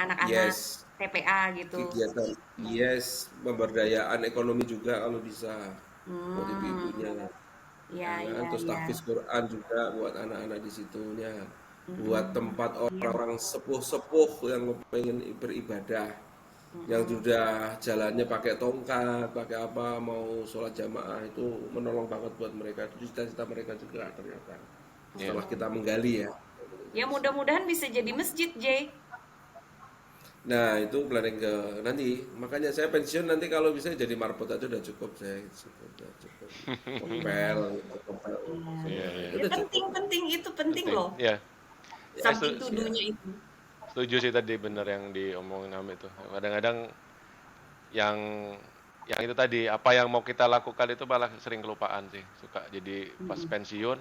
anak-anak yes, TPA gitu. kegiatan yes, pemberdayaan ekonomi juga kalau bisa buat Hmm, ibu-ibunya ya ya, kan, ya, terus ya. tahfiz Quran juga buat anak-anak di situnya, buat Mm-mm. tempat Iya. orang-orang sepuh-sepuh yang pengen beribadah, yang Mm-mm. sudah jalannya pakai tongkat, pakai apa, mau sholat jamaah itu menolong banget buat mereka, itu cita-cita mereka juga ternyata ya. setelah kita menggali ya. Ya mudah-mudahan bisa jadi masjid, Jay. Nah, itu planning ke nanti. Makanya saya pensiun nanti kalau bisa jadi marbot aja udah cukup saya. Udah cukup. Ngepel, gitu, ngepel Iya. Iya, semuanya. iya. Itu Ya udah cukup. penting, itu penting Penting. loh. Ya, ya Something to Ya. do-nya itu. setuju sih tadi bener yang diomongin Amit tuh. Kadang-kadang yang itu tadi apa yang mau kita lakukan itu malah sering kelupaan sih. Suka jadi pas Mm-mm. pensiun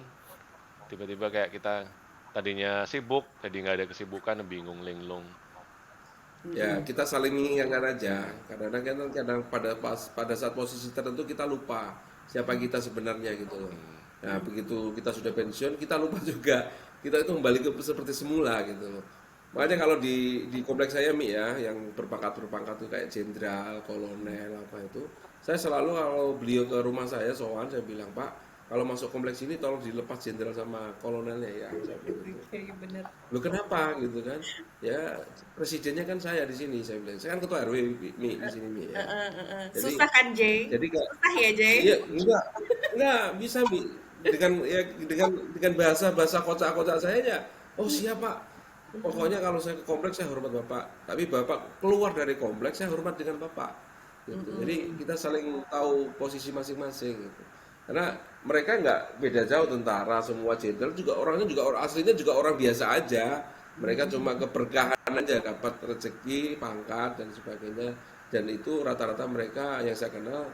tiba-tiba kayak kita tadinya sibuk, jadi nggak ada kesibukan, bingung linglung. Ya, Mm-mm. kita saling mengingatkan aja. Kadang-kadang kan kadang pada saat posisi tertentu kita lupa siapa kita sebenarnya gitu loh. Nah, begitu kita sudah pensiun, kita lupa juga. Kita itu kembali ke seperti semula gitu loh. Makanya kalau di kompleks saya Mi ya, yang berpangkat-berpangkat tuh kayak jenderal, kolonel apa itu, saya selalu kalau beliau ke rumah saya soal saya bilang, "Pak, kalau masuk kompleks ini tolong dilepas jenderal sama kolonelnya ya." Saya bilang gitu. Oke, bener. Loh kenapa gitu kan? Ya presidennya kan saya di sini saya bilang. Saya kan ketua RW Mi di sini Mi ya. Jadi Susah kan, Jay? jadi kak Susah ya, Jay? iya enggak bisa Mi dengan bahasa kocak-kocak saya ya. Oh siapa? Pokoknya kalau saya ke kompleks saya hormat Bapak. Tapi Bapak keluar dari kompleks saya hormat dengan Bapak. Gitu. Jadi Mm-mm. kita saling tahu posisi masing-masing gitu. Karena mereka nggak beda jauh, tentara semua jenderal juga orangnya juga orang aslinya juga orang biasa aja. Mereka cuma keberkahan aja dapat rezeki, pangkat dan sebagainya. Dan itu rata-rata mereka yang saya kenal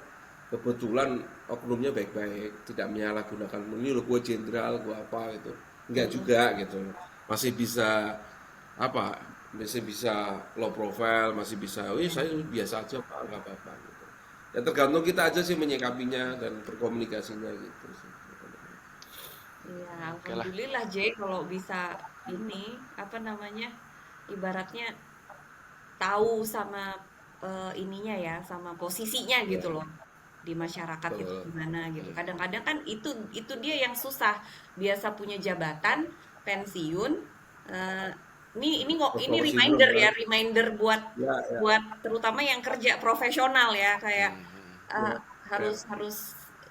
kebetulan oknumnya baik-baik, tidak menyalahgunakan ini lo gue jenderal, gue apa gitu. Enggak juga gitu. Masih bisa apa? Masih bisa low profile, masih bisa, wih saya biasa aja Pak, nggak apa-apa gitu. Ya tergantung kita aja sih menyikapinya dan berkomunikasinya gitu sih. Iya, Oke lah. alhamdulillah, Jay, kalau bisa ini apa namanya? Ibaratnya tahu sama ininya ya, sama posisinya Ya, gitu loh di masyarakat itu betul. gimana gitu. Kadang-kadang kan itu dia yang susah. Biasa punya jabatan, pensiun. eh, ini Berprofesi reminder belum ya, kan? reminder buat Ya, ya, buat terutama yang kerja profesional ya, kayak Hmm, hmm. eh, ya, ya. harus harus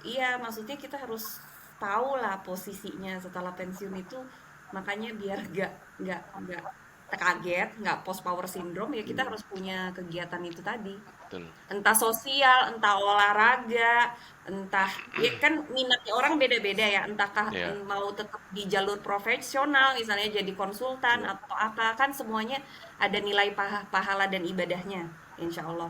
iya maksudnya kita harus tahu lah posisinya setelah pensiun itu, makanya biar nggak kaget, nggak post power syndrome, ya kita harus punya kegiatan itu tadi, Betul. entah sosial, entah olahraga, entah ya kan minatnya orang beda-beda ya, entahkah Ya, mau tetap di jalur profesional misalnya jadi konsultan Ya. atau apa, kan semuanya ada nilai pahala dan ibadahnya, insya Allah.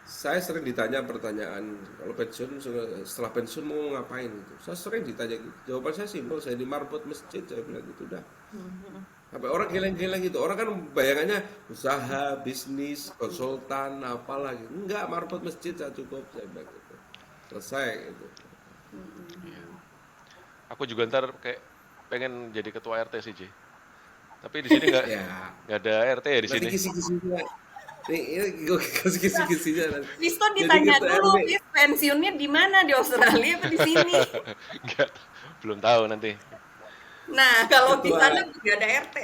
Saya sering ditanya pertanyaan, kalau pensiun setelah pensiun mau ngapain gitu. Saya sering ditanya gitu. Jawaban saya simpel, saya di marbot masjid, saya bilang gitu udah. Sampai orang geleng-geleng gitu. Orang kan bayangannya usaha, bisnis, konsultan, apalah gitu. Enggak, marbot masjid saya cukup, saya bilang gitu. Selesai gitu. aku juga ntar kayak pengen jadi ketua RT sih, J. Tapi di sini Ya, nggak ada RT ya di nanti sini. kisi-kisinya. Ini gue kasih kisi-kisinya nanti. Visto Jadi ditanya kita dulu, RW. Vis, pensiunnya di mana? Di Australia apa di sini? Nggak, belum tahu nanti. Nah, kalau di Ketua sana nggak ada RT.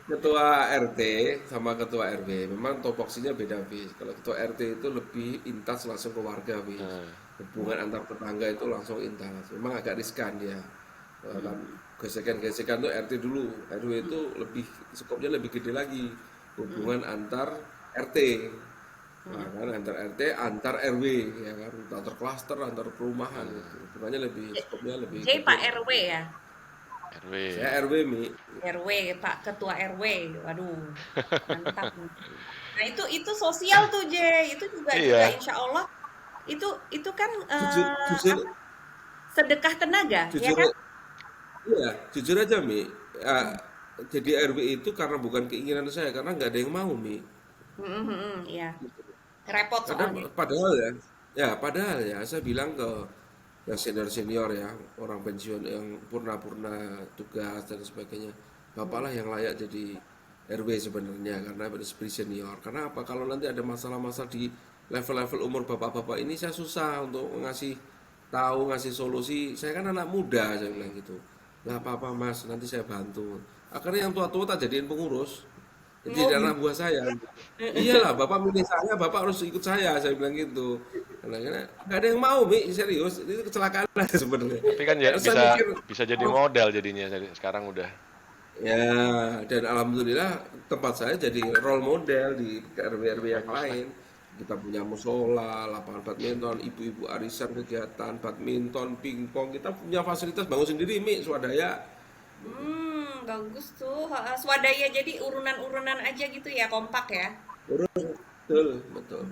ketua RT sama ketua RW memang topoksinya beda, Bis. Kalau ketua RT itu lebih intas langsung ke warga, Bis. Nah, Hubungan antar tetangga itu langsung intas. Memang agak riskan dia. Kan gesekan-gesekan tuh RT dulu, RW itu lebih skopnya lebih gede lagi. Hubungan antar RT. Nah, kan antar RT, antar RW ya kan, antar klaster, antar perumahan gitu. Hubungannya lebih skopnya lebih J gede. Pak RW ya. RW. Saya RW, Mi. RW, Pak Ketua RW. Waduh, mantap. Nah, itu sosial tuh, J. Itu juga Iya, insya Allah itu kan Jujur, jujur, apa? Sedekah tenaga, ya jujur, kan? iya, jujur aja, Mi. Ya, jadi RW itu karena bukan keinginan saya, karena nggak ada yang mau, Mi. Iya. Repot Karena soalnya. padahal padahal ya, saya bilang ke yang senior-senior ya, orang pensiun yang purna-purna tugas dan sebagainya, bapaklah yang layak jadi RW sebenarnya karena seperti senior. Karena apa? Kalau nanti ada masalah-masalah di level-level umur bapak-bapak ini, saya susah untuk ngasih tahu, ngasih solusi. Saya kan anak muda, saya bilang gitu. Nggak apa-apa mas, nanti saya bantu. Akhirnya yang tua-tua tak jadiin pengurus. Jadi Oh, anak buah saya. Iyalah, bapak milih saya, bapak harus ikut saya bilang gitu. Karena nggak ada yang mau, Mi, serius. Itu kecelakaan aja sebenarnya. tapi kan ya Karena saya bisa mikir, bisa jadi oh, modal jadinya sekarang udah. ya, dan alhamdulillah tempat saya jadi role model di RW-RW yang Bagus lah. lain. Kita punya musola, lapangan badminton, ibu-ibu arisan kegiatan badminton, pingpong. Kita punya fasilitas bangun sendiri, Mi, swadaya. bagus tuh. Swadaya jadi urunan-urunan aja gitu ya, kompak ya. Betul, betul.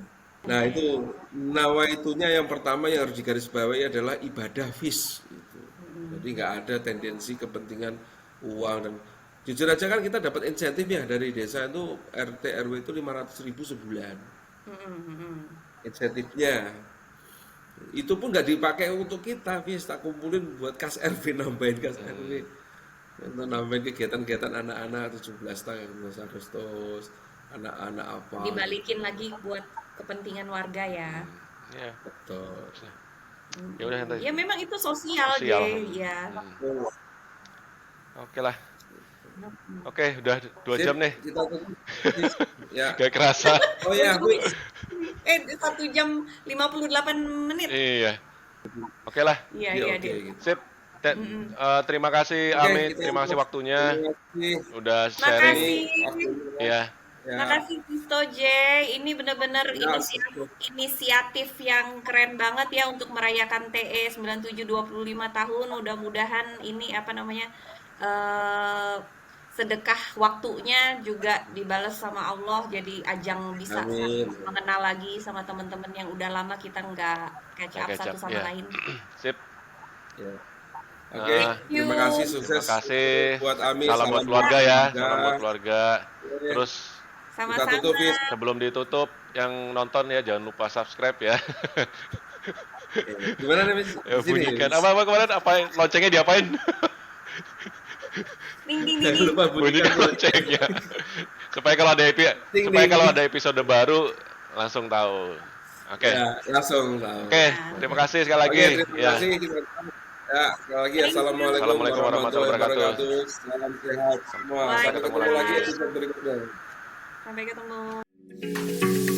Nah, Iya, itu iya. nawaitunya yang pertama yang harus digarisbawahi adalah ibadah fis gitu. Jadi nggak ada tendensi kepentingan uang dan jujur aja kan kita dapat insentif ya dari desa itu RT RW itu 500.000 sebulan insentifnya. Itu pun nggak dipakai untuk kita, fis tak kumpulin buat kas RW, nambahin kas RW. Untuk nambahin kegiatan-kegiatan anak-anak 17 Agustus, anak-anak apa gitu. Dibalikin lagi buat kepentingan warga ya. Ya, Betul. bagus lah. Ya udah nanti Ya memang itu sosial, sosial. Jay, ya. Oke lah. Oke, udah 2 Sip, jam nih. kita tutup. Ya. Gak kerasa. Oh ya, Bu. 1 jam 58 menit. Iya. Oke lah. Iya, Ya, iya, oke Dit. gitu. Sip. Terima kasih Oke, Ami, kita terima kasih waktunya. terima kasih. Udah sharing. Ini Makasih. waktunya. Ya, Ya, Makasih Visto J. Ini benar-benar ya, inisiatif yang keren banget ya untuk merayakan TE 97 25 tahun. Mudah-mudahan ini apa namanya? eh sedekah waktunya juga dibalas sama Allah, jadi ajang bisa saling amin. mengenal lagi sama teman-teman yang udah lama kita nggak catch nggak up kecap. satu sama Ya, lain. sip. Ya. Oke, Nah, Thank terima you. kasih, terima sukses kasih. buat Ami, Salam buat salam buat keluarga ya. keluarga. Salam buat keluarga. Oke, Terus kita tutup, Sama-sama. Fis. sebelum ditutup, yang nonton ya jangan lupa subscribe ya. Gimana nih, Fis? Ya Di sini, bunyikan. Fis. Apa kemarin? Apa loncengnya diapain? Ding ding ding Jangan ding. lupa bunyikan Bunyikan loncengnya. Supaya kalau ada ting supaya ting. kalau ada episode baru langsung tahu. Oke. Ya, langsung tahu. Oke, Nah, terima kasih sekali lagi. Oke, terima Ya. kasih. Ya, sekali lagi thank you. assalamualaikum Assalamualaikum warahmatullahi warahmatullahi wabarakatuh. wabarakatuh. Salam sehat semua. Sampai Sampai ketemu ketemu lagi lagi. Waalaikumsalam. episode berikutnya. Sampai ketemu.